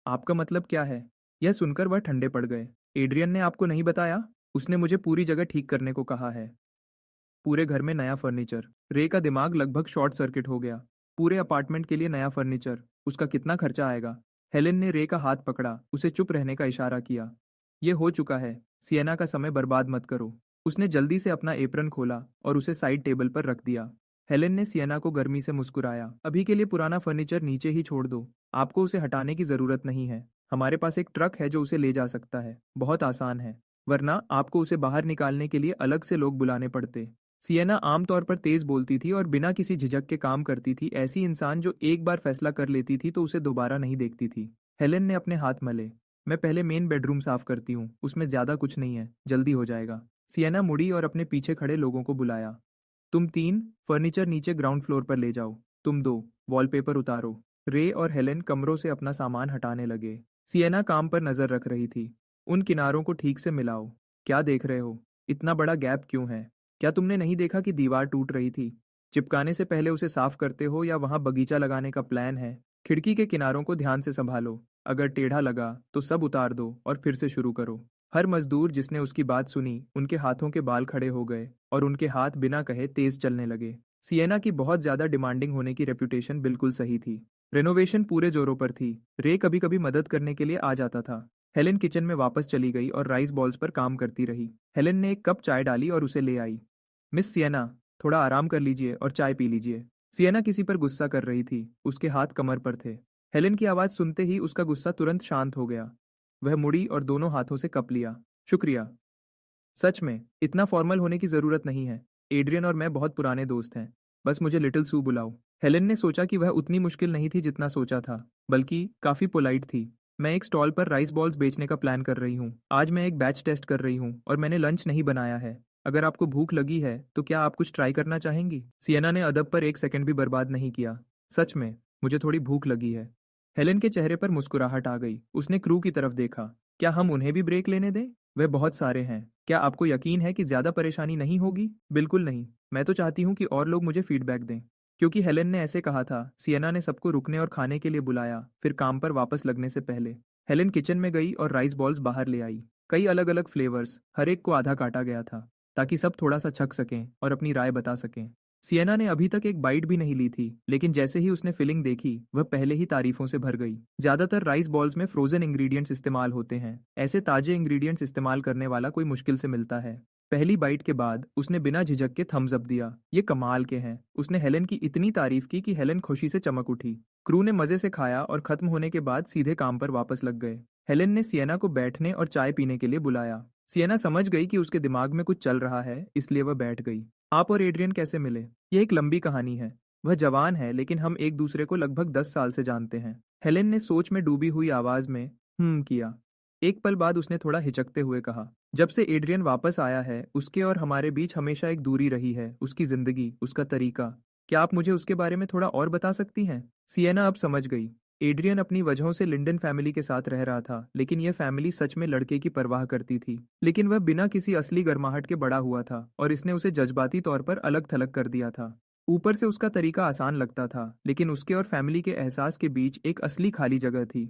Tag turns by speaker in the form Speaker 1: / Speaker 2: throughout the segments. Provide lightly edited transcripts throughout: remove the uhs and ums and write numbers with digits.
Speaker 1: आपका मतलब क्या है? यह सुनकर वह ठंडे पड़ गए। एड्रियन ने आपको नहीं बताया? उसने मुझे पूरी जगह ठीक करने को कहा है। पूरे घर में नया फर्नीचर। रे का दिमाग लगभग शॉर्ट सर्किट हो गया। पूरे अपार्टमेंट के लिए नया फर्नीचर, उसका कितना खर्चा आएगा? हेलेन ने रे का हाथ पकड़ा, उसे चुप रहने का इशारा किया। ये हो चुका है, सिएना का समय बर्बाद मत करो। उसने जल्दी से अपना एप्रन खोला और उसे साइड टेबल पर रख दिया। हेलेन ने सिएना को गर्मी से मुस्कुराया। अभी के लिए पुराना फर्नीचर नीचे ही छोड़ दो, आपको उसे हटाने की जरूरत नहीं है। हमारे पास एक ट्रक है जो उसे ले जा सकता है, बहुत आसान है। वरना आपको उसे बाहर निकालने के लिए अलग से लोग बुलाने पड़ते। सिएना आमतौर पर तेज बोलती थी और बिना किसी झिझक के काम करती थी, ऐसी इंसान जो एक बार फैसला कर लेती थी तो उसे दोबारा नहीं देखती थी। हेलेन ने अपने हाथ मले। मैं पहले मेन बेडरूम साफ करती हूँ, उसमें ज्यादा कुछ नहीं है, जल्दी हो जाएगा। सिएना मुड़ी और अपने पीछे खड़े लोगों को बुलाया। तुम तीन फर्नीचर नीचे ग्राउंड फ्लोर पर ले जाओ। तुम दो वॉलपेपर उतारो। रे और हेलेन कमरों से अपना सामान हटाने लगे। सिएना काम पर नजर रख रही थी। उन किनारों को ठीक से मिलाओ। क्या देख रहे हो? इतना बड़ा गैप क्यों है? क्या तुमने नहीं देखा कि दीवार टूट रही थी? चिपकाने से पहले उसे साफ करते हो या वहां बगीचा लगाने का प्लान है? खिड़की के किनारों को ध्यान से संभालो। अगर टेढ़ा लगा तो सब उतार दो और फिर से शुरू करो। हर मजदूर जिसने उसकी बात सुनी, उनके हाथों के बाल खड़े हो गए और उनके हाथ बिना कहे तेज चलने लगे। सिएना की बहुत ज्यादा डिमांडिंग होने की रेपुटेशन बिल्कुल सही थी। रेनोवेशन पूरे जोरों पर थी। रे कभी कभी मदद करने के लिए आ जाता था। हेलेन किचन में वापस चली गई और राइस बॉल्स पर काम करती रही। हेलेन ने एक कप चाय डाली और उसे ले आई। मिस सिएना, थोड़ा आराम कर लीजिए और चाय पी लीजिए। सिएना किसी पर गुस्सा कर रही थी, उसके हाथ कमर पर थे। हेलेन की आवाज सुनते ही उसका गुस्सा तुरंत शांत हो गया। वह मुड़ी और दोनों हाथों से कप लिया। शुक्रिया। सच में इतना फॉर्मल होने की जरूरत नहीं है। एड्रियन और मैं बहुत पुराने दोस्त हैं। बस मुझे लिटिल सू बुलाओ। हेलेन ने सोचा कि वह उतनी मुश्किल नहीं थी जितना सोचा था, बल्कि काफी पोलाइट थी। मैं एक स्टॉल पर राइस बॉल्स बेचने का प्लान कर रही हूँ। आज मैं एक बैच टेस्ट कर रही हूँ और मैंने लंच नहीं बनाया है। अगर आपको भूख लगी है तो क्या आप कुछ ट्राई करना चाहेंगी? सिएना ने अदब पर एक सेकंड भी बर्बाद नहीं किया। सच में मुझे थोड़ी भूख लगी है। हेलेन के चेहरे पर मुस्कुराहट आ गई। उसने क्रू की तरफ देखा। क्या हम उन्हें भी ब्रेक लेने दें? वे बहुत सारे हैं। क्या आपको यकीन है कि ज्यादा परेशानी नहीं होगी? बिल्कुल नहीं। मैं तो चाहती हूँ कि और लोग मुझे फीडबैक दें। क्योंकि हेलेन ने ऐसे कहा था, सिएना ने सबको रुकने और खाने के लिए बुलाया, फिर काम पर वापस लगने से पहले। हेलेन किचन में गई और राइस बॉल्स बाहर ले आई। कई अलग अलग फ्लेवर्स, हर एक को आधा काटा गया था, ताकि सब थोड़ा सा छक सकें और अपनी राय बता सकें। सिएना ने अभी तक एक बाइट भी नहीं ली थी, लेकिन जैसे ही उसने फिलिंग देखी, वह पहले ही तारीफों से भर गई। ज्यादातर राइस बॉल्स में फ्रोजन इंग्रेडिएंट्स इस्तेमाल होते हैं। ऐसे ताजे इंग्रेडिएंट्स इस्तेमाल करने वाला कोई मुश्किल से मिलता है। पहली बाइट के बाद उसने बिना झिझक के थम्स अप दिया। ये कमाल के हैं। उसने हेलेन की इतनी तारीफ की कि हेलेन खुशी से चमक उठी। क्रू ने मजे से खाया और खत्म होने के बाद सीधे काम पर वापस लग गए। हेलेन ने सिएना को बैठने और चाय पीने के लिए बुलाया। सिएना समझ गई कि उसके दिमाग में कुछ चल रहा है, इसलिए वह बैठ गई। आप और एड्रियन कैसे मिले? यह एक लंबी कहानी है। वह जवान है, लेकिन हम एक दूसरे को लगभग 10 साल से जानते हैं। हेलेन ने सोच में डूबी हुई आवाज में किया। एक पल बाद उसने थोड़ा हिचकते हुए कहा, जब से एड्रियन वापस आया है, उसके और हमारे बीच हमेशा एक दूरी रही है, उसकी जिंदगी, उसका तरीका। क्या आप मुझे उसके बारे में थोड़ा और बता सकती हैं? सिएना अब समझ गई। एड्रियन अपनी वजहों से लिंडन फैमिली के साथ रह रहा था, लेकिन यह फैमिली सच में लड़के की परवाह करती थी। लेकिन वह बिना किसी असली गर्माहट के बड़ा हुआ था और इसने उसे जज्बाती तौर पर अलग थलग कर दिया था। ऊपर से उसका तरीका आसान लगता था, लेकिन उसके और फैमिली के एहसास के बीच एक असली खाली जगह थी।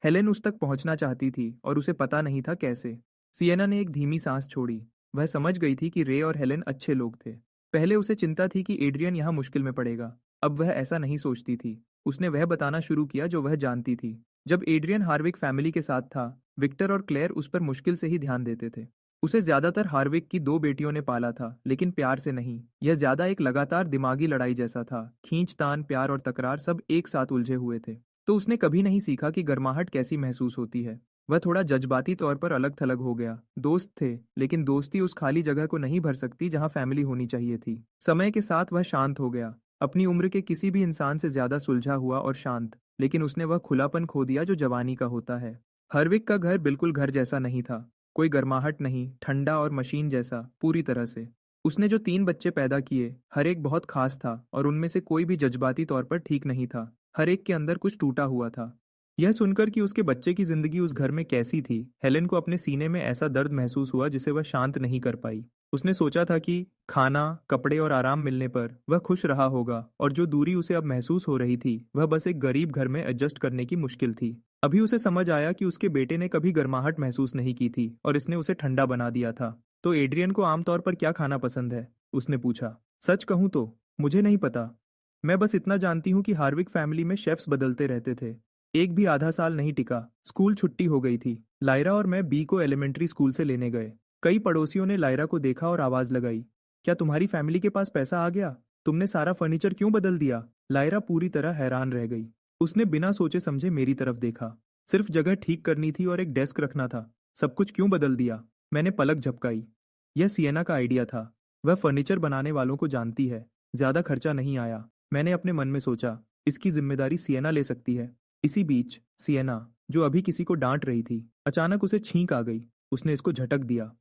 Speaker 1: हेलेन उस तक पहुंचना चाहती थी और उसे पता नहीं था कैसे। सिएना ने एक धीमी सांस छोड़ी। वह समझ गई थी कि रे और हेलेन अच्छे लोग थे। पहले उसे चिंता थी कि एड्रियन यहाँ मुश्किल में पड़ेगा। अब वह ऐसा नहीं सोचती थी। उसने वह बताना शुरू किया जो वह जानती थी। जब एड्रियन हार्विक फैमिली के साथ था, विक्टर और क्लेयर उस पर मुश्किल से ही ध्यान देते थे। उसे ज्यादातर हार्विक की दो बेटियों ने पाला था, लेकिन प्यार से नहीं। यह ज्यादा एक लगातार दिमागी लड़ाई जैसा था। खींचतान, प्यार और तकरार सब एक साथ उलझे हुए थे। तो उसने कभी नहीं सीखा कि गर्माहट कैसी महसूस होती है। वह थोड़ा जज्बाती तौर पर अलग थलग हो गया। दोस्त थे, लेकिन दोस्ती उस खाली जगह को नहीं भर सकती जहां फैमिली होनी चाहिए थी। समय के साथ वह शांत हो गया, अपनी उम्र के किसी भी इंसान से ज्यादा सुलझा हुआ और शांत। लेकिन उसने वह खुलापन खो दिया जो जवानी का होता है। हर्विक का घर बिल्कुल घर जैसा नहीं था। कोई गर्माहट नहीं, ठंडा और मशीन जैसा पूरी तरह से। उसने जो 3 बच्चे पैदा किए, हर एक बहुत खास था और उनमें से कोई भी जज्बाती तौर पर ठीक नहीं था। हर एक के अंदर कुछ टूटा हुआ था। यह सुनकर कि उसके बच्चे की जिंदगी उस घर में कैसी थी, हेलेन को अपने सीने में ऐसा दर्द महसूस हुआ जिसे वह शांत नहीं कर पाई। उसने सोचा था कि खाना, कपड़े और आराम मिलने पर वह खुश रहा होगा, और जो दूरी उसे अब महसूस हो रही थी, वह बस एक गरीब घर में एडजस्ट करने की मुश्किल थी। अभी उसे समझ आया कि उसके बेटे ने कभी गर्माहट महसूस नहीं की थी और इसने उसे ठंडा बना दिया था। तो एड्रियन को आमतौर पर क्या खाना पसंद है? उसने पूछा। सच कहूं तो मुझे नहीं पता। मैं बस इतना जानती हूँ कि हार्विक फैमिली में शेफ्स बदलते रहते थे। एक भी आधा साल नहीं टिका। स्कूल छुट्टी हो गई थी। लायरा और मैं बी को एलिमेंट्री स्कूल से लेने गए। कई पड़ोसियों ने लायरा को देखा और आवाज लगाई, क्या तुम्हारी फैमिली के पास पैसा आ गया? तुमने सारा फर्नीचर क्यों बदल दिया? लायरा पूरी तरह हैरान रह गई। उसने बिना सोचे समझे मेरी तरफ देखा। सिर्फ जगह ठीक करनी थी और एक डेस्क रखना था। सब कुछ क्यों बदल दिया? मैंने पलक झपकाई। यह सिएना का आइडिया था। वह फर्नीचर बनाने वालों को जानती है। ज्यादा खर्चा नहीं आया। मैंने अपने मन में सोचा, इसकी जिम्मेदारी सिएना ले सकती है। इसी बीच सिएना, जो अभी किसी को डांट रही थी, अचानक उसे छींक आ गई। उसने इसको झटक दिया।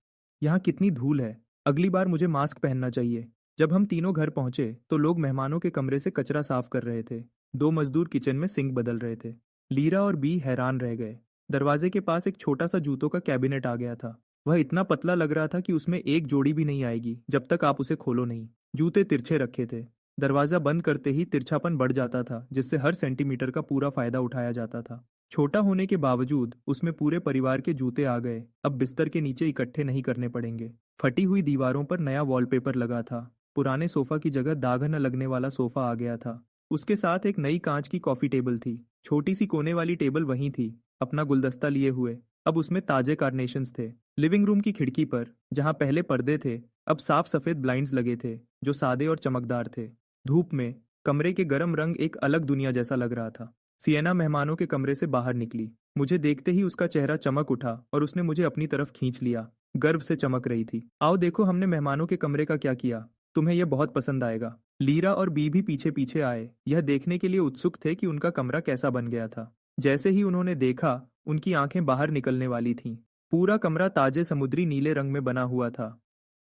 Speaker 1: यहाँ कितनी धूल है। अगली बार मुझे मास्क पहनना चाहिए। जब हम तीनों घर पहुंचे तो लोग मेहमानों के कमरे से कचरा साफ कर रहे थे। दो मजदूर किचन में सिंक बदल रहे थे। लीरा और बी हैरान रह गए। दरवाजे के पास एक छोटा सा जूतों का कैबिनेट आ गया था। वह इतना पतला लग रहा था कि उसमें एक जोड़ी भी नहीं आएगी जब तक आप उसे खोलो नहीं। जूते तिरछे रखे थे। दरवाजा बंद करते ही तिरछापन बढ़ जाता था, जिससे हर सेंटीमीटर का पूरा फायदा उठाया जाता था। छोटा होने के बावजूद उसमें पूरे परिवार के जूते आ गए। अब बिस्तर के नीचे इकट्ठे नहीं करने पड़ेंगे। फटी हुई दीवारों पर नया वॉलपेपर लगा था। पुराने सोफा की जगह दाग न लगने वाला सोफा आ गया था। उसके साथ एक नई कांच की कॉफी टेबल थी। छोटी सी कोने वाली टेबल वहीं थी, अपना गुलदस्ता लिए हुए। अब उसमें ताजे कार्नेशंस थे। लिविंग रूम की खिड़की पर, जहां पहले पर्दे थे, अब साफ सफेद ब्लाइंड्स लगे थे, जो सादे और चमकदार थे। धूप में कमरे के गर्म रंग एक अलग दुनिया जैसा लग रहा था। सिएना मेहमानों के कमरे से बाहर निकली। मुझे देखते ही उसका चेहरा चमक उठा और उसने मुझे अपनी तरफ खींच लिया। गर्व से चमक रही थी। आओ देखो हमने मेहमानों के कमरे का क्या किया। तुम्हें यह बहुत पसंद आएगा। लीरा और बी भी पीछे पीछे आए, यह देखने के लिए उत्सुक थे कि उनका कमरा कैसा बन गया था। जैसे ही उन्होंने देखा, उनकी आंखें बाहर निकलने वाली थीं। पूरा कमरा ताजे समुद्री नीले रंग में बना हुआ था।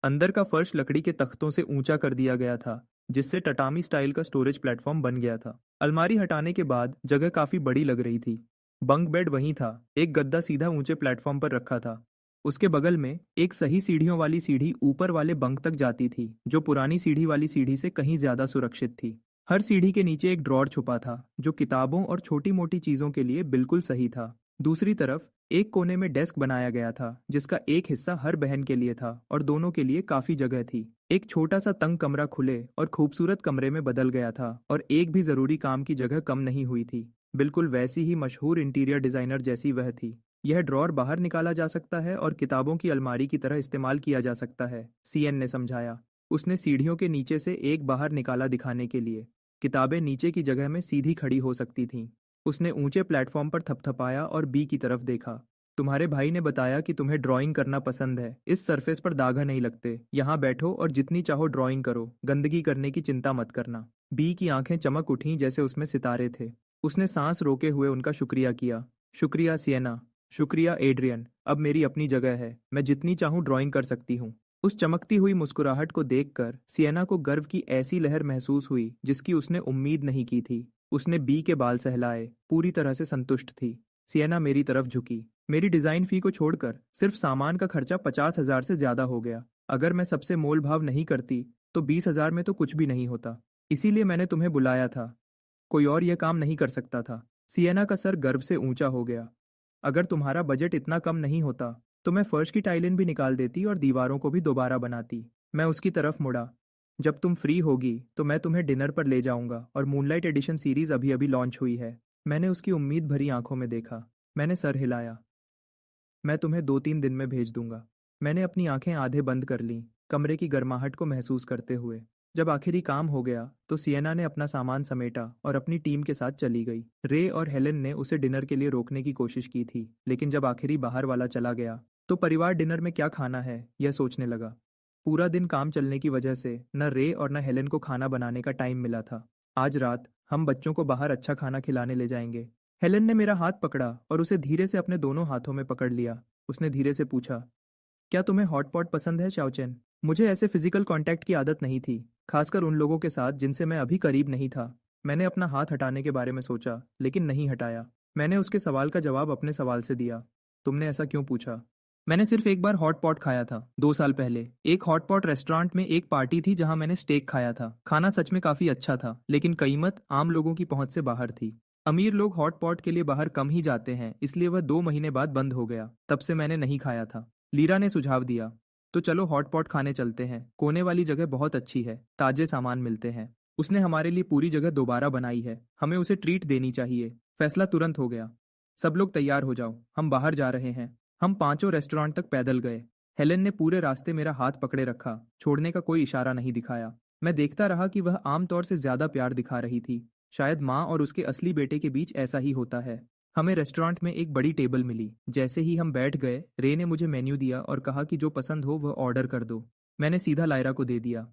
Speaker 1: अंदर का फर्श लकड़ी के तख्तों से ऊंचा कर दिया गया था, जिससे टटामी स्टाइल का स्टोरेज प्लेटफॉर्म बन गया था। अलमारी हटाने के बाद जगह काफी बड़ी लग रही थी। बंक बेड वहीं था। एक गद्दा सीधा ऊंचे प्लेटफॉर्म पर रखा था। उसके बगल में एक सही सीढ़ियों वाली सीढ़ी ऊपर वाले बंक तक जाती थी, जो पुरानी सीढ़ी वाली सीढ़ी से कहीं ज्यादा सुरक्षित थी। हर सीढ़ी के नीचे एक ड्रॉर छुपा था, जो किताबों और छोटी मोटी चीजों के लिए बिल्कुल सही था। दूसरी तरफ एक कोने में डेस्क बनाया गया था, जिसका एक हिस्सा हर बहन के लिए था और दोनों के लिए काफी जगह थी। एक छोटा सा तंग कमरा खुले और खूबसूरत कमरे में बदल गया था और एक भी जरूरी काम की जगह कम नहीं हुई थी। बिल्कुल वैसी ही मशहूर इंटीरियर डिजाइनर जैसी वह थी। यह ड्रॉर बाहर निकाला जा सकता है और किताबों की अलमारी की तरह इस्तेमाल किया जा सकता है, सीएन ने समझाया। उसने सीढ़ियों के नीचे से एक बाहर निकाला दिखाने के लिए। किताबें नीचे की जगह में सीधी खड़ी हो सकती थीं। उसने ऊंचे प्लेटफॉर्म पर थपथपाया और बी की तरफ देखा। तुम्हारे भाई ने बताया कि तुम्हें ड्राइंग करना पसंद है। इस सरफेस पर दागा नहीं लगते। यहाँ बैठो और जितनी चाहो ड्राइंग करो। गंदगी करने की चिंता मत करना। बी की आंखें चमक उठीं जैसे उसमें सितारे थे। उसने सांस रोके हुए उनका शुक्रिया किया। शुक्रिया सिएना। शुक्रिया एड्रियन। अब मेरी अपनी जगह है। मैं जितनी चाहूँ ड्राइंग कर सकती हूँ। उस चमकती हुई मुस्कुराहट को देखकर सिएना को गर्व की ऐसी लहर महसूस हुई जिसकी उसने उम्मीद नहीं की थी। उसने बी के बाल सहलाए, पूरी तरह से संतुष्ट थी। सिएना मेरी तरफ झुकी। मेरी डिजाइन फी को छोड़कर सिर्फ सामान का खर्चा 50,000 से ज्यादा हो गया। अगर मैं सबसे मोल भाव नहीं करती तो 20,000 में तो कुछ भी नहीं होता। इसीलिए मैंने तुम्हें बुलाया था। कोई और यह काम नहीं कर सकता था। सिएना का सर गर्व से ऊंचा हो गया। अगर तुम्हारा बजट इतना कम नहीं होता तो मैं फर्श की टाइलें भी निकाल देती और दीवारों को भी दोबारा बनाती। मैं उसकी तरफ मुड़ा। जब तुम फ्री होगी तो मैं तुम्हें डिनर पर ले जाऊंगा और मूनलाइट एडिशन सीरीज अभी अभी लॉन्च हुई है। मैंने उसकी उम्मीद भरी आंखों में देखा। मैंने सर हिलाया। मैं तुम्हें 2-3 दिन में भेज दूंगा। मैंने अपनी आंखें आधे बंद कर लीं, कमरे की गर्माहट को महसूस करते हुए। जब आखिरी काम हो गया तो सिएना ने अपना सामान समेटा और अपनी टीम के साथ चली गई। रे और हेलेन ने उसे डिनर के लिए रोकने की कोशिश की थी, लेकिन जब आखिरी बाहर वाला चला गया तो परिवार डिनर में क्या खाना है यह सोचने लगा। पूरा दिन काम चलने की वजह से न रे और न हेलेन को खाना बनाने का टाइम मिला था। आज रात हम बच्चों को बाहर अच्छा खाना खिलाने ले जाएंगे। हेलेन ने मेरा हाथ पकड़ा और उसे धीरे से अपने दोनों हाथों में पकड़ लिया। उसने धीरे से पूछा, क्या तुम्हें हॉट पॉट पसंद है शाओचेन? मुझे ऐसे फिजिकल कांटेक्ट की आदत नहीं थी, खासकर उन लोगों के साथ जिनसे मैं अभी करीब नहीं था। मैंने अपना हाथ हटाने के बारे में सोचा, लेकिन नहीं हटाया। मैंने उसके सवाल का जवाब अपने सवाल से दिया। तुमने ऐसा क्यों पूछा? मैंने सिर्फ एक बार हॉट पॉट खाया था, 2 साल पहले। एक हॉट पॉट रेस्टोरेंट में एक पार्टी थी जहां मैंने स्टेक खाया था। खाना सच में काफी अच्छा था, लेकिन कीमत आम लोगों की पहुंच से बाहर थी। अमीर लोग हॉट पॉट के लिए बाहर कम ही जाते हैं, इसलिए वह 2 महीने बाद बंद हो गया। तब से मैंने नहीं खाया था। लीरा ने सुझाव दिया। तो चलो हॉट पॉट खाने चलते हैं, कोने वाली जगह बहुत अच्छी है, ताजे सामान मिलते हैं। उसने हमारे लिए पूरी जगह दोबारा बनाई है, हमें उसे ट्रीट देनी चाहिए। फैसला तुरंत हो गया। सब लोग तैयार हो जाओ, हम बाहर जा रहे हैं। हम पांचों रेस्टोरेंट तक पैदल गए। हेलेन ने पूरे रास्ते मेरा हाथ पकड़े रखा, छोड़ने का कोई इशारा नहीं दिखाया। मैं देखता रहा कि वह आमतौर से ज्यादा प्यार दिखा रही थी। शायद माँ और उसके असली बेटे के बीच ऐसा ही होता है। हमें रेस्टोरेंट में एक बड़ी टेबल मिली। जैसे ही हम बैठ गए, रे ने मुझे मेन्यू दिया और कहा कि जो पसंद हो वह ऑर्डर कर दो। मैंने सीधा लायरा को दे दिया।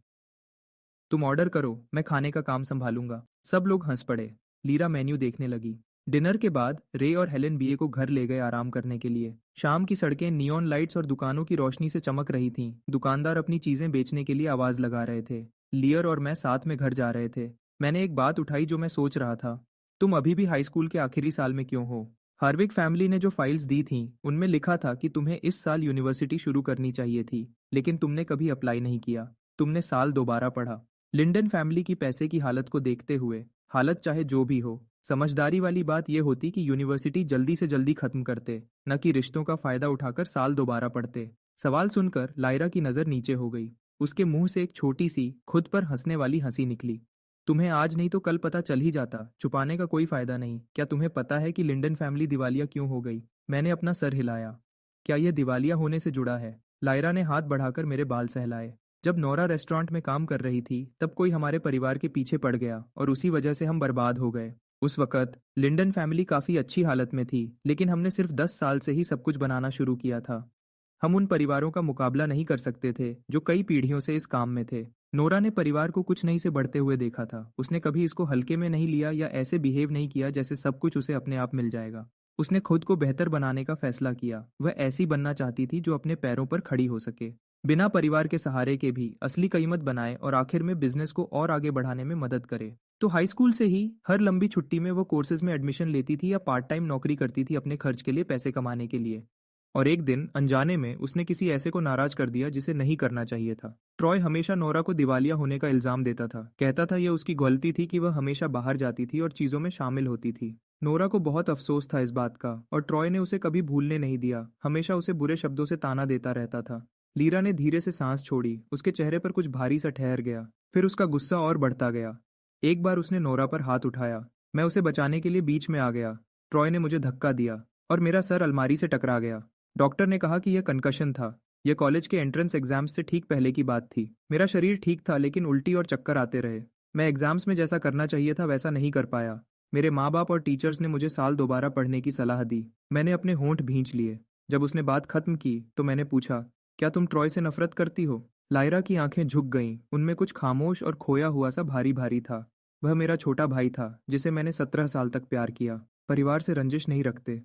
Speaker 1: तुम ऑर्डर करो, मैं खाने का काम संभालूंगा। सब लोग हंस पड़े। लीरा मेन्यू देखने लगी। डिनर के बाद रे और हेलेन बीए को घर ले गए आराम करने के लिए। शाम की सड़कें नियॉन लाइट्स और दुकानों की रोशनी से चमक रही थीं। दुकानदार अपनी चीजें बेचने के लिए आवाज लगा रहे थे। लियर और मैं साथ में घर जा रहे थे। मैंने एक बात उठाई जो मैं सोच रहा था। तुम अभी भी हाई स्कूल के आखिरी साल में क्यों हो? हार्विक फैमिली ने जो फाइल्स दी थीं, उनमें लिखा था कि तुम्हें इस साल यूनिवर्सिटी शुरू करनी चाहिए थी, लेकिन तुमने कभी अप्लाई नहीं किया। तुमने साल दोबारा पढ़ा। लिंडन फैमिली की पैसे की हालत को देखते हुए, हालत चाहे जो भी हो, समझदारी वाली बात यह होती कि यूनिवर्सिटी जल्दी से जल्दी खत्म करते, न कि रिश्तों का फायदा उठाकर साल दोबारा पढ़ते। सवाल सुनकर लायरा की नजर नीचे हो गई। उसके मुंह से एक छोटी सी, खुद पर हंसने वाली हंसी निकली। तुम्हें आज नहीं तो कल पता चल ही जाता, छुपाने का कोई फायदा नहीं। क्या तुम्हें पता है कि लिंडन फैमिली दिवालिया क्यों हो गई? मैंने अपना सर हिलाया। क्या यह दिवालिया होने से जुड़ा है? लायरा ने हाथ बढ़ाकर मेरे बाल सहलाए। जब नोरा रेस्टोरेंट में काम कर रही थी, तब कोई हमारे परिवार के पीछे पड़ गया और उसी वजह से हम बर्बाद हो गए। उस वक्त लिंडन फैमिली काफी अच्छी हालत में थी, लेकिन हमने सिर्फ 10 साल से ही सब कुछ बनाना शुरू किया था। हम उन परिवारों का मुकाबला नहीं कर सकते थे जो कई पीढ़ियों से इस काम में थे। नोरा ने परिवार को कुछ नहीं से बढ़ते हुए देखा था। उसने कभी इसको हल्के में नहीं लिया या ऐसे बिहेव नहीं किया जैसे सब कुछ उसे अपने आप मिल जाएगा। उसने खुद को बेहतर बनाने का फैसला किया। वह ऐसी बनना चाहती थी जो अपने पैरों पर खड़ी हो सके, बिना परिवार के सहारे के भी असली कीमत बनाए और आखिर में बिजनेस को और आगे बढ़ाने में मदद करे। तो हाई स्कूल से ही हर लंबी छुट्टी में वो कोर्सेज में एडमिशन लेती थी या पार्ट टाइम नौकरी करती थी अपने खर्च के लिए पैसे कमाने के लिए। और एक दिन अनजाने में उसने किसी ऐसे को नाराज कर दिया जिसे नहीं करना चाहिए था। ट्रॉय हमेशा नोरा को दिवालिया होने का इल्जाम देता था, कहता था यह उसकी गलती थी कि वह हमेशा बाहर जाती थी और चीजों में शामिल होती थी। नोरा को बहुत अफसोस था इस बात का, और ट्रॉय ने उसे कभी भूलने नहीं दिया, हमेशा उसे बुरे शब्दों से ताना देता रहता था। लीरा ने धीरे से सांस छोड़ी। उसके चेहरे पर कुछ भारी सा ठहर गया। फिर उसका गुस्सा और बढ़ता गया। एक बार उसने नोरा पर हाथ उठाया। मैं उसे बचाने के लिए बीच में आ गया। ट्रॉय ने मुझे धक्का दिया और मेरा सर अलमारी से टकरा गया। डॉक्टर ने कहा कि यह कंकशन था। यह कॉलेज के एंट्रेंस एग्जाम्स से ठीक पहले की बात थी। मेरा शरीर ठीक था, लेकिन उल्टी और चक्कर आते रहे। मैं एग्जाम्स में जैसा करना चाहिए था वैसा नहीं कर पाया। मेरे माँ बाप और टीचर्स ने मुझे साल दोबारा पढ़ने की सलाह दी। मैंने अपने होंठ भींच लिए। जब उसने बात खत्म की तो मैंने पूछा, क्या तुम ट्रॉय से नफरत करती हो? लायरा की आंखें झुक गईं। उनमें कुछ खामोश और खोया हुआ सा भारी भारी था। वह मेरा छोटा भाई था, जिसे मैंने 17 साल तक प्यार किया। परिवार से रंजिश नहीं रखते।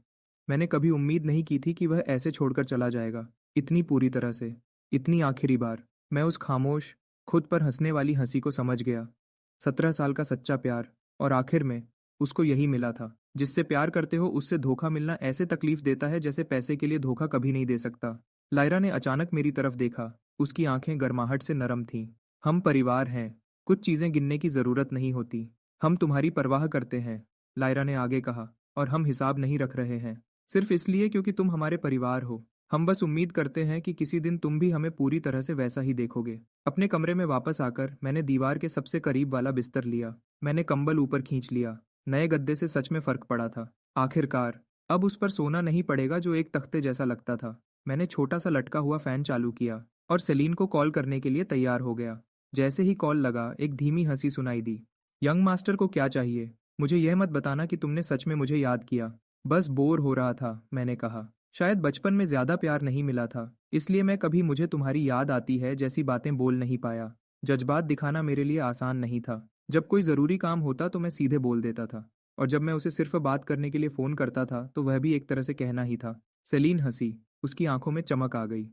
Speaker 1: मैंने कभी उम्मीद नहीं की थी कि वह ऐसे छोड़कर चला जाएगा, इतनी पूरी तरह से, इतनी आखिरी बार। मैं उस खामोश, खुद पर हंसने वाली हंसी को समझ गया। 17 साल का सच्चा प्यार, और आखिर में उसको यही मिला था। जिससे प्यार करते हो उससे धोखा मिलना ऐसे तकलीफ देता है जैसे पैसे के लिए धोखा कभी नहीं दे सकता। लायरा ने अचानक मेरी तरफ देखा। उसकी आंखें गर्माहट से नरम थीं। हम परिवार हैं, कुछ चीजें गिनने की जरूरत नहीं होती। हम तुम्हारी परवाह करते हैं, लायरा ने आगे कहा, और हम हिसाब नहीं रख रहे हैं, सिर्फ इसलिए क्योंकि तुम हमारे परिवार हो। हम बस उम्मीद करते हैं कि किसी दिन तुम भी हमें पूरी तरह से वैसा ही देखोगे। अपने कमरे में वापस आकर मैंने दीवार के सबसे करीब वाला बिस्तर लिया। मैंने कंबल ऊपर खींच लिया। नए गद्दे से सच में फर्क पड़ा था। आखिरकार अब उस पर सोना नहीं पड़ेगा जो एक तख्ते जैसा लगता था। मैंने छोटा सा लटका हुआ फैन चालू किया और सेलीन को कॉल करने के लिए तैयार हो गया। जैसे ही कॉल लगा, एक धीमी हंसी सुनाई दी। यंग मास्टर को क्या चाहिए? मुझे यह मत बताना कि तुमने सच में मुझे याद किया। बस बोर हो रहा था, मैंने कहा। शायद बचपन में ज्यादा प्यार नहीं मिला था, इसलिए मैं कभी मुझे तुम्हारी याद आती है जैसी बातें बोल नहीं पाया। जज्बात दिखाना मेरे लिए आसान नहीं था। जब कोई ज़रूरी काम होता तो मैं सीधे बोल देता था, और जब मैं उसे सिर्फ बात करने के लिए फ़ोन करता था तो वह भी एक तरह से कहना ही था। सेलीन हंसी। उसकी आंखों में चमक आ गई।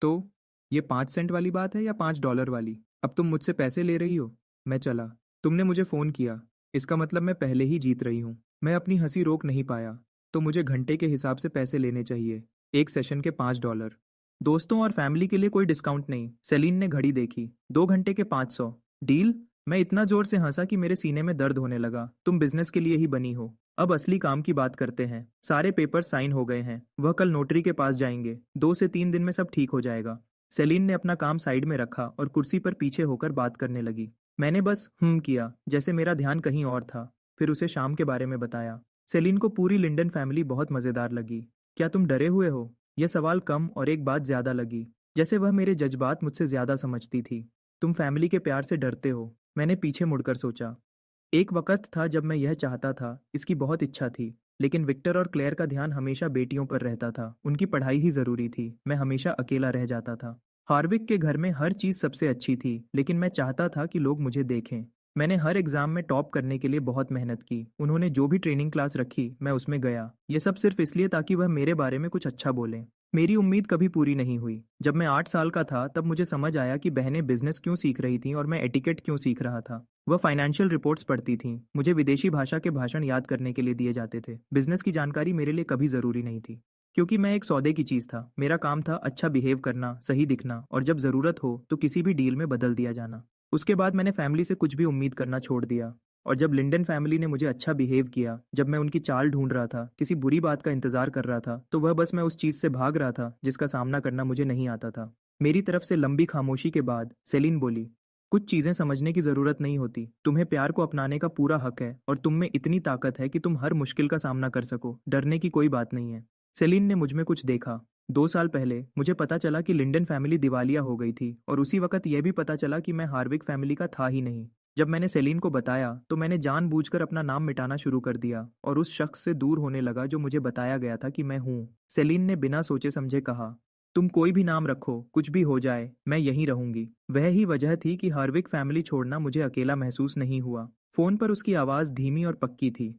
Speaker 1: तो ये 5 सेंट वाली बात है या $5 वाली? अब तुम मुझसे पैसे ले रही हो? मैं चला। तुमने मुझे फ़ोन किया, इसका मतलब मैं पहले ही जीत रही हूँ। मैं अपनी हंसी रोक नहीं पाया। तो मुझे घंटे के हिसाब से पैसे लेने चाहिए, एक सेशन के $5। दोस्तों और फैमिली के लिए कोई डिस्काउंट नहीं। सेलीन ने घड़ी देखी। 2 घंटे के 500। डील? मैं इतना जोर से हंसा कि मेरे सीने में दर्द होने लगा। तुम बिजनेस के लिए ही बनी हो। अब असली काम की बात करते हैं। सारे पेपर साइन हो गए हैं। वह कल नोटरी के पास जाएंगे। 2 से 3 दिन में सब ठीक हो जाएगा। सेलिन ने अपना काम साइड में रखा और कुर्सी पर पीछे होकर बात करने लगी। मैंने बस किया, जैसे मेरा ध्यान कहीं और था। फिर उसे शाम के बारे में बताया। सेलिन को पूरी लिंडन फैमिली बहुत मजेदार लगी। क्या तुम डरे हुए हो? यह सवाल कम और एक बात ज्यादा लगी, जैसे वह मेरे जज्बात मुझसे ज्यादा समझती थी। तुम फैमिली के प्यार से डरते हो। मैंने पीछे मुड़कर सोचा। एक वक़्त था जब मैं यह चाहता था, इसकी बहुत इच्छा थी। लेकिन विक्टर और क्लेयर का ध्यान हमेशा बेटियों पर रहता था। उनकी पढ़ाई ही ज़रूरी थी। मैं हमेशा अकेला रह जाता था। हार्विक के घर में हर चीज़ सबसे अच्छी थी, लेकिन मैं चाहता था कि लोग मुझे देखें। मैंने हर एग्ज़ाम में टॉप करने के लिए बहुत मेहनत की। उन्होंने जो भी ट्रेनिंग क्लास रखी, मैं उसमें गया। ये सब सिर्फ़ इसलिए ताकि वह मेरे बारे में कुछ अच्छा बोलें। मेरी उम्मीद कभी पूरी नहीं हुई। जब मैं 8 साल का था, तब मुझे समझ आया कि बहनें बिज़नेस क्यों सीख रही थीं और मैं एटिकेट क्यों सीख रहा था। वह फाइनेंशियल रिपोर्ट्स पढ़ती थीं। मुझे विदेशी भाषा के भाषण याद करने के लिए दिए जाते थे। बिजनेस की जानकारी मेरे लिए कभी ज़रूरी नहीं थी, क्योंकि मैं एक सौदे की चीज़ था। मेरा काम था अच्छा बिहेव करना, सही दिखना और जब ज़रूरत हो तो किसी भी डील में बदल दिया जाना। उसके बाद मैंने फैमिली से कुछ भी उम्मीद करना छोड़ दिया। और जब लिंडन फैमिली ने मुझे अच्छा बिहेव किया, जब मैं उनकी चाल ढूंढ रहा था, किसी बुरी बात का इंतजार कर रहा था, तो वह बस मैं उस चीज़ से भाग रहा था जिसका सामना करना मुझे नहीं आता था। मेरी तरफ से लंबी खामोशी के बाद सेलिन बोली, कुछ चीजें समझने की जरूरत नहीं होती। तुम्हें प्यार को अपनाने का पूरा हक है और तुम में इतनी ताकत है कि तुम हर मुश्किल का सामना कर सको। डरने की कोई बात नहीं है। सेलिन ने मुझ में कुछ देखा। 2 साल पहले मुझे पता चला कि लिंडन फैमिली दिवालिया हो गई थी और उसी वक्त यह भी पता चला कि मैं हार्विक फैमिली का था ही नहीं। जब मैंने सेलिन को बताया तो मैंने जानबूझकर अपना नाम मिटाना शुरू कर दिया और उस शख्स से दूर होने लगा जो मुझे बताया गया था कि मैं हूँ। सेलिन ने बिना सोचे समझे कहा, तुम कोई भी नाम रखो, कुछ भी हो जाए, मैं यहीं रहूंगी। वह ही वजह थी कि हार्विक फैमिली छोड़ना मुझे अकेला महसूस नहीं हुआ। फोन पर उसकी आवाज धीमी और पक्की थी।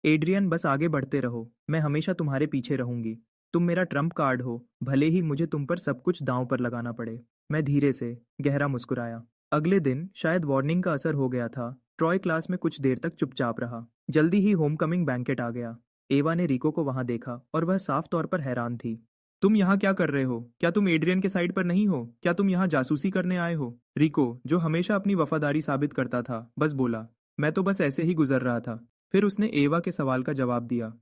Speaker 1: एड्रियन, बस आगे बढ़ते रहो। मैं हमेशा तुम्हारे पीछे रहूंगी। तुम मेरा ट्रम्प कार्ड हो, भले ही मुझे तुम पर सब कुछ दांव पर लगाना पड़े। मैं धीरे से गहरा मुस्कुराया। अगले दिन शायद वार्निंग का असर हो गया था। ट्रॉय क्लास में कुछ देर तक चुपचाप रहा। जल्दी ही होमकमिंग बैंकेट आ गया। एवा ने रिको को वहां देखा और वह साफ तौर पर हैरान थी। तुम यहाँ क्या कर रहे हो? क्या तुम एड्रियन के साइड पर नहीं हो? क्या तुम यहाँ जासूसी करने आए हो? रिको, जो हमेशा अपनी वफादारी साबित करता था, बस बोला, मैं तो बस ऐसे ही गुजर रहा था। फिर उसने एवा के सवाल का जवाब दिया।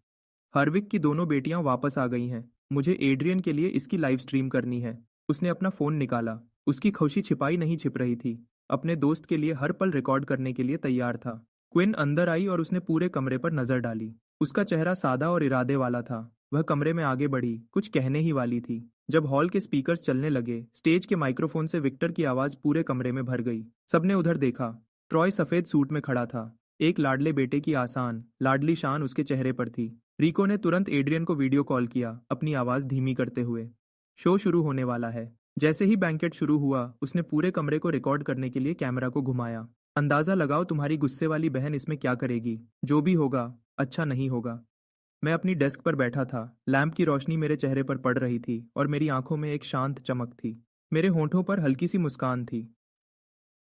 Speaker 1: हर्विक की दोनों बेटियां वापस आ गई हैं। मुझे एड्रियन के लिए इसकी लाइव स्ट्रीम करनी है। उसने अपना फोन निकाला। उसकी खुशी छिपाई नहीं छिप रही थी। अपने दोस्त के लिए हर पल रिकॉर्ड करने के लिए तैयार था। क्विन अंदर आई और उसने पूरे कमरे पर नजर डाली। उसका चेहरा सादा और इरादे वाला था। वह कमरे में आगे बढ़ी, कुछ कहने ही वाली थी। जब हॉल के स्पीकर्स चलने लगे, स्टेज के माइक्रोफोन से विक्टर की आवाज पूरे कमरे में भर गई। सबने उधर देखा। ट्रॉय सफेद सूट में खड़ा था। एक लाडले बेटे की आसान लाडली शान उसके चेहरे पर थी। रिको ने तुरंत एड्रियन को वीडियो कॉल किया, अपनी आवाज धीमी करते हुए। शो शुरू होने वाला है। जैसे ही बैंकेट शुरू हुआ, उसने पूरे कमरे को रिकॉर्ड करने के लिए कैमरा को घुमाया। अंदाजा लगाओ तुम्हारी गुस्से वाली बहन इसमें क्या करेगी। जो भी होगा, अच्छा नहीं होगा। मैं अपनी डेस्क पर बैठा था। लैंप की रोशनी मेरे चेहरे पर पड़ रही थी और मेरी आंखों में एक शांत चमक थी। मेरे होंठों पर हल्की सी मुस्कान थी।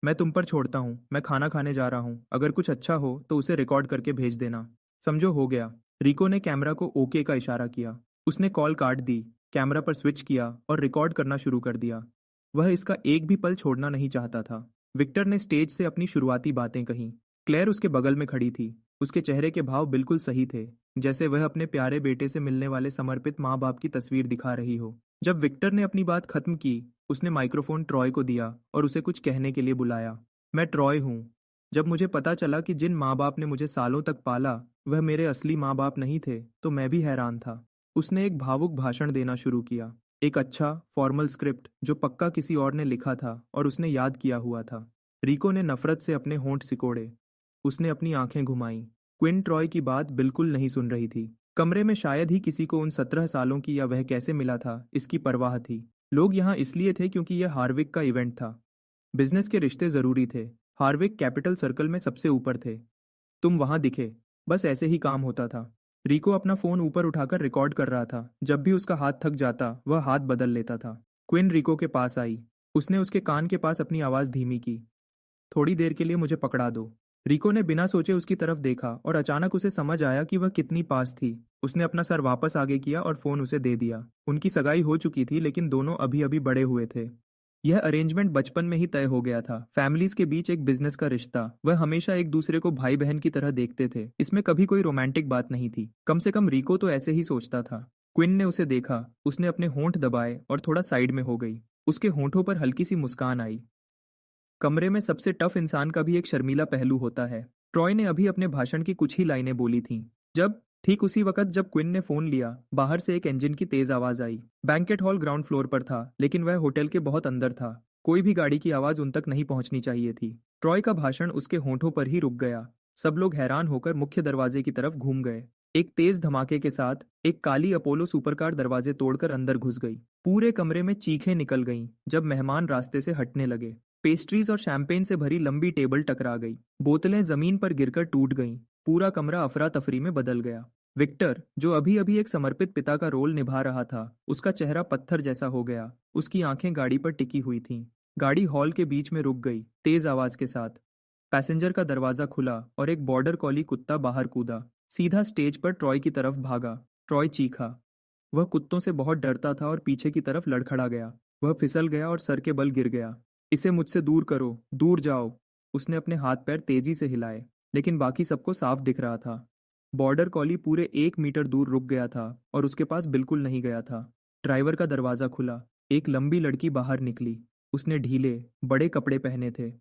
Speaker 1: मैं तुम पर छोड़ता हूँ। मैं खाना खाने जा रहा हूँ। अगर कुछ अच्छा हो तो उसे रिकॉर्ड करके भेज देना। समझो, हो गया। रिको ने कैमरा को ओके का इशारा किया। उसने कॉल काट दी, कैमरा पर स्विच किया और रिकॉर्ड करना शुरू कर दिया। वह इसका एक भी पल छोड़ना नहीं चाहता था। विक्टर ने स्टेज से अपनी शुरुआती बातें कहीं। क्लेयर उसके बगल में खड़ी थी। उसके चेहरे के भाव बिल्कुल सही थे, जैसे वह अपने प्यारे बेटे से मिलने वाले समर्पित माँ बाप की तस्वीर दिखा रही हो। जब विक्टर ने अपनी बात खत्म की, उसने माइक्रोफोन ट्रॉय को दिया और उसे कुछ कहने के लिए बुलाया। मैं ट्रॉय हूँ। जब मुझे पता चला कि जिन माँ बाप ने मुझे सालों तक पाला, वह मेरे असली माँ बाप नहीं थे, तो मैं भी हैरान था। उसने एक भावुक भाषण देना शुरू किया। एक अच्छा फॉर्मल स्क्रिप्ट जो पक्का किसी और ने लिखा था और उसने याद किया हुआ था। रिको ने नफरत से अपने होंठ सिकोड़े। उसने अपनी आंखें घुमाई। क्विन ट्रॉय की बात बिल्कुल नहीं सुन रही थी। कमरे में शायद ही किसी को उन 17 सालों की या वह कैसे मिला था इसकी परवाह थी। लोग यहाँ इसलिए थे क्योंकि यह हार्विक का इवेंट था। बिजनेस के रिश्ते जरूरी थे। हार्विक कैपिटल सर्कल में सबसे ऊपर थे। तुम वहां दिखे। बस ऐसे ही काम होता था। रिको अपना फोन ऊपर उठाकर रिकॉर्ड कर रहा था। जब भी उसका हाथ थक जाता, वह हाथ बदल लेता था। क्विन रिको के पास आई। उसने उसके कान के पास अपनी आवाज धीमी की। थोड़ी देर के लिए मुझे पकड़ा दो। रिको ने बिना सोचे उसकी तरफ देखा और अचानक उसे समझ आया कि वह कितनी पास थी। उसने अपना सर वापस आगे किया और फोन उसे दे दिया। उनकी सगाई हो चुकी थी, लेकिन दोनों अभी अभी बड़े हुए थे। यह अरेंजमेंट बचपन में ही तय हो गया था। फैमिलीज के बीच एक बिजनेस का रिश्ता, वह हमेशा एक दूसरे को भाई बहन की तरह देखते थे। इसमें कभी कोई रोमांटिक बात नहीं थी। कम से कम रिको तो ऐसे ही सोचता था। क्विन ने उसे देखा, उसने अपने होंठ दबाए और थोड़ा साइड में हो गई। उसके होंठों पर हल्की सी मुस्कान आई। कमरे में सबसे टफ इंसान का भी एक शर्मीला पहलू होता है। ट्रॉय ने अभी अपने भाषण की कुछ ही लाइनें बोली थीं जब ठीक उसी वक्त जब क्विन ने फोन लिया, बाहर से एक इंजन की तेज आवाज आई। बैंकेट हॉल ग्राउंड फ्लोर पर था, लेकिन वह होटल के बहुत अंदर था। कोई भी गाड़ी की आवाज उन तक नहीं पहुंचनी चाहिए थी। ट्रॉय का भाषण उसके होंठों पर ही रुक गया। सब लोग हैरान होकर मुख्य दरवाजे की तरफ घूम गए। एक तेज धमाके के साथ एक काली अपोलो सुपरकार दरवाजे तोड़कर अंदर घुस गई। पूरे कमरे में चीखें निकल गईं जब मेहमान रास्ते से हटने लगे। पेस्ट्रीज और शैंपेन से भरी लंबी टेबल टकरा गई। बोतलें जमीन पर गिरकर टूट गईं। पूरा कमरा अफरा तफरी में बदल गया। विक्टर, जो अभी अभी एक समर्पित पिता का रोल निभा रहा था, उसका चेहरा पत्थर जैसा हो गया। उसकी आंखें गाड़ी पर टिकी हुई थीं। गाड़ी हॉल के बीच में रुक गई, तेज आवाज के साथ। पैसेंजर का दरवाजा खुला और एक बॉर्डर कॉली कुत्ता बाहर कूदा। सीधा स्टेज पर ट्रॉय की तरफ भागा। ट्रॉय चीखा। वह कुत्तों से बहुत डरता था और पीछे की तरफ लड़खड़ा गया। वह फिसल गया और सर के बल गिर गया। इसे मुझसे दूर करो, दूर जाओ। उसने अपने हाथ पैर तेजी से हिलाए, लेकिन बाकी सबको साफ दिख रहा था। बॉर्डर कॉली पूरे 1 मीटर दूर रुक गया था और उसके पास बिल्कुल नहीं गया था। ड्राइवर का दरवाजा खुला। एक लंबी लड़की बाहर निकली। उसने ढीले, बड़े कपड़े पहने थे।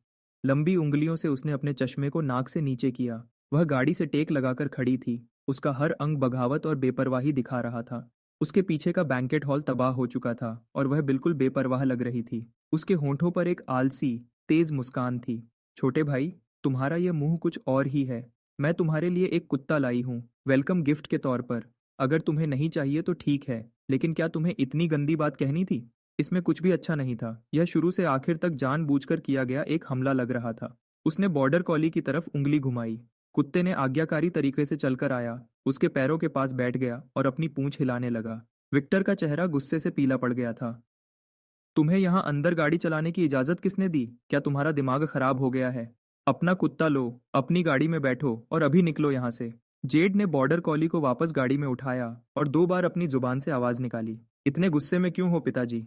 Speaker 1: लंबी उंगलियों से उसने अपने चश्मे को नाक से नीचे किया। वह गाड़ी से टेक लगाकर खड़ी थी। उसका हर अंग बगावत और बेपरवाही दिखा रहा था। उसके पीछे का बैंकेट हॉल तबाह हो चुका था और वह बिल्कुल बेपरवाह लग रही थी। उसके होंठों पर एक आलसी, तेज मुस्कान थी। छोटे भाई, तुम्हारा यह मुंह कुछ और ही है। मैं तुम्हारे लिए एक कुत्ता लाई हूँ, वेलकम गिफ्ट के तौर पर। अगर तुम्हें नहीं चाहिए तो ठीक है, लेकिन क्या तुम्हें इतनी गंदी बात कहनी थी? इसमें कुछ भी अच्छा नहीं था। यह शुरू से आखिर तक जानबूझकर किया गया एक हमला लग रहा था। उसने बॉर्डर कॉली की तरफ उंगली घुमाई। कुत्ते ने आज्ञाकारी तरीके से चलकर आया, उसके पैरों के पास बैठ गया और अपनी पूंछ हिलाने लगा। विक्टर का चेहरा गुस्से से पीला पड़ गया था। तुम्हें यहाँ अंदर गाड़ी चलाने की इजाजत किसने दी? क्या तुम्हारा दिमाग खराब हो गया है? अपना कुत्ता लो, अपनी गाड़ी में बैठो और अभी निकलो यहाँ से। जेड ने बॉर्डर कॉली को वापस गाड़ी में उठाया और 2 बार अपनी जुबान से आवाज निकाली। इतने गुस्से में क्यों हो पिताजी?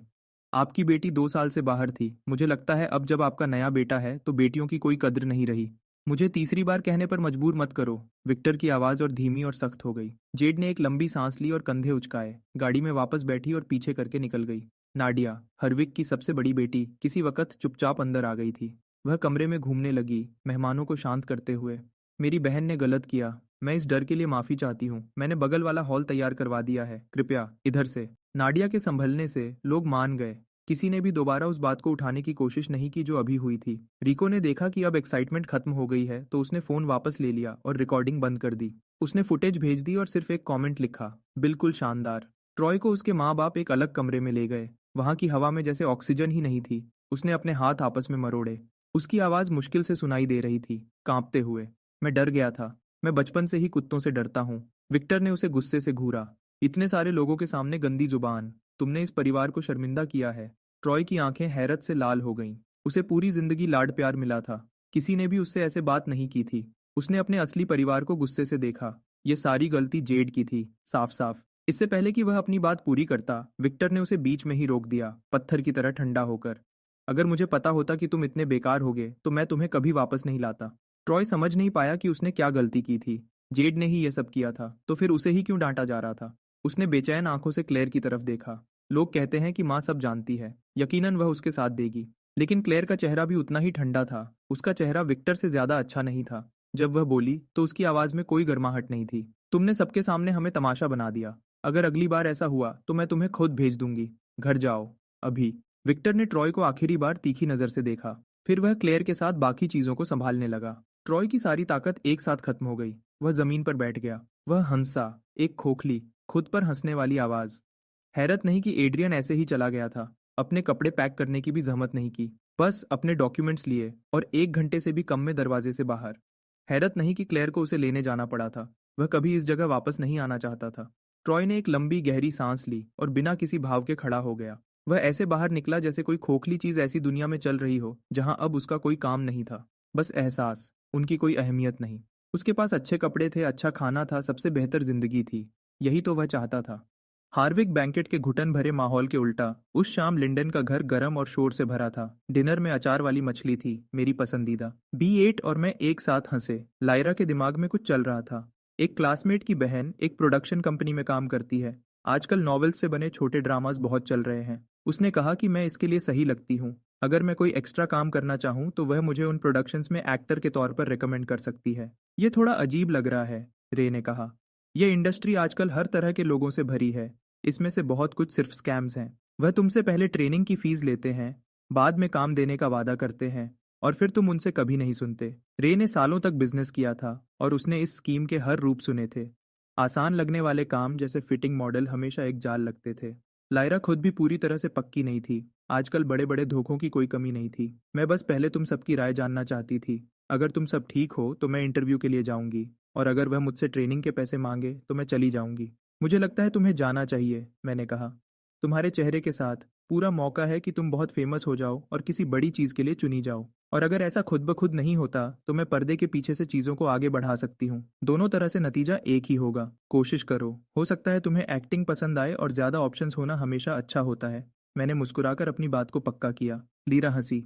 Speaker 1: आपकी बेटी 2 साल से बाहर थी। मुझे लगता है अब जब आपका नया बेटा है तो बेटियों की कोई कद्र नहीं रही। मुझे तीसरी बार कहने पर मजबूर मत करो। विक्टर की आवाज और धीमी और सख्त हो गई। जेड ने एक लंबी सांस ली और कंधे उचकाए, गाड़ी में वापस बैठी और पीछे करके निकल गई। नाडिया, हरविक की सबसे बड़ी बेटी, किसी वक्त चुपचाप अंदर आ गई थी। वह कमरे में घूमने लगी, मेहमानों को शांत करते हुए। मेरी बहन ने गलत किया। मैं इस डर के लिए माफी चाहती हूँ। मैंने बगल वाला हॉल तैयार करवा दिया है, कृपया इधर से। नाडिया के संभलने से लोग मान गए। किसी ने भी दोबारा उस बात को उठाने की कोशिश नहीं की जो अभी हुई थी। रिको ने देखा कि अब एक्साइटमेंट खत्म हो गई है तो उसने फोन वापस ले लिया और रिकॉर्डिंग बंद कर दी। उसने फुटेज भेज दी और सिर्फ एक कमेंट लिखा, बिल्कुल शानदार। ट्रॉय को उसके माँ बाप एक अलग कमरे में ले गए। वहां की हवा में जैसे ऑक्सीजन ही नहीं थी। उसने अपने हाथ आपस में मरोड़े। उसकी आवाज मुश्किल से सुनाई दे रही थी, कांपते हुए। मैं डर गया था। मैं बचपन से ही कुत्तों से डरता हूँ। विक्टर ने उसे गुस्से से घूरा। इतने सारे लोगों के सामने गंदी जुबान। तुमने इस परिवार को शर्मिंदा किया है। ट्रॉय की आंखें हैरत से लाल हो गईं। उसे पूरी जिंदगी लाड प्यार मिला था। किसी ने भी उससे ऐसे बात नहीं की थी। उसने अपने असली परिवार को गुस्से से देखा। ये सारी गलती जेड की थी, साफ साफ। इससे पहले कि वह अपनी बात पूरी करता, विक्टर ने उसे बीच में ही रोक दिया, पत्थर की तरह ठंडा होकर। अगर मुझे पता होता कि तुम इतने बेकार होगे तो मैं तुम्हें कभी वापस नहीं लाता। ट्रॉय समझ नहीं पाया कि उसने क्या गलती की थी। जेड ने ही यह सब किया था, तो फिर उसे ही क्यों डांटा जा रहा था? उसने बेचैन आंखों से क्लेयर की तरफ देखा। लोग कहते हैं कि माँ सब जानती है, यकीनन वह उसके साथ देगी। लेकिन क्लेयर का चेहरा भी उतना ही ठंडा था। उसका चेहरा विक्टर से ज्यादा अच्छा नहीं था। जब वह बोली तो उसकी आवाज में कोई गर्माहट नहीं थी। तुमने सबके सामने हमें तमाशा बना दिया। अगर अगली बार ऐसा हुआ तो मैं तुम्हें खुद भेज दूंगी। घर जाओ, अभी। विक्टर ने ट्रॉय को आखिरी बार तीखी नजर से देखा। फिर वह क्लेयर के साथ बाकी चीजों को संभालने लगा। ट्रॉय की सारी ताकत एक साथ खत्म हो गई। वह जमीन पर बैठ गया। वह हंसा, एक खोखली, खुद पर हंसने वाली आवाज। हैरत नहीं कि एड्रियन ऐसे ही चला गया था। अपने कपड़े पैक करने की भी जहमत नहीं की। बस अपने डॉक्यूमेंट्स लिए और 1 घंटे से भी कम में दरवाजे से बाहर। हैरत नहीं कि क्लेयर को उसे लेने जाना पड़ा था। वह कभी इस जगह वापस नहीं आना चाहता था। ट्रॉय ने एक लंबी गहरी सांस ली और बिना किसी भाव के खड़ा हो गया। वह ऐसे बाहर निकला जैसे कोई खोखली चीज ऐसी दुनिया में चल रही हो जहां अब उसका कोई काम नहीं था। बस एहसास, उनकी कोई अहमियत नहीं। उसके पास अच्छे कपड़े थे, अच्छा खाना था, सबसे बेहतर जिंदगी थी। यही तो वह चाहता था। हार्विक बैंकेट के घुटन भरे माहौल के उल्टा उस शाम लिंडन का घर गरम और शोर से भरा था। डिनर में अचार वाली मछली थी, मेरी पसंदीदा। B8 और मैं एक साथ हंसे। लायरा के दिमाग में कुछ चल रहा था। एक क्लासमेट की बहन एक प्रोडक्शन कंपनी में काम करती है। आजकल नॉवेल्स से बने छोटे ड्रामास बहुत चल रहे हैं। उसने कहा कि मैं इसके लिए सही लगती हूँ। अगर मैं कोई एक्स्ट्रा काम करना चाहूँ तो वह मुझे उन प्रोडक्शंस में एक्टर के तौर पर रिकमेंड कर सकती है। ये थोड़ा अजीब लग रहा है, रे ने कहा। यह इंडस्ट्री आजकल हर तरह के लोगों से भरी है। इसमें से बहुत कुछ सिर्फ स्कैम्स हैं। वह तुमसे पहले ट्रेनिंग की फीस लेते हैं, बाद में काम देने का वादा करते हैं, और फिर तुम उनसे कभी नहीं सुनते। रे ने सालों तक बिजनेस किया था और उसने इस स्कीम के हर रूप सुने थे। आसान लगने वाले काम जैसे फिटिंग मॉडल हमेशा एक जाल लगते थे। लायरा खुद भी पूरी तरह से पक्की नहीं थी। आजकल बड़े बड़े धोखों की कोई कमी नहीं थी। मैं बस पहले तुम सबकी राय जानना चाहती थी। अगर तुम सब ठीक हो तो मैं इंटरव्यू के लिए जाऊंगी, और अगर वह मुझसे ट्रेनिंग के पैसे मांगे तो मैं चली जाऊंगी। मुझे लगता है तुम्हें जाना चाहिए, मैंने कहा। तुम्हारे चेहरे के साथ पूरा मौका है कि तुम बहुत फेमस हो जाओ और किसी बड़ी चीज के लिए चुनी जाओ। और अगर ऐसा खुद ब खुद नहीं होता तो मैं पर्दे के पीछे से चीजों को आगे बढ़ा सकती हूँ। दोनों तरह से नतीजा एक ही होगा। कोशिश करो, हो सकता है तुम्हें एक्टिंग पसंद आए और ज्यादा ऑप्शंस होना हमेशा अच्छा होता है। मैंने मुस्कुराकर अपनी बात को पक्का किया। लीरा हंसी।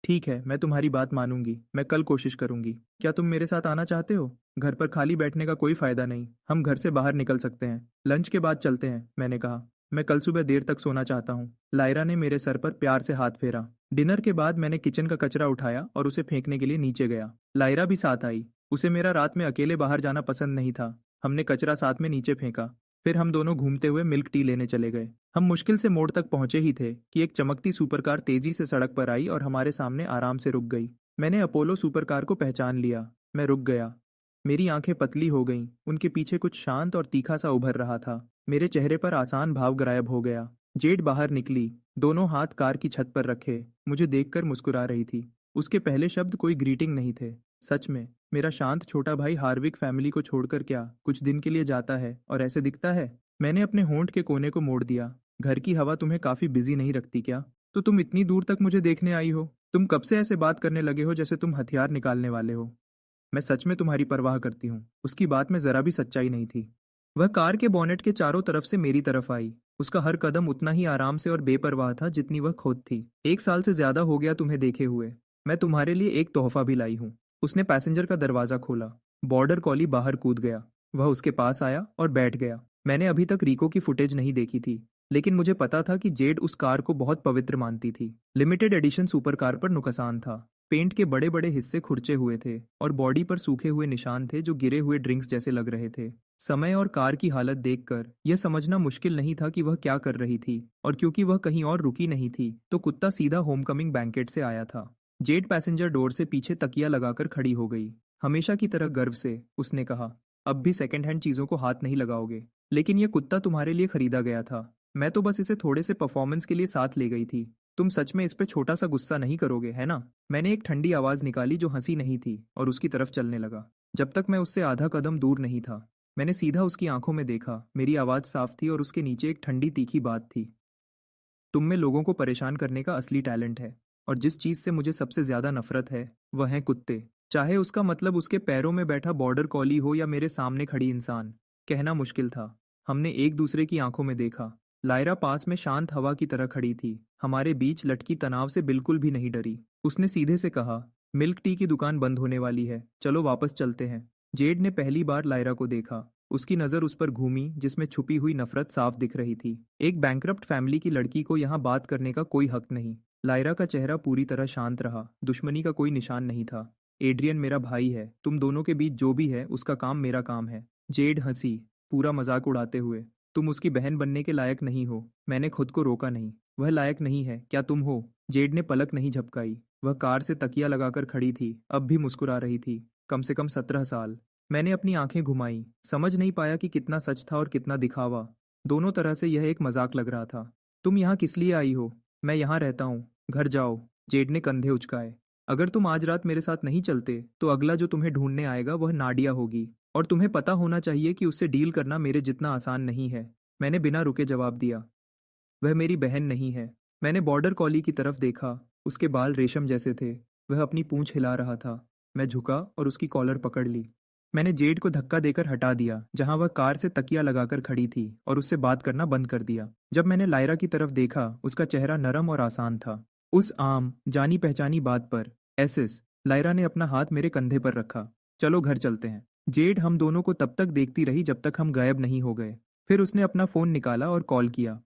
Speaker 1: ठीक है, मैं तुम्हारी बात मानूंगी। मैं कल कोशिश करूंगी। क्या तुम मेरे साथ आना चाहते हो? घर पर खाली बैठने का कोई फायदा नहीं। हम घर से बाहर निकल सकते हैं। लंच के बाद चलते हैं, मैंने कहा। मैं कल सुबह देर तक सोना चाहता हूँ। लायरा ने मेरे सर पर प्यार से हाथ फेरा। डिनर के बाद मैंने किचन का कचरा उठाया और उसे फेंकने के लिए नीचे गया। लायरा भी साथ आई। उसे मेरा रात में अकेले बाहर जाना पसंद नहीं था। हमने कचरा साथ में नीचे फेंका। फिर हम दोनों घूमते हुए मिल्क टी लेने चले गए। हम मुश्किल से मोड़ तक पहुंचे ही थे कि एक चमकती सुपरकार तेजी से सड़क पर आई और हमारे सामने आराम से रुक गई। मैंने अपोलो सुपरकार को पहचान लिया। मैं रुक गया। मेरी आंखें पतली हो गईं। उनके पीछे कुछ शांत और तीखा सा उभर रहा था। मेरे चेहरे पर आसान भाव गायब हो गया। जेड बाहर निकली, दोनों हाथ कार की छत पर रखे, मुझे देखकर मुस्कुरा रही थी। उसके पहले शब्द कोई ग्रीटिंग नहीं थे। सच में, मेरा शांत छोटा भाई हार्विक फैमिली को छोड़कर क्या कुछ दिन के लिए जाता है और ऐसे दिखता है? मैंने अपने होंठ के कोने को मोड़ दिया। घर की हवा तुम्हें काफी बिजी नहीं रखती क्या? तो तुम इतनी दूर तक मुझे देखने आई हो? तुम कब से ऐसे बात करने लगे हो जैसे तुम हथियार निकालने वाले हो? मैं सच में तुम्हारी परवाह करती हूँ। उसकी बात में जरा भी सच्चाई नहीं थी। वह कार के बॉनेट के चारों तरफ से मेरी तरफ आई। उसका हर कदम उतना ही आराम से और बेपरवाह था जितनी वह खुद थी। 1 साल से ज्यादा हो गया तुम्हें देखे हुए। मैं तुम्हारे लिए एक तोहफा भी लाई हूँ। उसने पैसेंजर का दरवाजा खोला। बॉर्डर कॉली बाहर कूद गया। वह उसके पास आया और बैठ गया। मैंने अभी तक रिको की फुटेज नहीं देखी थी, लेकिन मुझे पता था कि जेड उस कार को बहुत पवित्र मानती थी। लिमिटेड एडिशन सुपर कार पर नुकसान था। पेंट के बड़े बड़े हिस्से खुरचे हुए थे और बॉडी पर सूखे हुए निशान थे जो गिरे हुए ड्रिंक्स जैसे लग रहे थे। समय और कार की हालत देखकर यह समझना मुश्किल नहीं था कि वह क्या कर रही थी, और क्योंकि वह कहीं और रुकी नहीं थी तो कुत्ता सीधा होमकमिंग बैंकेट से आया था। जेड पैसेंजर डोर से पीछे तकिया लगाकर खड़ी हो गई। हमेशा की तरह गर्व से उसने कहा, अब भी सेकंड हैंड चीजों को हाथ नहीं लगाओगे। लेकिन यह कुत्ता तुम्हारे लिए खरीदा गया था। मैं तो बस इसे थोड़े से परफॉर्मेंस के लिए साथ ले गई थी। तुम सच में इस पे छोटा सा गुस्सा नहीं करोगे, है ना? मैंने एक ठंडी आवाज निकाली जो हंसी नहीं थी और उसकी तरफ चलने लगा। जब तक मैं उससे आधा कदम दूर नहीं था, मैंने सीधा उसकी आंखों में देखा। मेरी आवाज साफ थी और उसके नीचे एक ठंडी तीखी बात थी। तुम में लोगों को परेशान करने का असली टैलेंट है, और जिस चीज से मुझे सबसे ज्यादा नफरत है वह है कुत्ते। चाहे उसका मतलब उसके पैरों में बैठा बॉर्डर कॉली हो या मेरे सामने खड़ी इंसान। कहना मुश्किल था। हमने एक दूसरे की आंखों में देखा। लायरा पास में शांत हवा की तरह खड़ी थी, हमारे बीच लटकी तनाव से बिल्कुल भी नहीं डरी। उसने सीधे से कहा, मिल्क टी की दुकान बंद होने वाली है, चलो वापस चलते हैं। जेड ने पहली बार लायरा को देखा। उसकी नजर उस पर घूमी जिसमें छुपी हुई नफरत साफ दिख रही थी। एक बैंकरप्ट फैमिली की लड़की को यहाँ बात करने का कोई हक नहीं। लायरा का चेहरा पूरी तरह शांत रहा। दुश्मनी का कोई निशान नहीं था। एड्रियन मेरा भाई है। तुम दोनों के बीच जो भी है उसका काम मेरा काम है। जेड हंसी, पूरा मजाक उड़ाते हुए। तुम उसकी बहन बनने के लायक नहीं हो। मैंने खुद को रोका नहीं। वह लायक नहीं है, क्या तुम हो? जेड ने पलक नहीं झपकाई। वह कार से तकिया लगाकर खड़ी थी, अब भी मुस्कुरा रही थी। कम से कम 17 साल। मैंने अपनी आंखें घुमाई। समझ नहीं पाया कि कितना सच था और कितना दिखावा। दोनों तरह से यह एक मजाक लग रहा था। तुम यहाँ किस लिए आई हो? मैं यहाँ रहता हूँ। घर जाओ। जेड ने कंधे उचकाए। अगर तुम आज रात मेरे साथ नहीं चलते तो अगला जो तुम्हें ढूंढने आएगा वह नाडिया होगी, और तुम्हें पता होना चाहिए कि उससे डील करना मेरे जितना आसान नहीं है। मैंने बिना रुके जवाब दिया। वह मेरी बहन नहीं है। मैंने बॉर्डर कॉली की तरफ देखा। उसके बाल रेशम जैसे थे। वह अपनी पूंछ हिला रहा था। मैं झुका और उसकी कॉलर पकड़ ली। मैंने जेड को धक्का देकर हटा दिया जहां वह कार से तकिया लगाकर खड़ी थी और उससे बात करना बंद कर दिया। जब मैंने लायरा की तरफ देखा, उसका चेहरा नरम और आसान था। उस आम जानी पहचानी बात पर एसिस लायरा ने अपना हाथ मेरे कंधे पर रखा। चलो घर चलते हैं। जेड हम दोनों को तब तक देखती रही जब तक हम गायब नहीं हो गए। फिर उसने अपना फोन निकाला और कॉल किया।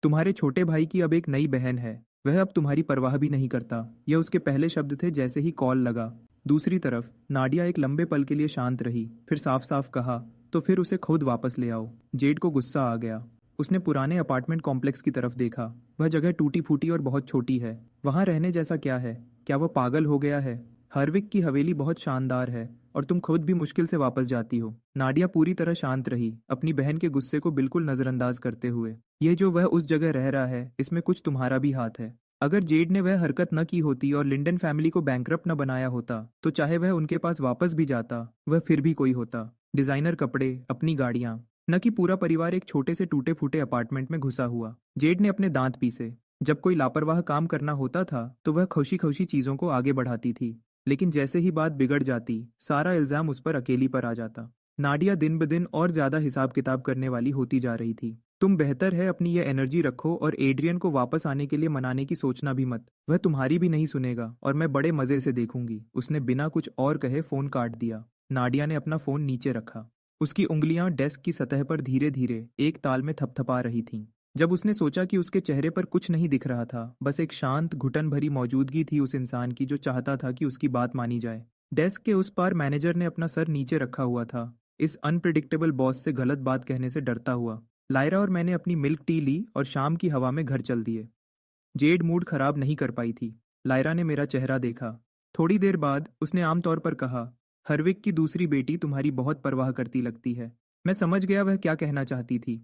Speaker 1: तुम्हारे छोटे भाई की अब एक नई बहन है। वह अब तुम्हारी परवाह भी नहीं करता। यह उसके पहले शब्द थे जैसे ही कॉल लगा। दूसरी तरफ नाडिया एक लंबे पल के लिए शांत रही, फिर साफ साफ कहा, तो फिर उसे खुद वापस ले आओ। जेड को गुस्सा आ गया। उसने पुराने अपार्टमेंट कॉम्प्लेक्स की तरफ देखा। वह जगह टूटी फूटी और बहुत छोटी है। वहां रहने जैसा क्या है? क्या वह पागल हो गया है? हर्विक की हवेली बहुत शानदार है और तुम खुद भी मुश्किल से वापस जाती हो। नाडिया पूरी तरह शांत रही, अपनी बहन के गुस्से को बिल्कुल नजरअंदाज करते हुए। ये जो वह उस जगह रह रहा है, इसमें कुछ तुम्हारा भी हाथ है। अगर जेड ने वह हरकत न की होती और लिंडन फैमिली को बैंकरप्ट न बनाया होता, तो चाहे वह उनके पास वापस भी जाता, वह फिर भी कोई होता। डिजाइनर कपड़े, अपनी गाड़ियां, न कि पूरा परिवार एक छोटे से टूटे फूटे अपार्टमेंट में घुसा हुआ। जेड ने अपने दांत पीसे। जब कोई लापरवाह काम करना होता था तो वह खुशी खुशी चीजों को आगे बढ़ाती थी, लेकिन जैसे ही बात बिगड़ जाती, सारा इल्जाम उस पर अकेली पर आ जाता। नाडिया दिन ब दिन और ज्यादा हिसाब किताब करने वाली होती जा रही थी। तुम बेहतर है अपनी ये एनर्जी रखो और एड्रियन को वापस आने के लिए मनाने की सोचना भी मत। वह तुम्हारी भी नहीं सुनेगा और मैं बड़े मजे से देखूंगी। उसने बिना कुछ और कहे फोन काट दिया। नाडिया ने अपना फोन नीचे रखा। उसकी उंगलियां डेस्क की सतह पर धीरे धीरे एक ताल में थपथपा रही थीं। जब उसने सोचा कि उसके चेहरे पर कुछ नहीं दिख रहा था, बस एक शांत घुटन भरी मौजूदगी थी उस इंसान की जो चाहता था कि उसकी बात मानी जाए। डेस्क के उस पार मैनेजर ने अपना सर नीचे रखा हुआ था, इस अनप्रिडिक्टेबल बॉस से गलत बात कहने से डरता हुआ। लायरा और मैंने अपनी मिल्क टी ली और शाम की हवा में घर चल दिए। जेड मूड खराब नहीं कर पाई थी। लायरा ने मेरा चेहरा देखा। थोड़ी देर बाद उसने आमतौर पर कहा, हर्विक की दूसरी बेटी तुम्हारी बहुत परवाह करती लगती है। मैं समझ गया वह क्या कहना चाहती थी।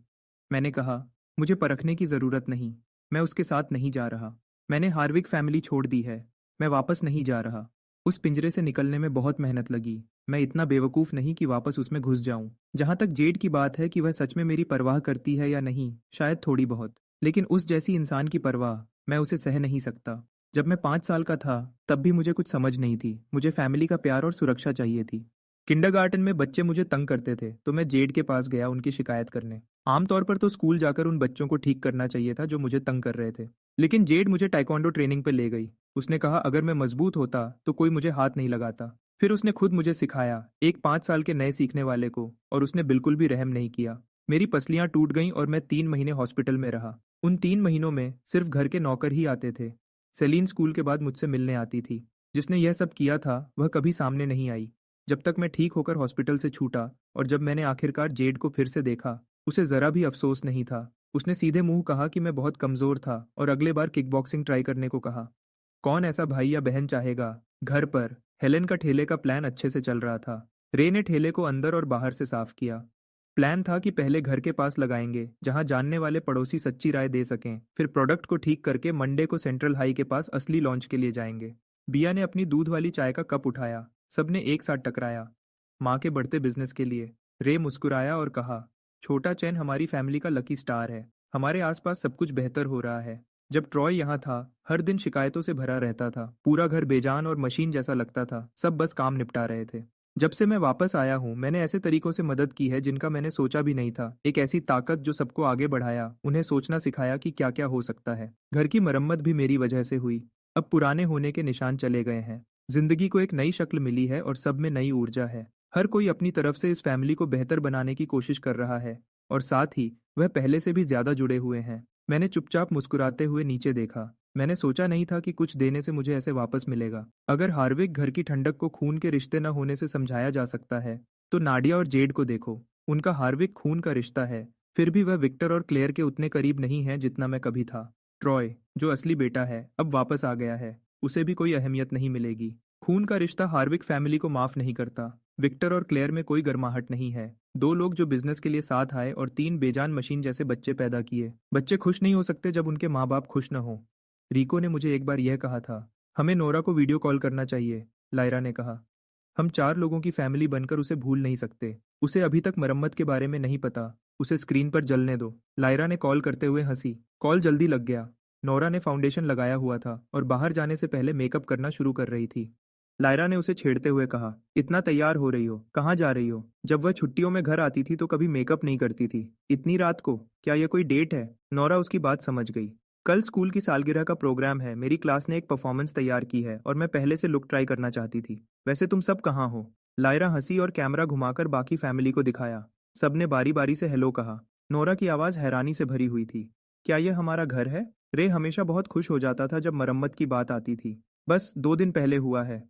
Speaker 1: मैंने कहा, मुझे परखने की जरूरत नहीं। मैं उसके साथ नहीं जा रहा। मैंने हार्विक फैमिली छोड़ दी है। मैं वापस नहीं जा रहा। उस पिंजरे से निकलने में बहुत मेहनत लगी। मैं इतना बेवकूफ नहीं कि वापस उसमें घुस जाऊं। जहां तक जेड की बात है कि वह सच में मेरी परवाह करती है या नहीं, शायद थोड़ी बहुत, लेकिन उस जैसी इंसान की परवाह मैं उसे सह नहीं सकता। जब मैं 5 साल का था तब भी मुझे कुछ समझ नहीं थी। मुझे फैमिली का प्यार और सुरक्षा चाहिए थी। किंडरगार्टन में बच्चे मुझे तंग करते थे तो मैं जेड के पास गया उनकी शिकायत करने। आमतौर पर तो स्कूल जाकर उन बच्चों को ठीक करना चाहिए था जो मुझे तंग कर रहे थे, लेकिन जेड मुझे टाइकोंडो ट्रेनिंग पे ले गई। उसने कहा अगर मैं मजबूत होता तो कोई मुझे हाथ नहीं लगाता। फिर उसने खुद मुझे सिखाया, एक 5 साल के नए सीखने वाले को, और उसने बिल्कुल भी रहम नहीं किया। मेरी पसलियां टूट गईं और मैं 3 महीने हॉस्पिटल में रहा। उन 3 महीनों में सिर्फ घर के नौकर ही आते थे। सेलीन स्कूल के बाद मुझसे मिलने आती थी। जिसने यह सब किया था वह कभी सामने नहीं आई जब तक मैं ठीक होकर हॉस्पिटल से छूटा। और जब मैंने आखिरकार जेड को फिर से देखा, उसे जरा भी अफसोस नहीं था। उसने सीधे मुंह कहा कि मैं बहुत कमजोर था और अगले बार किकबॉक्सिंग ट्राई करने को कहा। कौन ऐसा भाई या बहन चाहेगा? घर पर हेलेन का ठेले का प्लान अच्छे से चल रहा था। रे ने ठेले को अंदर और बाहर से साफ किया। प्लान था कि पहले घर के पास लगाएंगे जहां जानने वाले पड़ोसी सच्ची राय दे सकें, फिर प्रोडक्ट को ठीक करके मंडे को सेंट्रल हाई के पास असली लॉन्च के लिए जाएंगे। बिया ने अपनी दूध वाली चाय का कप उठाया। सबने एक साथ टकराया। माँ के बढ़ते बिजनेस के लिए। रे मुस्कुराया और कहा, छोटा चैन हमारी फैमिली का लकी स्टार है। हमारे आसपास सब कुछ बेहतर हो रहा है। जब ट्रॉय यहाँ था, हर दिन शिकायतों से भरा रहता था। पूरा घर बेजान और मशीन जैसा लगता था। सब बस काम निपटा रहे थे। जब से मैं वापस आया हूँ, मैंने ऐसे तरीकों से मदद की है जिनका मैंने सोचा भी नहीं था। एक ऐसी ताकत जो सबको आगे बढ़ाया, उन्हें सोचना सिखाया कि क्या क्या हो सकता है। घर की मरम्मत भी मेरी वजह से हुई। अब पुराने होने के निशान चले गए हैं। जिंदगी को एक नई शक्ल मिली है और सब में नई ऊर्जा है। हर कोई अपनी तरफ से इस फैमिली को बेहतर बनाने की कोशिश कर रहा है और साथ ही वह पहले से भी ज्यादा जुड़े हुए हैं। मैंने चुपचाप मुस्कुराते हुए नीचे देखा। मैंने सोचा नहीं था कि कुछ देने से मुझे ऐसे वापस मिलेगा। अगर हार्विक घर की ठंडक को खून के रिश्ते न होने से समझाया जा सकता है, तो नाडिया और जेड को देखो। उनका हार्विक खून का रिश्ता है, फिर भी वह विक्टर और क्लेयर के उतने करीब नहीं है जितना मैं कभी था। ट्रॉय, जो असली बेटा है, अब वापस आ गया है। उसे भी कोई अहमियत नहीं मिलेगी। खून का रिश्ता हार्विक फैमिली को माफ नहीं करता। विक्टर और क्लेयर में कोई गर्माहट नहीं है। दो लोग जो बिजनेस के लिए साथ आए और 3 बेजान मशीन जैसे बच्चे पैदा किए। बच्चे खुश नहीं हो सकते जब उनके माँ बाप खुश न हो। रिको ने मुझे एक बार यह कहा था। हमें नोरा को वीडियो कॉल करना चाहिए, लायरा ने कहा। हम 4 लोगों की फैमिली बनकर उसे भूल नहीं सकते। उसे अभी तक मरम्मत के बारे में नहीं पता। उसे स्क्रीन पर जलने दो। लायरा ने कॉल करते हुए हंसी। कॉल जल्दी लग गया। नोरा ने फाउंडेशन लगाया हुआ था और बाहर जाने से पहले मेकअप करना शुरू कर रही थी। लायरा ने उसे छेड़ते हुए कहा, इतना तैयार हो रही हो, कहाँ जा रही हो? जब वह छुट्टियों में घर आती थी तो कभी मेकअप नहीं करती थी। इतनी रात को? क्या यह कोई डेट है? नोरा उसकी बात समझ गई। कल स्कूल की सालगिरह का प्रोग्राम है, मेरी क्लास ने एक परफॉर्मेंस तैयार की है और मैं पहले से लुक ट्राई करना चाहती थी। वैसे तुम सब कहाँ हो? लायरा हंसी और कैमरा घुमाकर बाकी फैमिली को दिखाया। सबने बारी बारी से हेलो कहा। नोरा की आवाज़ हैरानी से भरी हुई थी। क्या यह हमारा घर है? रे हमेशा बहुत खुश हो जाता था जब मरम्मत की बात आती थी। बस 2 दिन पहले हुआ है।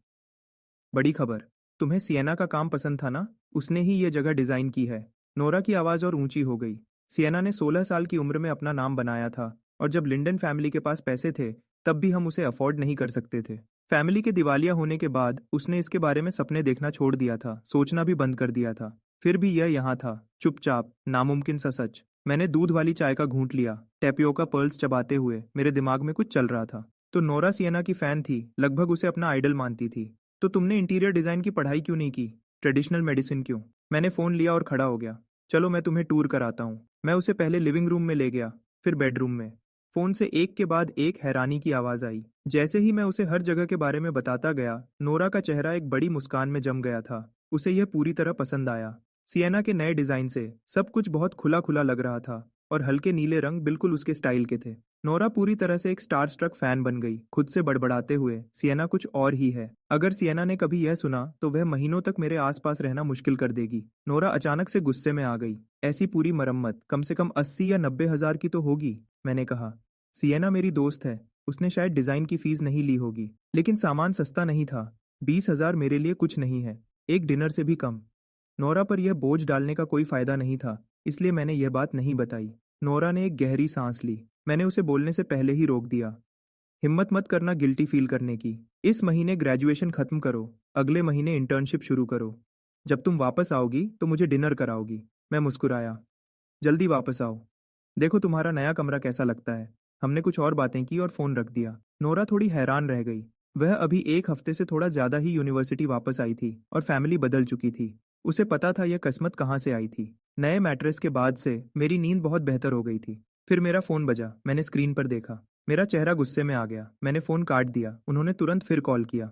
Speaker 1: बड़ी खबर। तुम्हें सिएना का काम पसंद था ना? उसने ही ये जगह डिज़ाइन की है। नोरा की आवाज़ और ऊंची हो गई। सिएना ने 16 साल की उम्र में अपना नाम बनाया था और जब लिंडन फैमिली के पास पैसे थे तब भी हम उसे अफोर्ड नहीं कर सकते थे। फैमिली के दिवालिया होने के बाद उसने इसके बारे में सपने देखना छोड़ दिया था, सोचना भी बंद कर दिया था। फिर भी यह यहाँ था, चुपचाप, नामुमकिन सा सच। मैंने दूध वाली चाय का घूंट लिया, टैपियोका पर्ल्स चबाते हुए मेरे दिमाग में कुछ चल रहा था। तो नोरा सिएना की फ़ैन थी, लगभग उसे अपना आइडल मानती थी। तो तुमने इंटीरियर डिज़ाइन की पढ़ाई क्यों नहीं की? ट्रेडिशनल मेडिसिन क्यों? मैंने फ़ोन लिया और खड़ा हो गया। चलो मैं तुम्हें टूर कराता हूँ। मैं उसे पहले लिविंग रूम में ले गया, फिर बेडरूम में। फ़ोन से एक के बाद एक हैरानी की आवाज़ आई। जैसे ही मैं उसे हर जगह के बारे में बताता गया, नोरा का चेहरा एक बड़ी मुस्कान में जम गया था। उसे यह पूरी तरह पसंद आया। सिएना के नए डिज़ाइन से सब कुछ बहुत खुला खुला लग रहा था और हल्के नीले रंग बिल्कुल उसके स्टाइल के थे। नोरा पूरी तरह से एक स्टार स्ट्रक फैन बन गई, खुद से बड़बड़ाते हुए, सिएना कुछ और ही है। अगर सिएना ने कभी यह सुना तो वह महीनों तक मेरे आसपास रहना मुश्किल कर देगी। नोरा अचानक से गुस्से में आ गई। ऐसी पूरी मरम्मत कम से कम 80 या 90 हजार की तो होगी, मैंने कहा। सिएना मेरी दोस्त है, उसने शायद डिजाइन की फीस नहीं ली होगी, लेकिन सामान सस्ता नहीं था। 20 हजार मेरे लिए कुछ नहीं है, एक डिनर से भी कम। नोरा पर यह बोझ डालने का कोई फायदा नहीं था, इसलिए मैंने यह बात नहीं बताई। नोरा ने एक गहरी सांस ली। मैंने उसे बोलने से पहले ही रोक दिया। हिम्मत मत करना गिल्टी फील करने की। इस महीने ग्रेजुएशन खत्म करो, अगले महीने इंटर्नशिप शुरू करो। जब तुम वापस आओगी तो मुझे डिनर कराओगी। मैं मुस्कुराया। जल्दी वापस आओ। देखो तुम्हारा नया कमरा कैसा लगता है। हमने कुछ और बातें की और फोन रख दिया। नोरा थोड़ी हैरान रह गई। वह अभी एक हफ्ते से थोड़ा ज्यादा ही यूनिवर्सिटी वापस आई थी और फैमिली बदल चुकी थी। उसे पता था यह किस्मत कहाँ से आई थी। नए मैट्रेस के बाद से मेरी नींद बहुत बेहतर हो गई थी। फिर मेरा फोन बजा, मैंने स्क्रीन पर देखा। मेरा चेहरा गुस्से में आ गया। मैंने फोन काट दिया। उन्होंने तुरंत फिर कॉल किया।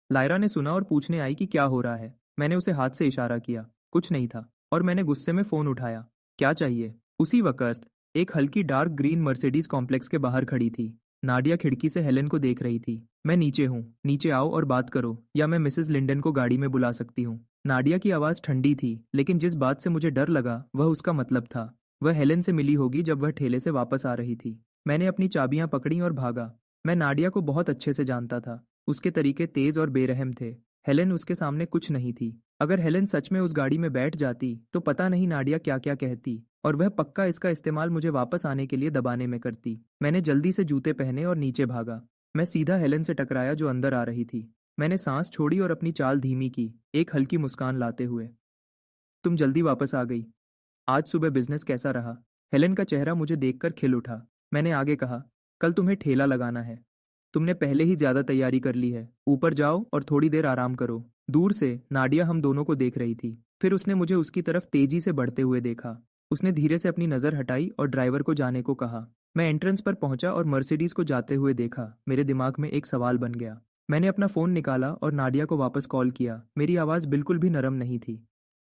Speaker 1: लायरा ने सुना और पूछने आई कि क्या हो रहा है। मैंने उसे हाथ से इशारा किया। कुछ नहीं था। और मैंने गुस्से में फोन उठाया। क्या चाहिए? उसी वक्त एक हल्की डार्क ग्रीन मर्सिडीज कॉम्प्लेक्स के बाहर खड़ी थी। नाडिया खिड़की से हेलेन को देख रही थी। मैं नीचे हूँ, नीचे आओ और बात करो, या मैं मिसेस लिंडन को गाड़ी में बुला सकती हूँ। नाडिया की आवाज़ ठंडी थी, लेकिन जिस बात से मुझे डर लगा वह उसका मतलब था। वह हेलेन से मिली होगी जब वह ठेले से वापस आ रही थी। मैंने अपनी चाबियां पकड़ी और भागा। मैं नाडिया को बहुत अच्छे से जानता था। उसके तरीके तेज और बेरहम थे। हेलेन उसके सामने कुछ नहीं थी। अगर हेलेन सच में उस गाड़ी में बैठ जाती तो पता नहीं नाडिया क्या क्या कहती, और वह पक्का इसका इस्तेमाल मुझे वापस आने के लिए दबाने में करती। मैंने जल्दी से जूते पहने और नीचे भागा। मैं सीधा हेलेन से टकराया जो अंदर आ रही थी। मैंने सांस छोड़ी और अपनी चाल धीमी की, एक हल्की मुस्कान लाते हुए। तुम जल्दी वापस आ गई। आज सुबह बिजनेस कैसा रहा? हेलेन का चेहरा मुझे देखकर खिल उठा। मैंने आगे कहा, कल तुम्हें ठेला लगाना है। तुमने पहले ही ज्यादा तैयारी कर ली है। ऊपर जाओ और थोड़ी देर आराम करो। दूर से नाडिया हम दोनों को देख रही थी। फिर उसने मुझे उसकी तरफ तेजी से बढ़ते हुए देखा। उसने धीरे से अपनी नज़र हटाई और ड्राइवर को जाने को कहा। मैं एंट्रेंस पर पहुंचा और मर्सिडीज को जाते हुए देखा। मेरे दिमाग में एक सवाल बन गया। मैंने अपना फ़ोन निकाला और नाडिया को वापस कॉल किया। मेरी आवाज़ बिल्कुल भी नरम नहीं थी।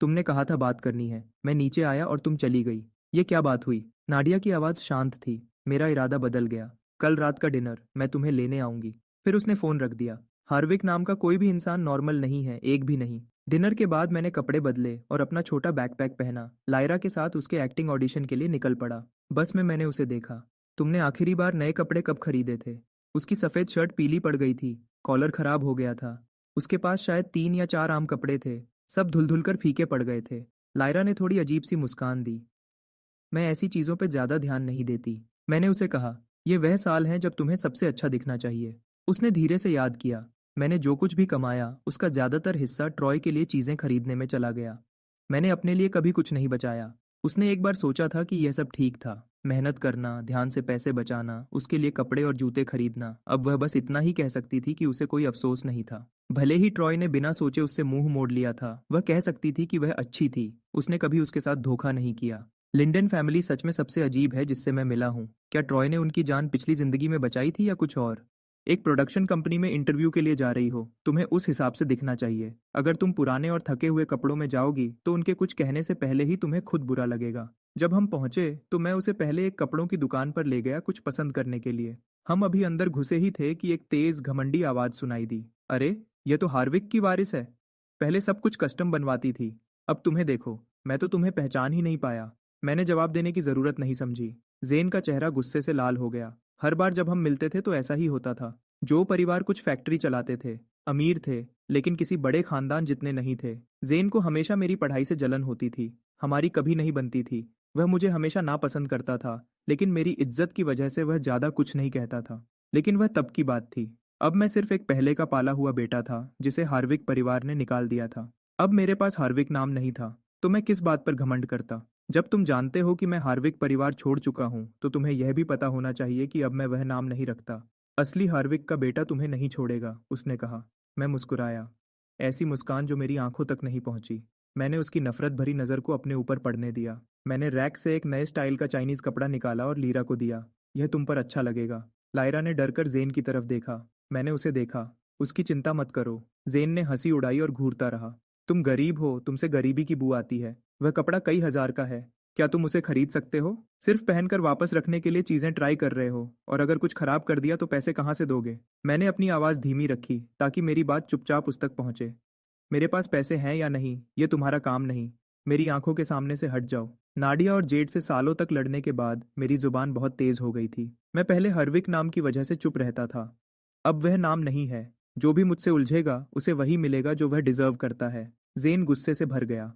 Speaker 1: तुमने कहा था बात करनी है। मैं नीचे आया और तुम चली गई। ये क्या बात हुई? नाडिया की आवाज़ शांत थी। मेरा इरादा बदल गया। कल रात का डिनर, मैं तुम्हें लेने आऊंगी। फिर उसने फ़ोन रख दिया। हार्विक नाम का कोई भी इंसान नॉर्मल नहीं है, एक भी नहीं। डिनर के बाद मैंने कपड़े बदले और अपना छोटा बैकपैक पहना। लायरा के साथ उसके एक्टिंग ऑडिशन के लिए निकल पड़ा। बस में मैंने उसे देखा। तुमने आखिरी बार नए कपड़े कब खरीदे थे? उसकी सफ़ेद शर्ट पीली पड़ गई थी, कॉलर खराब हो गया था। उसके पास शायद 3 या 4 आम कपड़े थे, सब धुल धुल कर फीके पड़ गए थे। लायरा ने थोड़ी अजीब सी मुस्कान दी। मैं ऐसी चीज़ों पर ज़्यादा ध्यान नहीं देती। मैंने उसे कहा, ये वह साल है जब तुम्हें सबसे अच्छा दिखना चाहिए। उसने धीरे से याद किया। मैंने जो कुछ भी कमाया उसका ज़्यादातर हिस्सा ट्रॉय के लिए चीज़ें खरीदने में चला गया। मैंने अपने लिए कभी कुछ नहीं बचाया। उसने एक बार सोचा था कि यह सब ठीक था, मेहनत करना, ध्यान से पैसे बचाना, उसके लिए कपड़े और जूते खरीदना। अब वह बस इतना ही कह सकती थी कि उसे कोई अफसोस नहीं था। भले ही ट्रॉय ने बिना सोचे उससे मुंह मोड़ लिया था, वह कह सकती थी कि वह अच्छी थी। उसने कभी उसके साथ धोखा नहीं किया। लिंडन फैमिली सच में सबसे अजीब है जिससे मैं मिला हूँ। क्या ट्रॉय ने उनकी जान पिछली जिंदगी में बचाई थी या कुछ और? एक प्रोडक्शन कंपनी में इंटरव्यू के लिए जा रही हो, तुम्हें उस हिसाब से दिखना चाहिए। अगर तुम पुराने और थके हुए कपड़ों में जाओगी तो उनके कुछ कहने से पहले ही तुम्हें खुद बुरा लगेगा। जब हम पहुंचे तो मैं उसे पहले एक कपड़ों की दुकान पर ले गया कुछ पसंद करने के लिए। हम अभी अंदर घुसे ही थे कि एक तेज घमंडी आवाज सुनाई दी। अरे, ये तो हार्विक की वारिस है। पहले सब कुछ कस्टम बनवाती थी, अब तुम्हें देखो। मैं तो तुम्हें पहचान ही नहीं पाया। मैंने जवाब देने की जरूरत नहीं समझी। जेन का चेहरा गुस्से से लाल हो गया। हर बार जब हम मिलते थे तो ऐसा ही होता था। जो परिवार कुछ फैक्ट्री चलाते थे, अमीर थे, लेकिन किसी बड़े खानदान जितने नहीं थे। जेन को हमेशा मेरी पढ़ाई से जलन होती थी। हमारी कभी नहीं बनती थी। वह मुझे हमेशा नापसंद करता था, लेकिन मेरी इज्जत की वजह से वह ज्यादा कुछ नहीं कहता था। लेकिन वह तब की बात थी। अब मैं सिर्फ एक पहले का पाला हुआ बेटा था जिसे हार्विक परिवार ने निकाल दिया था। अब मेरे पास हार्विक नाम नहीं था, तो मैं किस बात पर घमंड करता। जब तुम जानते हो कि मैं हार्विक परिवार छोड़ चुका हूं, तो तुम्हें यह भी पता होना चाहिए कि अब मैं वह नाम नहीं रखता। असली हार्विक का बेटा तुम्हें नहीं छोड़ेगा, उसने कहा। मैं मुस्कुराया, ऐसी मुस्कान जो मेरी आंखों तक नहीं पहुंची। मैंने उसकी नफरत भरी नज़र को अपने ऊपर पड़ने दिया। मैंने रैक से एक नए स्टाइल का चाइनीज कपड़ा निकाला और लीरा को दिया। यह तुम पर अच्छा लगेगा। लायरा ने डरकर जेन की तरफ देखा। मैंने उसे देखा। उसकी चिंता मत करो। जेन ने हंसी उड़ाई और घूरता रहा। तुम गरीब हो, तुमसे गरीबी की बू आती है। वह कपड़ा कई हजार का है। क्या तुम उसे खरीद सकते हो? सिर्फ पहनकर वापस रखने के लिए चीजें ट्राई कर रहे हो, और अगर कुछ खराब कर दिया तो पैसे कहाँ से दोगे? मैंने अपनी आवाज धीमी रखी ताकि मेरी बात चुपचाप उस तक पहुंचे। मेरे पास पैसे हैं या नहीं, ये तुम्हारा काम नहीं। मेरी आंखों के सामने से हट जाओ। नाडिया और जेड से सालों तक लड़ने के बाद मेरी जुबान बहुत तेज हो गई थी। मैं पहले हर्विक नाम की वजह से चुप रहता था। अब वह नाम नहीं है। जो भी मुझसे उलझेगा उसे वही मिलेगा जो वह डिजर्व करता है। जेन गुस्से से भर गया।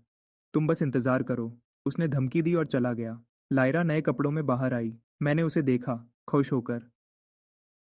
Speaker 1: तुम बस इंतजार करो, उसने धमकी दी और चला गया। लायरा नए कपड़ों में बाहर आई। मैंने उसे देखा, खुश होकर।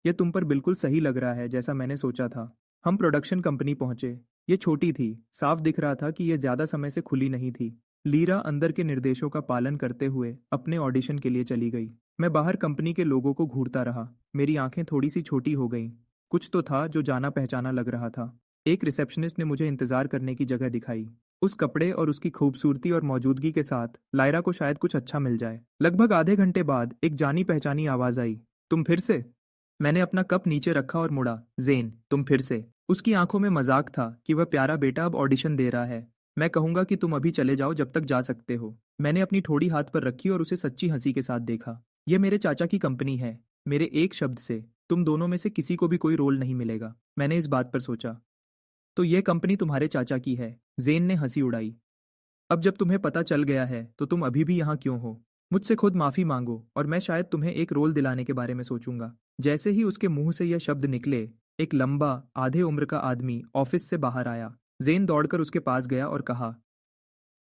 Speaker 1: यह तुम पर बिल्कुल सही लग रहा है, जैसा मैंने सोचा था। हम प्रोडक्शन कंपनी पहुंचे। ये छोटी थी, साफ दिख रहा था कि यह ज्यादा समय से खुली नहीं थी। लीरा अंदर के निर्देशों का पालन करते हुए अपने ऑडिशन के लिए चली गई। मैं बाहर कंपनी के लोगों को घूरता रहा। मेरी आंखें थोड़ी सी छोटी हो गईं। कुछ तो था जो जाना पहचाना लग रहा था। एक रिसेप्शनिस्ट ने मुझे इंतजार करने की जगह दिखाई। उस कपड़े और उसकी खूबसूरती और मौजूदगी के साथ लायरा को शायद कुछ अच्छा मिल जाए। लगभग आधे घंटे बाद एक जानी पहचानी आवाज आई। तुम फिर से? मैंने अपना कप नीचे रखा और मुड़ा। जेन, तुम फिर से? उसकी आंखों में मजाक था कि वह प्यारा बेटा अब ऑडिशन दे रहा है। मैं कहूंगा कि तुम अभी चले जाओ जब तक जा सकते हो। मैंने अपनी ठोड़ी हाथ पर रखी और उसे सच्ची हंसी के साथ देखा। यह मेरे चाचा की कंपनी है। मेरे एक शब्द से तुम दोनों में से किसी को भी कोई रोल नहीं मिलेगा। मैंने इस बात पर सोचा। तो यह कंपनी तुम्हारे चाचा की है? जेन ने हंसी उड़ाई। अब जब तुम्हें पता चल गया है तो तुम अभी भी यहाँ क्यों हो? मुझसे खुद माफी मांगो और मैं शायद तुम्हें एक रोल दिलाने के बारे में सोचूंगा। जैसे ही उसके मुंह से यह शब्द निकले, एक लंबा आधे उम्र का आदमी ऑफिस से बाहर आया। जेन दौड़कर उसके पास गया और कहा,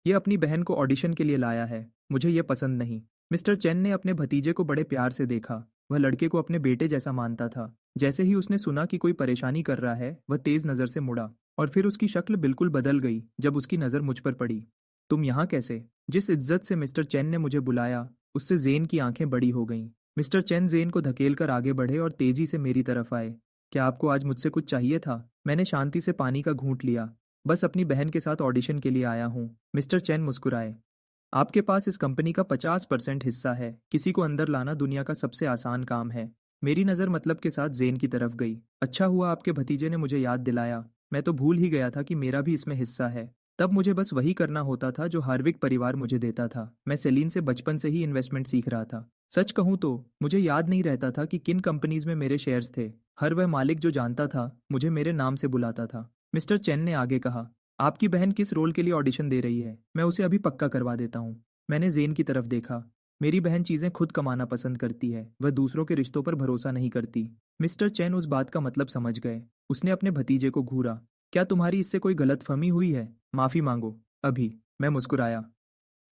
Speaker 1: यह अपनी बहन को ऑडिशन के लिए लाया है। मुझे यह पसंद नहीं। मिस्टर चेन ने अपने भतीजे को बड़े प्यार से देखा। वह लड़के को अपने बेटे जैसा मानता था। जैसे ही उसने सुना कि कोई परेशानी कर रहा है, वह तेज नजर से मुड़ा, और फिर उसकी शक्ल बिल्कुल बदल गई जब उसकी नजर मुझ पर पड़ी। तुम यहाँ कैसे? जिस इज्जत से मिस्टर चेन ने मुझे बुलाया, उससे जेन की आंखें बड़ी हो गईं। मिस्टर चेन जेन को धकेल कर आगे बढ़े और तेजी से मेरी तरफ आए। क्या आपको आज मुझसे कुछ चाहिए था? मैंने शांति से पानी का घूंट लिया। बस अपनी बहन के साथ ऑडिशन के लिए आया हूँ। मिस्टर चेन मुस्कुराए। आपके पास इस कंपनी का 50% हिस्सा है। किसी को अंदर लाना दुनिया का सबसे आसान काम है। मेरी नज़र मतलब के साथ जेन की तरफ गई। अच्छा हुआ आपके भतीजे ने मुझे याद दिलाया। मैं तो भूल ही गया था कि मेरा भी इसमें हिस्सा है। तब मुझे बस वही करना होता था जो हार्विक परिवार मुझे देता था। मैं सेलिन से बचपन से ही इन्वेस्टमेंट सीख रहा था। सच कहूँ तो मुझे याद नहीं रहता था कि किन कंपनीज में मेरे शेयर्स थे। हर वह मालिक जो जानता था मुझे मेरे नाम से बुलाता था। मिस्टर चेन ने आगे कहा, आपकी बहन किस रोल के लिए ऑडिशन दे रही है? मैं उसे अभी पक्का करवा देता हूँ। मैंने जेन की तरफ देखा। मेरी बहन चीजें खुद कमाना पसंद करती है। वह दूसरों के रिश्तों पर भरोसा नहीं करती। मिस्टर चेन उस बात का मतलब समझ गए। उसने अपने भतीजे को घूरा। क्या तुम्हारी इससे कोई गलतफहमी हुई है? माफी मांगो अभी। मैं मुस्कुराया।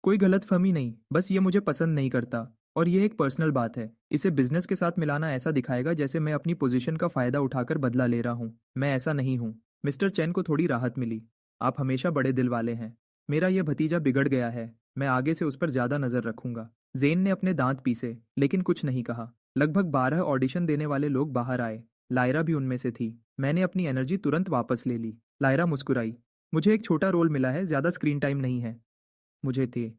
Speaker 1: कोई गलतफहमी नहीं, बस ये मुझे पसंद नहीं करता, और ये एक पर्सनल बात है। इसे बिजनेस के साथ मिलाना ऐसा दिखाएगा जैसे मैं अपनी पोजीशन का फायदा उठाकर बदला ले रहा हूँ। मैं ऐसा नहीं हूँ। मिस्टर चैन को थोड़ी राहत मिली। आप हमेशा बड़े दिल वाले हैं। मेरा यह भतीजा बिगड़ गया है। मैं आगे से उस पर ज्यादा नजर रखूंगा। जेन ने अपने दांत पीसे, लेकिन कुछ नहीं कहा। लगभग 12 ऑडिशन देने वाले लोग बाहर आए। लायरा भी उनमें से थी। मैंने अपनी एनर्जी तुरंत वापस ले ली। लायरा मुस्कुराई। मुझे एक छोटा रोल मिला है, ज्यादा स्क्रीन टाइम नहीं है। मुझे थे।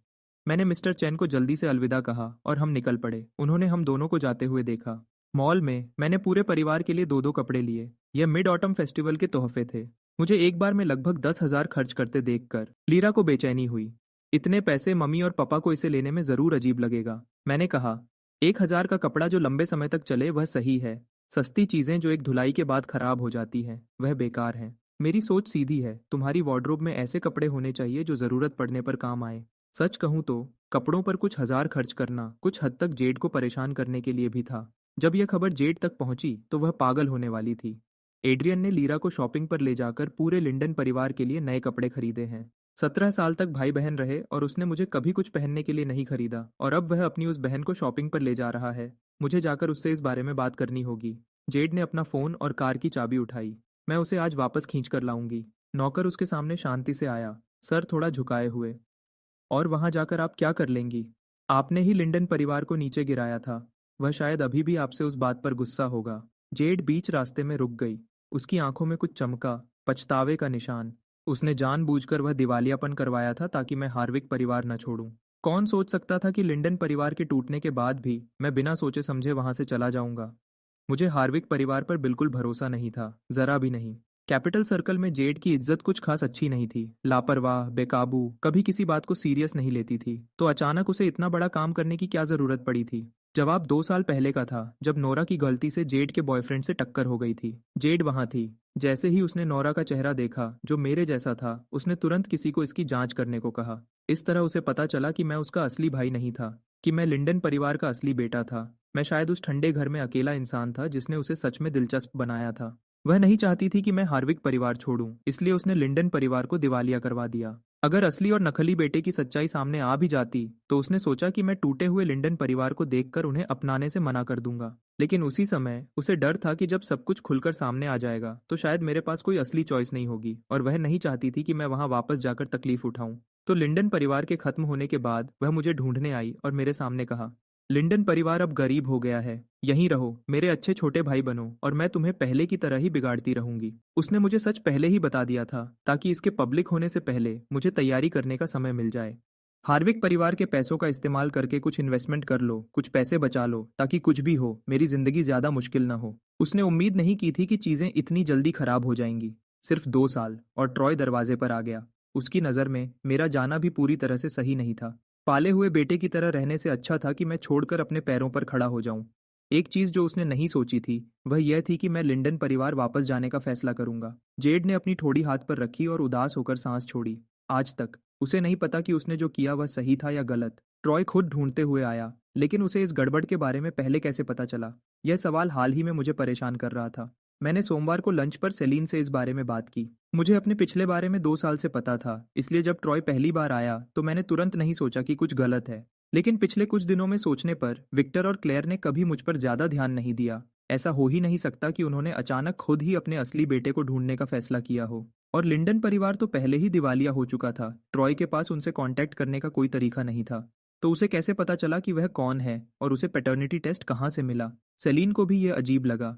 Speaker 1: मैंने मिस्टर चैन को जल्दी से अलविदा कहा और हम निकल पड़े। उन्होंने हम दोनों को जाते हुए देखा। मॉल में मैंने पूरे परिवार के लिए 2-2 कपड़े लिए। यह मिड ऑटम फेस्टिवल के तोहफे थे। मुझे एक बार में लगभग 10,000 खर्च करते देखकर लीरा को बेचैनी हुई। इतने पैसे मम्मी और पापा को इसे लेने में जरूर अजीब लगेगा। मैंने कहा, 1,000 का कपड़ा जो लंबे समय तक चले वह सही है। सस्ती चीजें जो एक धुलाई के बाद खराब हो जाती हैं वह बेकार हैं। मेरी सोच सीधी है, तुम्हारी वार्डरोब में ऐसे कपड़े होने चाहिए जो जरूरत पड़ने पर काम आए। सच कहूं तो कपड़ों पर कुछ हजार खर्च करना कुछ हद तक जेड को परेशान करने के लिए भी था। जब यह खबर जेड तक पहुंची तो वह पागल होने वाली थी। एड्रियन ने लीरा को शॉपिंग पर ले जाकर पूरे लिंडन परिवार के लिए नए कपड़े खरीदे हैं। 17 साल तक भाई बहन रहे और उसने मुझे कभी कुछ पहनने के लिए नहीं खरीदा, और अब वह अपनी उस बहन को शॉपिंग पर ले जा रहा है। मुझे जाकर उससे इस बारे में बात करनी होगी। जेड ने अपना फोन और कार की चाबी उठाई। मैं उसे आज वापस खींच कर लाऊंगी। नौकर उसके सामने शांति से आया, सर थोड़ा झुकाए हुए। और वहां जाकर आप क्या कर लेंगी? आपने ही लिंडन परिवार को नीचे गिराया था। वह शायद अभी भी आपसे उस बात पर गुस्सा होगा। जेड बीच रास्ते में रुक गई। उसकी आंखों में कुछ चमका, पछतावे का निशान। उसने जानबूझकर वह दिवालियापन करवाया था ताकि मैं हार्विक परिवार न छोड़ूं। कौन सोच सकता था कि लिंडन परिवार के टूटने के बाद भी मैं बिना सोचे समझे वहां से चला जाऊंगा। मुझे हार्विक परिवार पर बिल्कुल भरोसा नहीं था, जरा भी नहीं। कैपिटल सर्कल में जेड की इज्जत कुछ खास अच्छी नहीं थी। लापरवाह, बेकाबू, कभी किसी बात को सीरियस नहीं लेती थी। तो अचानक उसे इतना बड़ा काम करने की क्या जरूरत पड़ी थी? जवाब 2 साल पहले का था, जब नोरा की गलती से जेड के बॉयफ्रेंड से टक्कर हो गई थी। जेड वहां थी। जैसे ही उसने नोरा का चेहरा देखा जो मेरे जैसा था, उसने तुरंत किसी को इसकी जांच करने को कहा। इस तरह उसे पता चला कि मैं उसका असली भाई नहीं था, कि मैं लिंडन परिवार का असली बेटा था। मैं शायद उस ठंडे घर में अकेला इंसान था जिसने उसे सच में दिलचस्प बनाया था। वह नहीं चाहती थी कि मैं हार्विक परिवार छोड़ूं, इसलिए उसने लिंडन परिवार को दिवालिया करवा दिया। अगर असली और नकली बेटे की सच्चाई सामने आ भी जाती तो उसने सोचा कि मैं टूटे हुए लिंडन परिवार को देखकर उन्हें अपनाने से मना कर दूंगा। लेकिन उसी समय उसे डर था कि जब सब कुछ खुलकर सामने आ जाएगा तो शायद मेरे पास कोई असली चॉइस नहीं होगी, और वह नहीं चाहती थी कि मैं वहां वापस जाकर तकलीफ उठाऊं। तो लिंडन परिवार के खत्म होने के बाद वह मुझे ढूंढने आई और मेरे सामने कहा, लिंडन परिवार अब गरीब हो गया है। यहीं रहो, मेरे अच्छे छोटे भाई बनो, और मैं तुम्हें पहले की तरह ही बिगाड़ती रहूंगी। उसने मुझे सच पहले ही बता दिया था ताकि इसके पब्लिक होने से पहले मुझे तैयारी करने का समय मिल जाए। हार्विक परिवार के पैसों का इस्तेमाल करके कुछ इन्वेस्टमेंट कर लो, कुछ पैसे बचा लो, ताकि कुछ भी हो मेरी जिंदगी ज्यादा मुश्किल ना हो। उसने उम्मीद नहीं की थी कि चीजें इतनी जल्दी खराब हो जाएंगी। सिर्फ 2 साल और ट्रॉय दरवाजे पर आ गया। उसकी नज़र में मेरा जाना भी पूरी तरह से सही नहीं था। पाले हुए बेटे की तरह रहने से अच्छा था कि मैं छोड़कर अपने पैरों पर खड़ा हो जाऊं। एक चीज जो उसने नहीं सोची थी वह यह थी कि मैं लिंडन परिवार वापस जाने का फैसला करूंगा। जेड ने अपनी ठोड़ी हाथ पर रखी और उदास होकर सांस छोड़ी। आज तक उसे नहीं पता कि उसने जो किया वह सही था या गलत। ट्रॉय खुद ढूंढते हुए आया, लेकिन उसे इस गड़बड़ के बारे में पहले कैसे पता चला? यह सवाल हाल ही में मुझे परेशान कर रहा था। मैंने सोमवार को लंच पर सेलीन से इस बारे में बात की। मुझे अपने पिछले बारे में 2 साल से पता था, इसलिए जब ट्रॉय पहली बार आया तो मैंने तुरंत नहीं सोचा कि कुछ गलत है। लेकिन पिछले कुछ दिनों में सोचने पर विक्टर और क्लेयर ने कभी मुझ पर ज्यादा ध्यान नहीं दिया। ऐसा हो ही नहीं सकता कि उन्होंने अचानक खुद ही अपने असली बेटे को ढूंढने का फैसला किया हो। और लिंडन परिवार तो पहले ही दिवालिया हो चुका था। ट्रॉय के पास उनसे कांटेक्ट करने का कोई तरीका नहीं था। तो उसे कैसे पता चला कि वह कौन है, और उसे पैटर्निटी टेस्ट कहाँ से मिला? सेलीन को भी यह अजीब लगा।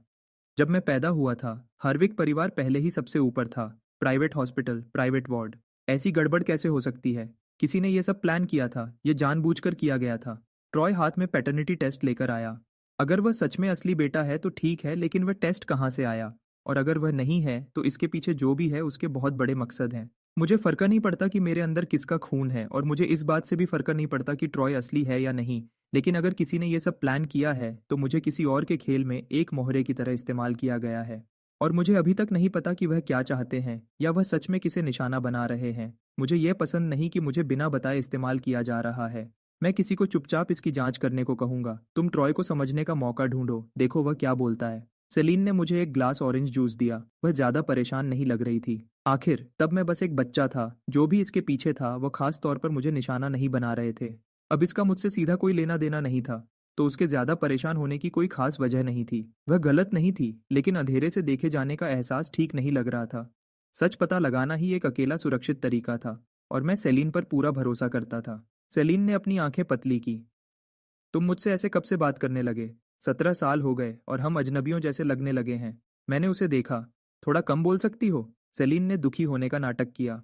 Speaker 1: जब मैं पैदा हुआ था हार्विक परिवार पहले ही सबसे ऊपर था। Private hospital, private ward. ऐसी गड़बड़ कैसे हो सकती है? किसी ने यह सब प्लान किया था, यह जानबूझकर किया गया था। ट्रॉय हाथ में पैटर्निटी टेस्ट लेकर आया। अगर वह सच में असली बेटा है तो ठीक है, लेकिन वह टेस्ट कहाँ से आया? और अगर वह नहीं है तो इसके पीछे जो भी है उसके बहुत बड़े मकसद हैं। मुझे फर्क नहीं पड़ता कि मेरे अंदर किसका खून है, और मुझे इस बात से भी फर्क नहीं पड़ता कि ट्रॉय असली है या नहीं। लेकिन अगर किसी ने यह सब प्लान किया है तो मुझे किसी और के खेल में एक मोहरे की तरह इस्तेमाल किया गया है। और मुझे अभी तक नहीं पता कि वह क्या चाहते हैं, या वह सच में किसे निशाना बना रहे हैं। मुझे यह पसंद नहीं कि मुझे बिना बताए इस्तेमाल किया जा रहा है। मैं किसी को चुपचाप इसकी जांच करने को कहूंगा। तुम ट्रॉय को समझने का मौका ढूंढो, देखो वह क्या बोलता है। सेलीन ने मुझे एक ग्लास ऑरेंज जूस दिया। वह ज्यादा परेशान नहीं लग रही थी। आखिर तब मैं बस एक बच्चा था। जो भी इसके पीछे था वह खास तौर पर मुझे निशाना नहीं बना रहे थे। अब इसका मुझसे सीधा कोई लेना देना नहीं था, तो उसके ज्यादा परेशान होने की कोई खास वजह नहीं थी। वह गलत नहीं थी, लेकिन अंधेरे से देखे जाने का एहसास ठीक नहीं लग रहा था। सच पता लगाना ही एक अकेला सुरक्षित तरीका था, और मैं सेलीन पर पूरा भरोसा करता था। सेलीन ने अपनी आंखें पतली की। तुम मुझसे ऐसे कब से बात करने लगे? 17 साल हो गए और हम अजनबियों जैसे लगने लगे हैं। मैंने उसे देखा। थोड़ा कम बोल सकती हो? सेलीन ने दुखी होने का नाटक किया।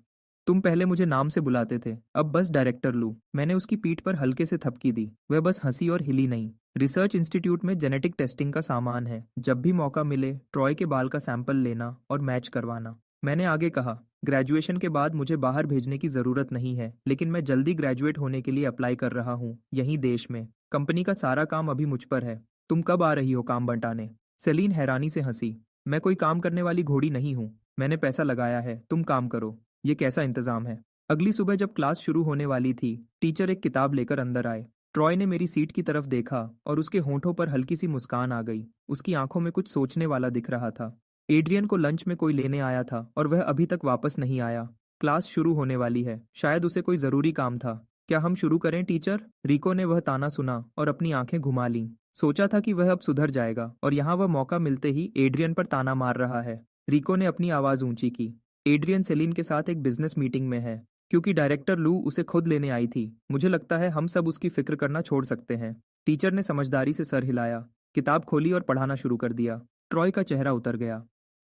Speaker 1: तुम पहले मुझे नाम से बुलाते थे, अब बस डायरेक्टर लू। मैंने उसकी पीठ पर हल्के से थपकी दी। वह बस हंसी और हिली नहीं। रिसर्च इंस्टीट्यूट में जेनेटिक टेस्टिंग का सामान है। जब भी मौका मिले ट्रॉय के बाल का सैंपल लेना और मैच करवाना। मैंने आगे कहा, ग्रेजुएशन के बाद मुझे बाहर भेजने की ज़रूरत नहीं है, लेकिन मैं जल्दी ग्रेजुएट होने के लिए अप्लाई कर रहा हूँ, यहीं देश में। कंपनी का सारा काम अभी मुझ पर है। तुम कब आ रही हो काम बंटाने? सेलीन हैरानी से हंसी। मैं कोई काम करने वाली घोड़ी नहीं हूँ। मैंने पैसा लगाया है, तुम काम करो। ये कैसा इंतज़ाम है? अगली सुबह जब क्लास शुरू होने वाली थी, टीचर एक किताब लेकर अंदर आए। ट्रॉय ने मेरी सीट की तरफ देखा और उसके होंठों पर हल्की सी मुस्कान आ गई। उसकी आंखों में कुछ सोचने वाला दिख रहा था। एड्रियन को लंच में कोई लेने आया था और वह अभी तक वापस नहीं आया। क्लास शुरू होने वाली है, शायद उसे कोई ज़रूरी काम था। क्या हम शुरू करें टीचर? रिको ने वह ताना सुना और अपनी आंखें घुमा लीं। सोचा था कि वह अब सुधर जाएगा और यहाँ वह मौका मिलते ही एड्रियन पर ताना मार रहा है। रिको ने अपनी आवाज़ ऊंची की। एड्रियन सेलिन के साथ एक बिजनेस मीटिंग में है, क्योंकि डायरेक्टर लू उसे खुद लेने आई थी। मुझे लगता है हम सब उसकी फिक्र करना छोड़ सकते हैं। टीचर ने समझदारी से सर हिलाया, किताब खोली और पढ़ाना शुरू कर दिया। ट्रॉय का चेहरा उतर गया।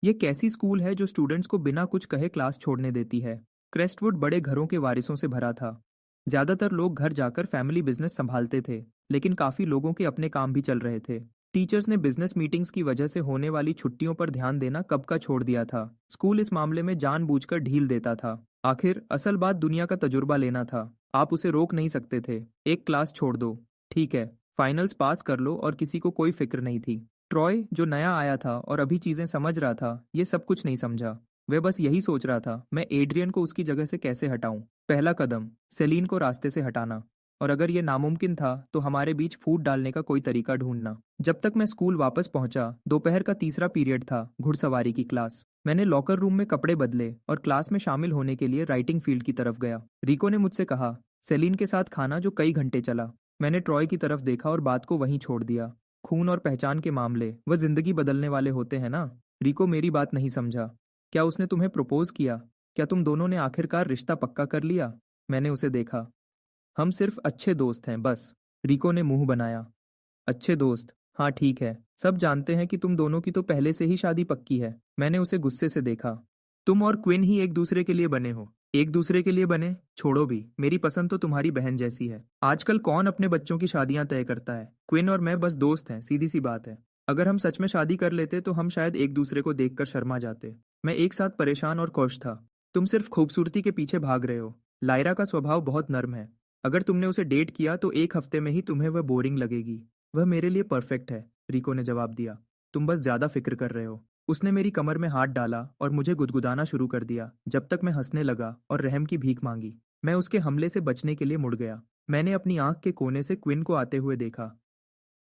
Speaker 1: ये कैसी स्कूल है जो स्टूडेंट्स को बिना कुछ कहे क्लास छोड़ने देती है? क्रेस्टवुड बड़े घरों के वारिसों से भरा था। ज्यादातर लोग घर जाकर फैमिली बिजनेस संभालते थे, लेकिन काफी लोगों के अपने काम भी चल रहे थे। टीचर्स ने बिजनेस मीटिंग्स की वजह से होने वाली छुट्टियों पर ध्यान देना कब का छोड़ दिया था। स्कूल इस मामले में जानबूझकर ढील देता था। आखिर असल बात दुनिया का तजुर्बा लेना था। आप उसे रोक नहीं सकते थे। एक क्लास छोड़ दो, ठीक है, फाइनल्स पास कर लो और किसी को कोई फिक्र नहीं थी। ट्रॉय जो नया आया था और अभी चीजें समझ रहा था, ये सब कुछ नहीं समझा। वह बस यही सोच रहा था, मैं एड्रियन को उसकी जगह से कैसे हटाऊं। पहला कदम, सेलीन को रास्ते से हटाना। और अगर ये नामुमकिन था तो हमारे बीच फूट डालने का कोई तरीका ढूंढना। जब तक मैं स्कूल वापस पहुंचा, दोपहर का तीसरा पीरियड था, घुड़सवारी की क्लास। मैंने लॉकर रूम में कपड़े बदले और क्लास में शामिल होने के लिए राइटिंग फील्ड की तरफ गया। रिको ने मुझसे कहा, सेलीन के साथ खाना जो कई घंटे चला। मैंने ट्रॉय की तरफ देखा और बात को वहीं छोड़ दिया। खून और पहचान के मामले वह जिंदगी बदलने वाले होते हैं ना। रिको मेरी बात नहीं समझा। क्या उसने तुम्हें प्रपोज किया? क्या तुम दोनों ने आखिरकार रिश्ता पक्का कर लिया? मैंने उसे देखा। हम सिर्फ अच्छे दोस्त हैं, बस। रिको ने मुंह बनाया। अच्छे दोस्त? हाँ ठीक है, सब जानते हैं कि तुम दोनों की तो पहले से ही शादी पक्की है। मैंने उसे गुस्से से देखा। तुम और क्विन ही एक दूसरे के लिए बने हो। एक दूसरे के लिए बने? छोड़ो भी, मेरी पसंद तो तुम्हारी बहन जैसी है। आजकल कौन अपने बच्चों की शादियां तय करता है? क्विन और मैं बस दोस्त हैं, सीधी सी बात है। अगर हम सच में शादी कर लेते तो हम शायद एक दूसरे को देखकर शर्मा जाते। मैं एक साथ परेशान और खुश था। तुम सिर्फ खूबसूरती के पीछे भाग रहे हो। लायरा का स्वभाव बहुत नर्म है। अगर तुमने उसे डेट किया तो एक हफ्ते में ही तुम्हें वह बोरिंग लगेगी। वह मेरे लिए परफेक्ट है, रिको ने जवाब दिया। तुम बस ज्यादा फिक्र कर रहे हो। उसने मेरी कमर में हाथ डाला और मुझे गुदगुदाना शुरू कर दिया, जब तक मैं हंसने लगा और रहम की भीख मांगी। मैं उसके हमले से बचने के लिए मुड़ गया। मैंने अपनी आंख के कोने से क्विन को आते हुए देखा।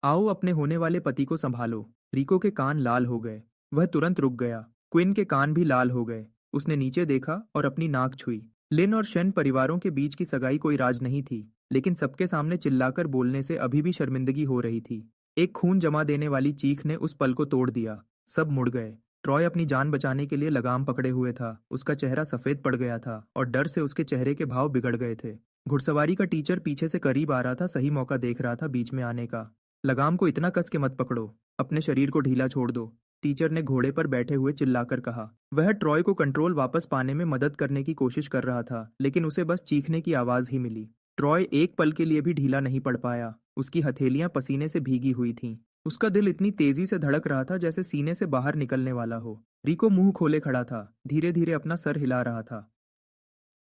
Speaker 1: आओ अपने होने वाले पति को संभालो। रिको के कान लाल हो गए। वह तुरंत रुक गया। क्विन के कान भी लाल हो गए। उसने नीचे देखा और अपनी नाक छुई। लिन और शेन परिवारों के बीच की सगाई कोई राज नहीं थी, लेकिन सबके सामने चिल्लाकर बोलने से अभी भी शर्मिंदगी हो रही थी। एक खून जमा देने वाली चीख ने उस पल को तोड़ दिया। सब मुड़ गए। ट्रॉय अपनी जान बचाने के लिए लगाम पकड़े हुए था। उसका चेहरा सफेद पड़ गया था और डर से उसके चेहरे के भाव बिगड़ गए थे। घुड़सवारी का टीचर पीछे से करीब आ रहा था, सही मौका देख रहा था बीच में आने का। लगाम को इतना कस के मत पकड़ो, अपने शरीर को ढीला छोड़ दो, टीचर ने घोड़े पर बैठे हुए चिल्लाकर कहा। वह ट्रॉय को कंट्रोल वापस पाने में मदद करने की कोशिश कर रहा था, लेकिन उसे बस चीखने की आवाज ही मिली। ट्रॉय एक पल के लिए भी ढीला नहीं पड़ पाया। उसकी हथेलियां पसीने से भीगी हुई थीं। उसका दिल इतनी तेजी से धड़क रहा था जैसे सीने से बाहर निकलने वाला हो। रिको मुंह खोले खड़ा था, धीरे धीरे अपना सर हिला रहा था।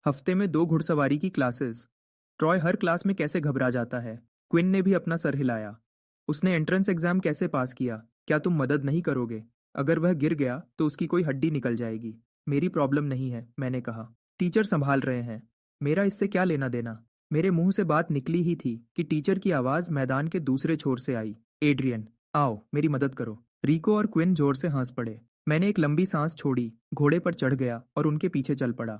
Speaker 1: हफ्ते में 2 घुड़सवारी की क्लासेस। ट्रॉय हर क्लास में कैसे घबरा जाता है। क्विन ने भी अपना सर हिलाया। उसने एंट्रेंस एग्जाम कैसे पास किया? क्या तुम मदद नहीं करोगे? अगर वह गिर गया तो उसकी कोई हड्डी निकल जाएगी। मेरी प्रॉब्लम नहीं है, मैंने कहा। टीचर संभाल रहे हैं। मेरा इससे क्या लेना देना? मेरे मुंह से बात निकली ही थी कि टीचर की आवाज मैदान के दूसरे छोर से आई। एड्रियन, आओ मेरी मदद करो। रिको और क्विन जोर से हंस पड़े। मैंने एक लंबी सांस छोड़ी, घोड़े पर चढ़ गया और उनके पीछे चल पड़ा।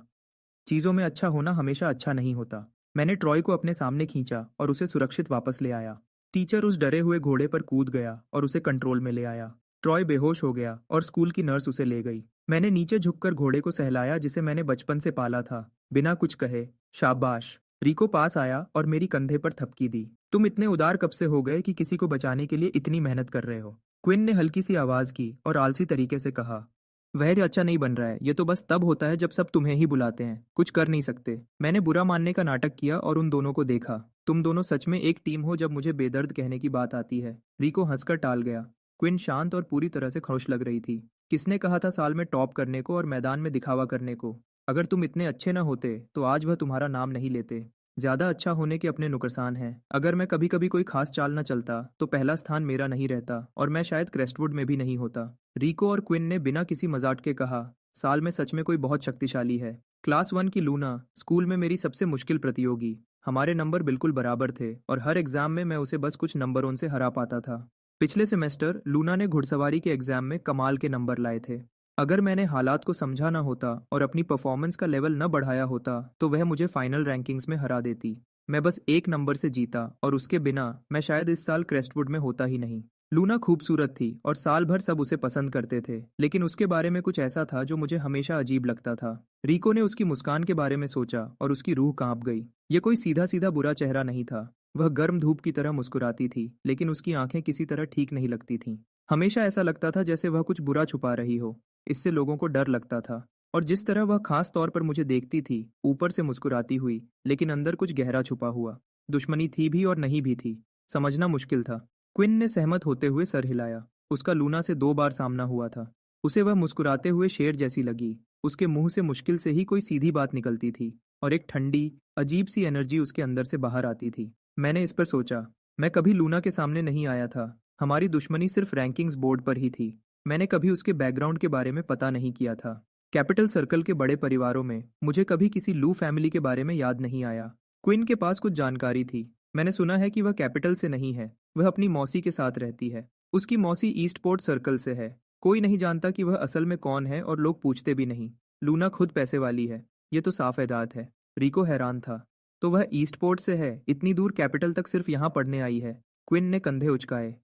Speaker 1: चीजों में अच्छा होना हमेशा अच्छा नहीं होता। मैंने ट्रॉय को अपने सामने खींचा और उसे सुरक्षित वापस ले आया। टीचर उस डरे हुए घोड़े पर कूद गया और उसे कंट्रोल में ले आया। ट्रॉय बेहोश हो गया और स्कूल की नर्स उसे ले गई। मैंने नीचे झुककर घोड़े को सहलाया जिसे मैंने बचपन से पाला था, बिना कुछ कहे। शाबाश। रिको पास आया और मेरी कंधे पर थपकी दी। तुम इतने उदार कब से हो गए कि किसी को बचाने के लिए इतनी मेहनत कर रहे हो? क्विन ने हल्की सी आवाज की और आलसी तरीके से कहा। वह अच्छा नहीं बन रहा है, ये तो बस तब होता है जब सब तुम्हें ही बुलाते हैं, कुछ कर नहीं सकते। मैंने बुरा मानने का नाटक किया और उन दोनों को देखा। तुम दोनों सच में एक टीम हो जब मुझे बेदर्द कहने की बात आती है। रिको हंसकर टाल गया। क्विन शांत और पूरी तरह से खुश लग रही थी। किसने कहा था साल में टॉप करने को और मैदान में दिखावा करने को? अगर तुम इतने अच्छे न होते तो आज वह तुम्हारा नाम नहीं लेते। ज्यादा अच्छा होने के अपने नुकसान हैं। अगर मैं कभी कभी कोई खास चाल न चलता तो पहला स्थान मेरा नहीं रहता और मैं शायद क्रेस्टवुड में भी नहीं होता। रिको और क्विन ने बिना किसी मजाक के कहा, साल में सच में कोई बहुत शक्तिशाली है। क्लास 1 की लूना, स्कूल में मेरी सबसे मुश्किल प्रतियोगी। हमारे नंबर बिल्कुल बराबर थे और हर एग्जाम में मैं उसे बस कुछ नंबरों से हरा पाता था। पिछले सेमेस्टर लूना ने घुड़सवारी के एग्जाम में कमाल के नंबर लाए थे। अगर मैंने हालात को समझा ना होता और अपनी परफॉर्मेंस का लेवल न बढ़ाया होता तो वह मुझे फाइनल रैंकिंग्स में हरा देती। मैं बस एक नंबर से जीता और उसके बिना मैं शायद इस साल क्रेस्टवुड में होता ही नहीं। लूना खूबसूरत थी और साल भर सब उसे पसंद करते थे, लेकिन उसके बारे में कुछ ऐसा था जो मुझे हमेशा अजीब लगता था। रिको ने उसकी मुस्कान के बारे में सोचा और उसकी रूह कांप गई। ये कोई सीधा सीधा बुरा चेहरा नहीं था। वह गर्म धूप की तरह मुस्कुराती थी, लेकिन उसकी आंखें किसी तरह ठीक नहीं लगती थीं। हमेशा ऐसा लगता था जैसे वह कुछ बुरा छुपा रही हो। इससे लोगों को डर लगता था। और जिस तरह वह खास तौर पर मुझे देखती थी, ऊपर से मुस्कुराती हुई, लेकिन अंदर कुछ गहरा छुपा हुआ। दुश्मनी थी भी और नहीं भी थी। समझना मुश्किल था। क्विन ने सहमत होते हुए सर हिलाया। उसका लूना से 2 बार सामना हुआ था। उसे वह मुस्कुराते हुए शेर जैसी लगी। उसके मुंह से मुश्किल से ही कोई सीधी बात निकलती थी और एक ठंडी, अजीब सी एनर्जी उसके अंदर से बाहर आती थी। मैंने इस पर सोचा। मैं कभी लूना के सामने नहीं आया था। हमारी दुश्मनी सिर्फ रैंकिंग्स बोर्ड पर ही थी। मैंने कभी उसके बैकग्राउंड के बारे में पता नहीं किया था। कैपिटल सर्कल के बड़े परिवारों में मुझे कभी किसी लू फैमिली के बारे में याद नहीं आया। क्विन के पास कुछ जानकारी थी। मैंने सुना है कि वह कैपिटल से नहीं है। वह अपनी मौसी के साथ रहती है। उसकी मौसी ईस्टपोर्ट सर्कल से है। कोई नहीं जानता कि वह असल में कौन है और लोग पूछते भी नहीं। लूना खुद पैसे वाली है। ये तो साफ बात है। रिको हैरान था। तो वह ईस्टपोर्ट से है, इतनी दूर कैपिटल तक सिर्फ यहाँ पढ़ने आई है। क्विन ने कंधे उचकाए।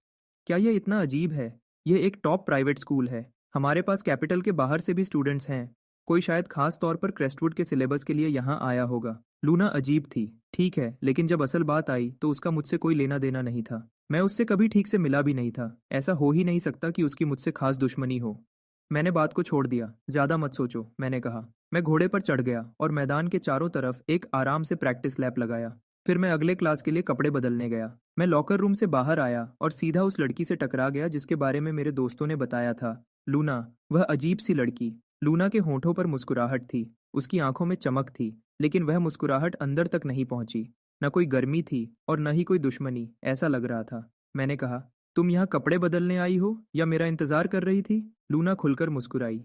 Speaker 1: क्या यह इतना अजीब है? यह एक टॉप प्राइवेट स्कूल है। हमारे पास कैपिटल के बाहर से भी स्टूडेंट्स हैं। कोई शायद खास तौर पर क्रेस्टवुड के सिलेबस के लिए यहाँ आया होगा। लूना अजीब थी, ठीक है, लेकिन जब असल बात आई तो उसका मुझसे कोई लेना देना नहीं था। मैं उससे कभी ठीक से मिला भी नहीं था। ऐसा हो ही नहीं सकता कि उसकी मुझसे खास दुश्मनी हो। मैंने बात को छोड़ दिया। ज्यादा मत सोचो, मैंने कहा। मैं घोड़े पर चढ़ गया और मैदान के चारों तरफ एक आराम से प्रैक्टिस लैप लगाया। फिर मैं अगले क्लास के लिए कपड़े बदलने गया। मैं लॉकर रूम से बाहर आया और सीधा उस लड़की से टकरा गया जिसके बारे में मेरे दोस्तों ने बताया था। लूना, वह अजीब सी लड़की। लूना के होठों पर मुस्कुराहट थी। उसकी आंखों में चमक थी, लेकिन वह मुस्कुराहट अंदर तक नहीं पहुंची। न कोई गर्मी थी और न ही कोई दुश्मनी, ऐसा लग रहा था। मैंने कहा, तुम यहाँ कपड़े बदलने आई हो या मेरा इंतजार कर रही थी? लूना खुलकर मुस्कुराई।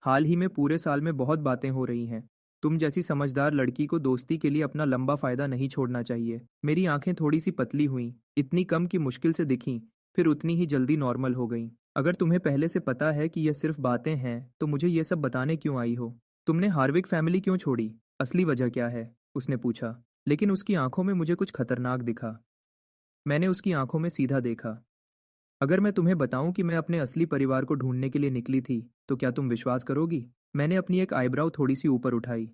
Speaker 1: हाल ही में पूरे साल में बहुत बातें हो रही हैं। तुम जैसी समझदार लड़की को दोस्ती के लिए अपना लंबा फायदा नहीं छोड़ना चाहिए। मेरी आंखें थोड़ी सी पतली हुईं, इतनी कम कि मुश्किल से दिखीं, फिर उतनी ही जल्दी नॉर्मल हो गईं। अगर तुम्हें पहले से पता है कि यह सिर्फ बातें हैं तो मुझे ये सब बताने क्यों आई हो? तुमने हार्विक फैमिली क्यों छोड़ी? असली वजह क्या है? उसने पूछा। लेकिन उसकी आंखों में मुझे कुछ खतरनाक दिखा। मैंने उसकी आंखों में सीधा देखा। अगर मैं तुम्हें बताऊं कि मैं अपने असली परिवार को ढूंढने के लिए निकली थी, तो क्या तुम विश्वास करोगी? मैंने अपनी एक आईब्राव थोड़ी सी ऊपर उठाई।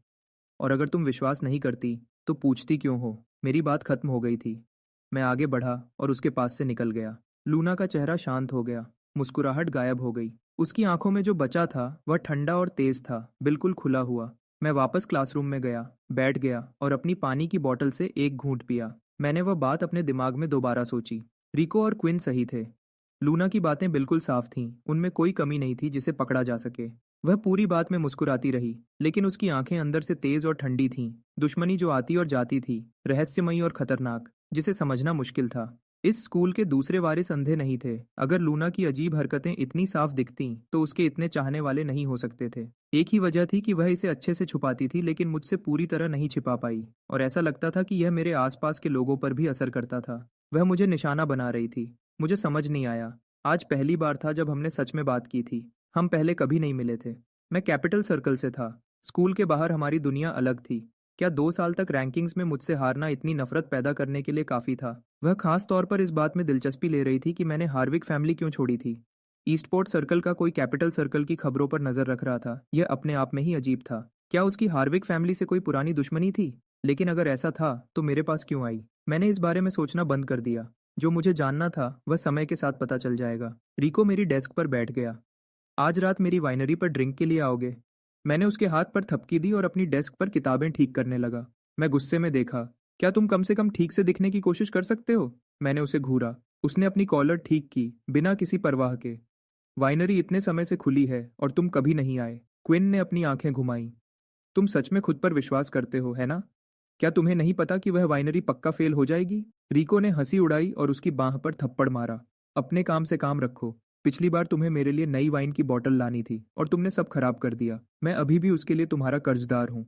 Speaker 1: और अगर तुम विश्वास नहीं करती, तो पूछती क्यों हो? मेरी बात खत्म हो गई थी। मैं आगे बढ़ा और उसके पास से निकल गया। लूना का चेहरा शांत हो गया। मुस्कुराहट गायब हो गई। उसकी आंखों में जो बचा था वह ठंडा और तेज था, बिल्कुल खुला हुआ। मैं वापस क्लासरूम में गया, बैठ गया और अपनी पानी की बोतल से एक घूंट पिया। मैंने वह बात अपने दिमाग में दोबारा सोची। रिको और क्विन सही थे। लूना की बातें बिल्कुल साफ थीं, उनमें कोई कमी नहीं थी जिसे पकड़ा जा सके। वह पूरी बात में मुस्कुराती रही, लेकिन उसकी आंखें अंदर से तेज और ठंडी थीं। दुश्मनी जो आती और जाती थी, रहस्यमयी और खतरनाक, जिसे समझना मुश्किल था। इस स्कूल के दूसरे वारिस अंधे नहीं थे। अगर लूना की अजीब हरकतें इतनी साफ दिखतीं, तो उसके इतने चाहने वाले नहीं हो सकते थे। एक ही वजह थी कि वह इसे अच्छे से छुपाती थी, लेकिन मुझसे पूरी तरह नहीं छिपा पाई। और ऐसा लगता था कि यह मेरे आसपास के लोगों पर भी असर करता था। वह मुझे निशाना बना रही थी। मुझे समझ नहीं आया। आज पहली बार था जब हमने सच में बात की थी। हम पहले कभी नहीं मिले थे। मैं कैपिटल सर्कल से था। स्कूल के बाहर हमारी दुनिया अलग थी। क्या 2 साल तक रैंकिंग्स में मुझसे हारना इतनी नफरत पैदा करने के लिए काफी था? वह खास तौर पर इस बात में दिलचस्पी ले रही थी कि मैंने हार्विक फैमिली क्यों छोड़ी थी। ईस्टपोर्ट सर्कल का कोई कैपिटल सर्कल की खबरों पर नजर रख रहा था। यह अपने आप में ही अजीब था। क्या उसकी हार्विक फैमिली से कोई पुरानी दुश्मनी थी? लेकिन अगर ऐसा था तो मेरे पास क्यों आई? मैंने इस बारे में सोचना बंद कर दिया। जो मुझे जानना था वह समय के साथ पता चल जाएगा। रिको मेरी डेस्क पर बैठ गया। आज रात मेरी वाइनरी पर ड्रिंक के लिए आओगे? मैंने उसके हाथ पर थपकी दी और अपनी डेस्क पर किताबें ठीक करने लगा। मैं गुस्से में देखा। क्या तुम कम से कम ठीक से दिखने की कोशिश कर सकते हो? मैंने उसे घूरा। उसने अपनी कॉलर ठीक की, बिना किसी परवाह के। वाइनरी इतने समय से खुली है और तुम कभी नहीं आए। क्विन ने अपनी आंखें घुमाई। तुम सच में खुद पर विश्वास करते हो, है ना? क्या तुम्हें नहीं पता कि वह वाइनरी पक्का फेल हो जाएगी? रिको ने हंसी उड़ाई और उसकी बांह पर थप्पड़ मारा। अपने काम से काम रखो। पिछली बार तुम्हें मेरे लिए नई वाइन की बोतल लानी थी और तुमने सब खराब कर दिया। मैं अभी भी उसके लिए तुम्हारा कर्जदार हूँ।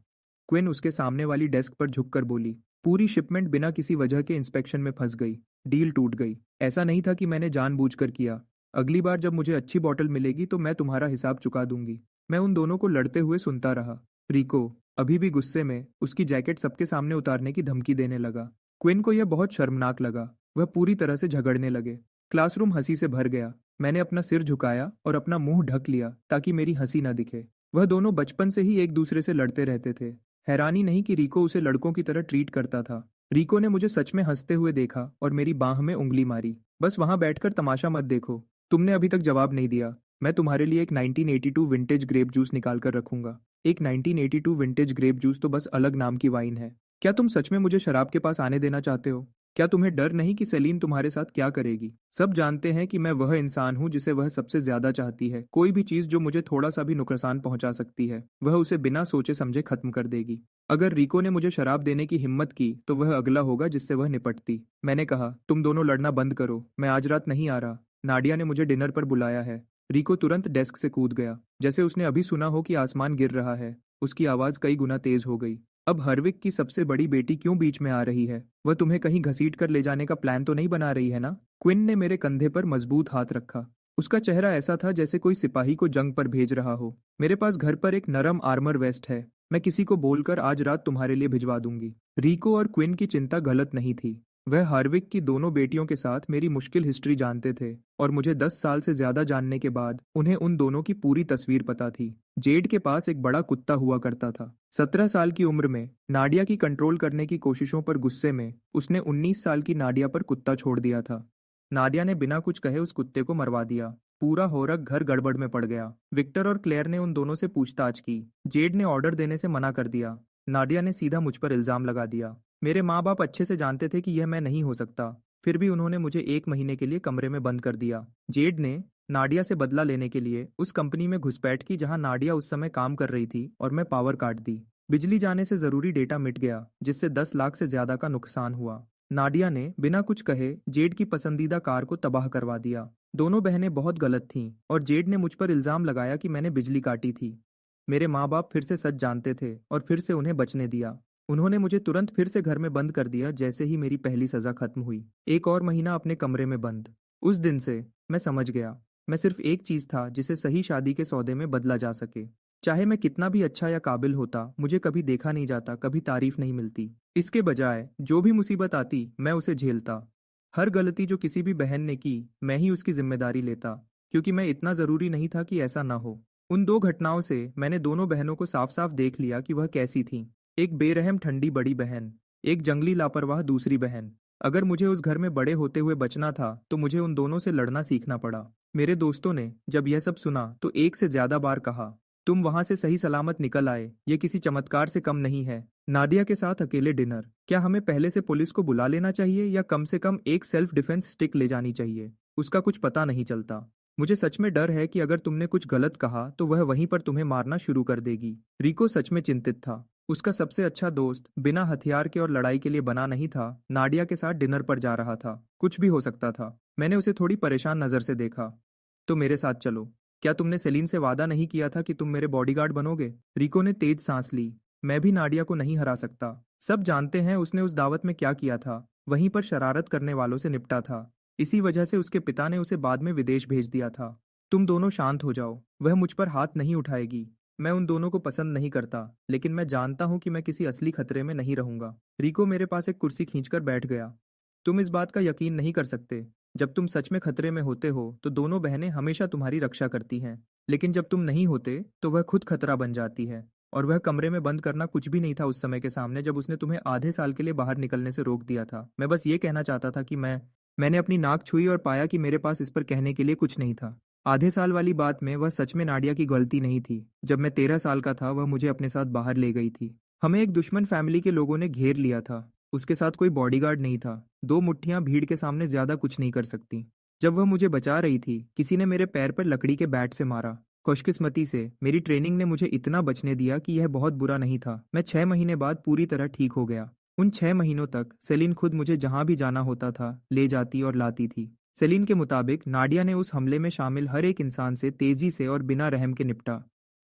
Speaker 1: क्विन उसके सामने वाली डेस्क पर झुककर बोली। पूरी शिपमेंट बिना किसी वजह के इंस्पेक्शन में फंस गई। डील टूट गई। ऐसा नहीं था कि मैंने जानबूझकर किया। अगली बार जब मुझे अच्छी बोतल मिलेगी तो मैं तुम्हारा हिसाब चुका दूंगी। मैं उन दोनों को लड़ते हुए सुनता रहा। रिको अभी भी गुस्से में उसकी जैकेट सबके सामने उतारने की धमकी देने लगा। क्विन को यह बहुत शर्मनाक लगा। वह पूरी तरह से झगड़ने लगे। क्लासरूम हंसी से भर गया। मैंने अपना सिर झुकाया और अपना मुंह ढक लिया ताकि मेरी हंसी न दिखे। वह दोनों बचपन से ही एक दूसरे से लड़ते रहते थे। हैरानी नहीं कि रिको उसे लड़कों की तरह ट्रीट करता था। रिको ने मुझे सच में हंसते हुए देखा और मेरी बाह में उंगली मारी। बस वहां बैठकर तमाशा मत देखो। तुमने अभी तक जवाब नहीं दिया। मैं तुम्हारे लिए एक 1982 विंटेज ग्रेप जूस निकाल कर रखूंगा। एक 1982 विंटेज ग्रेप जूस तो बस अलग नाम की वाइन है। क्या तुम सच में मुझे शराब के पास आने देना चाहते हो? क्या तुम्हें डर नहीं कि सेलीन तुम्हारे साथ क्या करेगी? सब जानते हैं कि मैं वह इंसान हूँ जिसे वह सबसे ज्यादा चाहती है। कोई भी चीज जो मुझे थोड़ा सा भी नुकसान पहुंचा सकती है, वह उसे बिना सोचे समझे खत्म कर देगी। अगर रिको ने मुझे शराब देने की हिम्मत की तो वह अगला होगा जिससे वह निपटती। मैंने कहा, तुम दोनों लड़ना बंद करो, मैं आज रात नहीं आ रहा। नाडिया ने मुझे डिनर पर बुलाया है। रिको तुरंत डेस्क से कूद गया, जैसे उसने अभी सुना हो कि आसमान गिर रहा है। उसकी आवाज कई गुना तेज हो गई। अब हर्विक की सबसे बड़ी बेटी क्यों बीच में आ रही है? वह तुम्हें कहीं घसीट कर ले जाने का प्लान तो नहीं बना रही है ना? क्विन ने मेरे कंधे पर मजबूत हाथ रखा। उसका चेहरा ऐसा था जैसे कोई सिपाही को जंग पर भेज रहा हो। मेरे पास घर पर एक नरम आर्मर वेस्ट है। मैं किसी को बोलकर आज रात तुम्हारे लिए भिजवा दूंगी। रिको और क्विन की चिंता गलत नहीं थी। वह हार्विक की दोनों बेटियों के साथ मेरी मुश्किल हिस्ट्री जानते थे और मुझे 10 साल से ज्यादा जानने के बाद उन्हें उन दोनों की पूरी तस्वीर पता थी। जेड के पास एक बड़ा कुत्ता हुआ करता था। 17 साल की उम्र में नाडिया की कंट्रोल करने की कोशिशों पर गुस्से में उसने 19 साल की नाडिया पर कुत्ता छोड़ दिया था। नाडिया ने बिना कुछ कहे उस कुत्ते को मरवा दिया। पूरा होरक घर गड़बड़ में पड़ गया। विक्टर और क्लेयर ने उन दोनों से पूछताछ की। जेड ने ऑर्डर देने से मना कर दिया। नाडिया ने सीधा मुझ पर इल्जाम लगा दिया। मेरे माँ बाप अच्छे से जानते थे कि यह मैं नहीं हो सकता। फिर भी उन्होंने मुझे 1 महीने के लिए कमरे में बंद कर दिया। जेड ने नाडिया से बदला लेने के लिए उस कंपनी में घुसपैठ की जहां नाडिया उस समय काम कर रही थी और मैं पावर काट दी। बिजली जाने से जरूरी डेटा मिट गया, जिससे 10 लाख से ज्यादा का नुकसान हुआ। नाडिया ने बिना कुछ कहे जेड की पसंदीदा कार को तबाह करवा दिया। दोनों बहनें बहुत गलत थीं और जेड ने मुझ पर इल्जाम लगाया कि मैंने बिजली काटी थी। मेरे माँ बाप फिर से सच जानते थे और फिर से उन्हें बचने दिया। उन्होंने मुझे तुरंत फिर से घर में बंद कर दिया जैसे ही मेरी पहली सजा खत्म हुई। 1 और महीना अपने कमरे में बंद। उस दिन से मैं समझ गया, मैं सिर्फ एक चीज था जिसे सही शादी के सौदे में बदला जा सके। चाहे मैं कितना भी अच्छा या काबिल होता, मुझे कभी देखा नहीं जाता, कभी तारीफ नहीं मिलती। इसके बजाय जो भी मुसीबत आती मैं उसे झेलता। हर गलती जो किसी भी बहन ने की, मैं ही उसकी जिम्मेदारी लेता, क्योंकि मैं इतना जरूरी नहीं था कि ऐसा ना हो। उन 2 घटनाओं से मैंने दोनों बहनों को साफ साफ देख लिया कि वह कैसी थीं। एक बेरहम ठंडी बड़ी बहन, एक जंगली लापरवाह दूसरी बहन। अगर मुझे उस घर में बड़े होते हुए बचना था तो मुझे उन दोनों से लड़ना सीखना पड़ा। मेरे दोस्तों ने जब यह सब सुना तो एक से ज्यादा बार कहा, तुम वहां से सही सलामत निकल आए, ये किसी चमत्कार से कम नहीं है। नादिया के साथ अकेले डिनर, क्या हमें पहले से पुलिस को बुला लेना चाहिए या कम से कम एक सेल्फ डिफेंस स्टिक ले जानी चाहिए? उसका कुछ पता नहीं चलता। मुझे सच में डर है कि अगर तुमने कुछ गलत कहा तो वह वहीं पर तुम्हें मारना शुरू कर देगी। रिको सच में चिंतित था। उसका सबसे अच्छा दोस्त बिना हथियार के और लड़ाई के लिए बना नहीं था, नाडिया के साथ डिनर पर जा रहा था। कुछ भी हो सकता था। मैंने उसे थोड़ी परेशान नजर से देखा। तो मेरे साथ चलो। क्या तुमने सेलीन से वादा नहीं किया था कि तुम मेरे बॉडीगार्ड बनोगे? रिको ने तेज सांस ली। मैं भी नाडिया को नहीं हरा सकता। सब जानते हैं उसने उस दावत में क्या किया था। वहीं पर शरारत करने वालों से निपटा था। इसी वजह से उसके पिता ने उसे बाद में विदेश भेज दिया था। तुम दोनों शांत हो जाओ। वह मुझ पर हाथ नहीं उठाएगी। मैं उन दोनों को पसंद नहीं करता, लेकिन मैं जानता हूं कि मैं किसी असली खतरे में नहीं रहूंगा। रिको मेरे पास एक कुर्सी खींचकर बैठ गया। तुम इस बात का यकीन नहीं कर सकते। जब तुम सच में खतरे में होते हो तो दोनों बहनें हमेशा तुम्हारी रक्षा करती हैं, लेकिन जब तुम नहीं होते तो वह खुद खतरा बन जाती है। और वह कमरे में बंद करना कुछ भी नहीं था उस समय के सामने जब उसने तुम्हें आधे साल के लिए बाहर निकलने से रोक दिया था। मैं बस ये कहना चाहता था कि मैंने अपनी नाक छुई और पाया कि मेरे पास इस पर कहने के लिए कुछ नहीं था। आधे साल वाली बात में वह सच में नाडिया की गलती नहीं थी। जब मैं 13 साल का था वह मुझे अपने साथ बाहर ले गई थी। हमें एक दुश्मन फैमिली के लोगों ने घेर लिया था। उसके साथ कोई बॉडीगार्ड नहीं था। दो मुट्ठियां भीड़ के सामने ज्यादा कुछ नहीं कर सकती। जब वह मुझे बचा रही थी किसी ने मेरे पैर पर लकड़ी के बैट से मारा। खुशकिस्मती से मेरी ट्रेनिंग ने मुझे इतना बचने दिया कि यह बहुत बुरा नहीं था। मैं 6 महीने बाद पूरी तरह ठीक हो गया। उन 6 महीनों तक सेलिन खुद मुझे जहां भी जाना होता था ले जाती और लाती थी। सेलिन के मुताबिक नाडिया ने उस हमले में शामिल हर एक इंसान से तेजी से और बिना रहम के निपटा।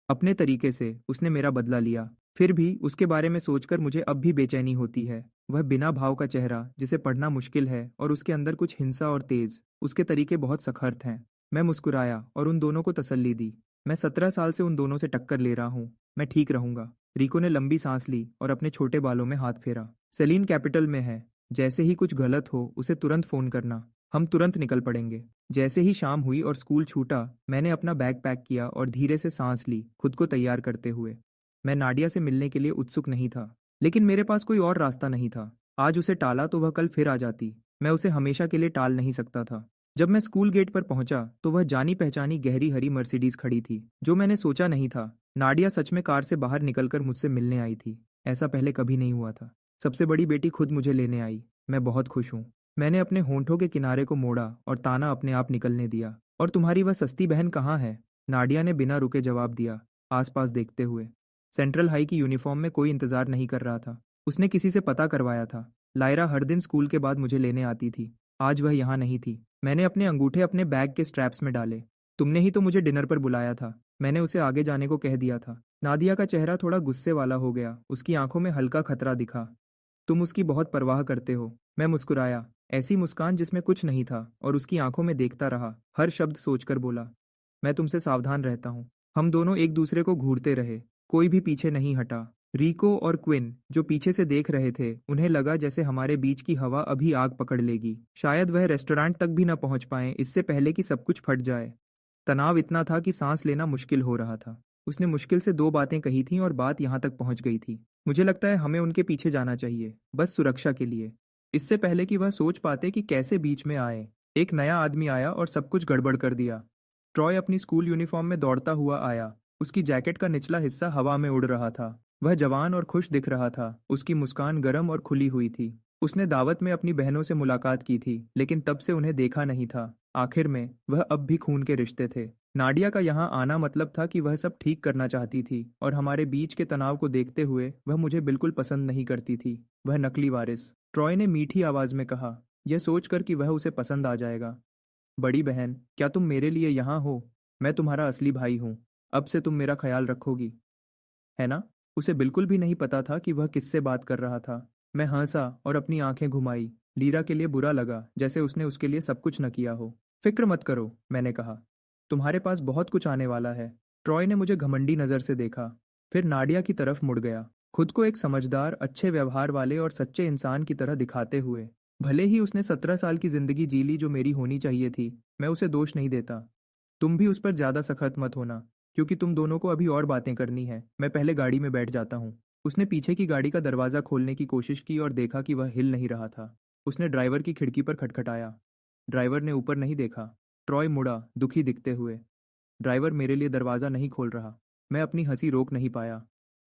Speaker 1: अपने तरीके से उसने मेरा बदला लिया। फिर भी उसके बारे में सोचकर मुझे अब भी बेचैनी होती है। वह बिना भाव का चेहरा जिसे पढ़ना मुश्किल है और उसके अंदर कुछ हिंसा और तेज। उसके तरीके बहुत सखत हैं। मैं मुस्कुराया और उन दोनों को तसल्ली दी। मैं 17 साल से उन दोनों से टक्कर ले रहा हूँ। मैं ठीक रहूंगा। रिको ने लंबी सांस ली और अपने छोटे बालों में हाथ फेरा। सेलिन कैपिटल में है। जैसे ही कुछ गलत हो उसे तुरंत फोन करना। हम तुरंत निकल पड़ेंगे। जैसे ही शाम हुई और स्कूल छूटा मैंने अपना बैग पैक किया और धीरे से सांस ली खुद को तैयार करते हुए। मैं नाडिया से मिलने के लिए उत्सुक नहीं था। लेकिन मेरे पास कोई और रास्ता नहीं था। आज उसे टाला तो वह कल फिर आ जाती। मैं उसे हमेशा के लिए टाल नहीं सकता था। जब मैं स्कूल गेट पर पहुंचा तो वह जानी पहचानी गहरी हरी मर्सिडीज खड़ी थी जो मैंने सोचा नहीं था। नाडिया सच में कार से बाहर निकलकर मुझसे मिलने आई थी। ऐसा पहले कभी नहीं हुआ था। सबसे बड़ी बेटी खुद मुझे लेने आई। मैं बहुत खुश हूँ। मैंने अपने होंठों के किनारे को मोड़ा और ताना अपने आप निकलने दिया। और तुम्हारी वह सस्ती बहन कहाँ है? नाडिया ने बिना रुके जवाब दिया, आसपास देखते हुए। सेंट्रल हाई की यूनिफॉर्म में कोई इंतजार नहीं कर रहा था। उसने किसी से पता करवाया था। लायरा हर दिन स्कूल के बाद मुझे लेने आती थी। आज वह यहाँ नहीं थी। मैंने अपने अंगूठे अपने बैग के स्ट्रैप्स में डाले। तुमने ही तो मुझे डिनर पर बुलाया था। मैंने उसे आगे जाने को कह दिया था। नादिया का चेहरा थोड़ा गुस्से वाला हो गया। उसकी आंखों में हल्का खतरा दिखा। तुम उसकी बहुत परवाह करते हो। मैं मुस्कुराया, ऐसी मुस्कान जिसमें कुछ नहीं था, और उसकी आंखों में देखता रहा। हर शब्द सोचकर बोला, मैं तुमसे सावधान रहता हूँ। हम दोनों एक दूसरे को घूरते रहे। कोई भी पीछे नहीं हटा। रिको और क्विन जो पीछे से देख रहे थे उन्हें लगा जैसे हमारे बीच की हवा अभी आग पकड़ लेगी। शायद वह रेस्टोरेंट तक भी न पहुंच पाए इससे पहले कि सब कुछ फट जाए। तनाव इतना था कि सांस लेना मुश्किल हो रहा था। उसने मुश्किल से दो बातें कही थीं और बात यहाँ तक पहुंच गई थी। मुझे लगता है हमें उनके पीछे जाना चाहिए, बस सुरक्षा के लिए। इससे पहले कि वह सोच पाते कि कैसे बीच में आए, एक नया आदमी आया और सब कुछ गड़बड़ कर दिया। ट्रॉय अपनी स्कूल यूनिफॉर्म में दौड़ता हुआ आया। उसकी जैकेट का निचला हिस्सा हवा में उड़ रहा था। वह जवान और खुश दिख रहा था। उसकी मुस्कान गर्म और खुली हुई थी। उसने दावत में अपनी बहनों से मुलाकात की थी लेकिन तब से उन्हें देखा नहीं था। आखिर में वह अब भी खून के रिश्ते थे। नाडिया का यहाँ आना मतलब था कि वह सब ठीक करना चाहती थी और हमारे बीच के तनाव को देखते हुए वह मुझे बिल्कुल पसंद नहीं करती थी। वह नकली वारिस, ट्रॉय ने मीठी आवाज में कहा, यह सोचकर कि वह उसे पसंद आ जाएगा। बड़ी बहन, क्या तुम मेरे लिए यहाँ हो? मैं तुम्हारा असली भाई हूँ। अब से तुम मेरा ख्याल रखोगी, है ना? उसे बिल्कुल भी नहीं पता था कि वह किससे बात कर रहा था। मैं हंसा और अपनी आंखें घुमाई। लीरा के लिए बुरा लगा, जैसे उसने उसके लिए सब कुछ न किया हो। फिक्र मत करो, मैंने कहा। तुम्हारे पास बहुत कुछ आने वाला है। ट्रॉय ने मुझे घमंडी नज़र से देखा, फिर नाडिया की तरफ मुड़ गया, खुद को एक समझदार, अच्छे व्यवहार वाले और सच्चे इंसान की तरह दिखाते हुए। भले ही उसने 17 साल की जिंदगी जी ली जो मेरी होनी चाहिए थी, मैं उसे दोष नहीं देता। तुम भी उस पर ज्यादा सख्त मत होना, क्योंकि तुम दोनों को अभी और बातें करनी है। मैं पहले गाड़ी में बैठ जाता हूँ। उसने पीछे की गाड़ी का दरवाजा खोलने की कोशिश की और देखा कि वह हिल नहीं रहा था। उसने ड्राइवर की खिड़की पर खटखटाया। ड्राइवर ने ऊपर नहीं देखा। ट्रॉय मुड़ा, दुखी दिखते हुए। ड्राइवर मेरे लिए दरवाज़ा नहीं खोल रहा। मैं अपनी हंसी रोक नहीं पाया।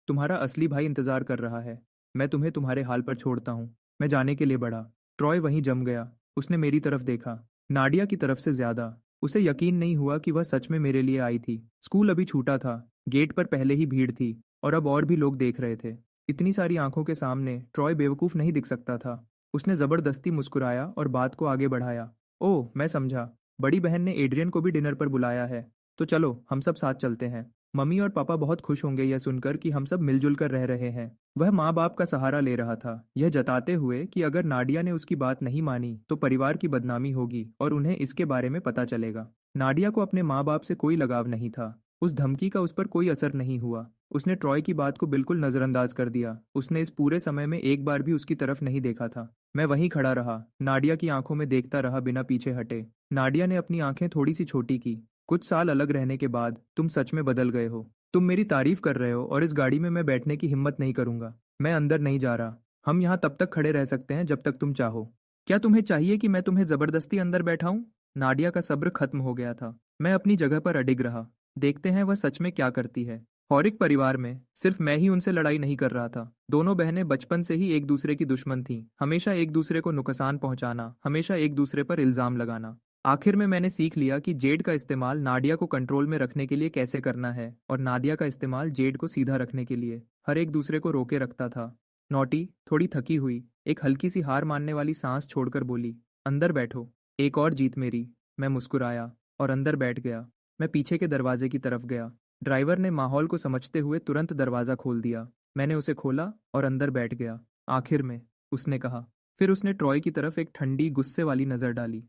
Speaker 1: तुम्हारा असली भाई इंतज़ार कर रहा है। मैं तुम्हें तुम्हारे हाल पर छोड़ता हूँ। मैं जाने के लिए बढ़ा। ट्रॉय वहीं जम गया। उसने मेरी तरफ देखा, नाडिया की तरफ से ज़्यादा। उसे यकीन नहीं हुआ कि वह सच में मेरे लिए आई थी। स्कूल अभी छूटा था। गेट पर पहले ही भीड़ थी और अब और भी लोग देख रहे थे। इतनी सारी आंखों के सामने ट्रॉय बेवकूफ़ नहीं दिख सकता था। उसने ज़बरदस्ती मुस्कुराया और बात को आगे बढ़ाया। ओह, मैं समझा। बड़ी बहन ने एड्रियन को भी डिनर पर बुलाया है, तो चलो हम सब साथ चलते हैं। मम्मी और पापा बहुत खुश होंगे यह सुनकर कि हम सब मिलजुल कर रह रहे हैं। वह माँ बाप का सहारा ले रहा था, यह जताते हुए कि अगर नाडिया ने उसकी बात नहीं मानी तो परिवार की बदनामी होगी और उन्हें इसके बारे में पता चलेगा। नाडिया को अपने माँ बाप से कोई लगाव नहीं था। उस धमकी का उस पर कोई असर नहीं हुआ। उसने ट्रॉय की बात को बिल्कुल नजरअंदाज कर दिया। उसने इस पूरे समय में एक बार भी उसकी तरफ नहीं देखा था। मैं वहीं खड़ा रहा, नाडिया की आंखों में देखता रहा बिना पीछे हटे। नाडिया ने अपनी आंखें थोड़ी सी छोटी की। कुछ साल अलग रहने के बाद तुम सच में बदल गए हो। तुम मेरी तारीफ कर रहे हो और इस गाड़ी में मैं बैठने की हिम्मत नहीं करूंगा। मैं अंदर नहीं जा रहा। हम यहाँ तब तक खड़े रह सकते हैं जब तक तुम चाहो। क्या तुम्हें चाहिए कि मैं तुम्हें जबरदस्ती अंदर बैठाऊं? नाडिया का सब्र खत्म हो गया था। मैं अपनी जगह पर अडिग रहा। देखते हैं वह सच में क्या करती है। हौरिक परिवार में सिर्फ मैं ही उनसे लड़ाई नहीं कर रहा था। दोनों बहनें बचपन से ही एक दूसरे की दुश्मन थीं। हमेशा एक दूसरे को नुकसान पहुंचाना, हमेशा एक दूसरे पर इल्जाम लगाना। आखिर में मैंने सीख लिया कि जेड का इस्तेमाल नाडिया को कंट्रोल में रखने के लिए कैसे करना है, और नाडिया का इस्तेमाल जेड को सीधा रखने के लिए। हर एक दूसरे को रोके रखता था। नोटी थोड़ी थकी हुई, एक हल्की सी हार मानने वाली सांस छोड़कर बोली, अंदर बैठो। एक और जीत मेरी। मैं मुस्कुराया और अंदर बैठ गया। मैं पीछे के दरवाजे की तरफ गया। ड्राइवर ने माहौल को समझते हुए तुरंत दरवाज़ा खोल दिया। मैंने उसे खोला और अंदर बैठ गया। आखिर में, उसने कहा। फिर उसने ट्रॉय की तरफ एक ठंडी गुस्से वाली नज़र डाली।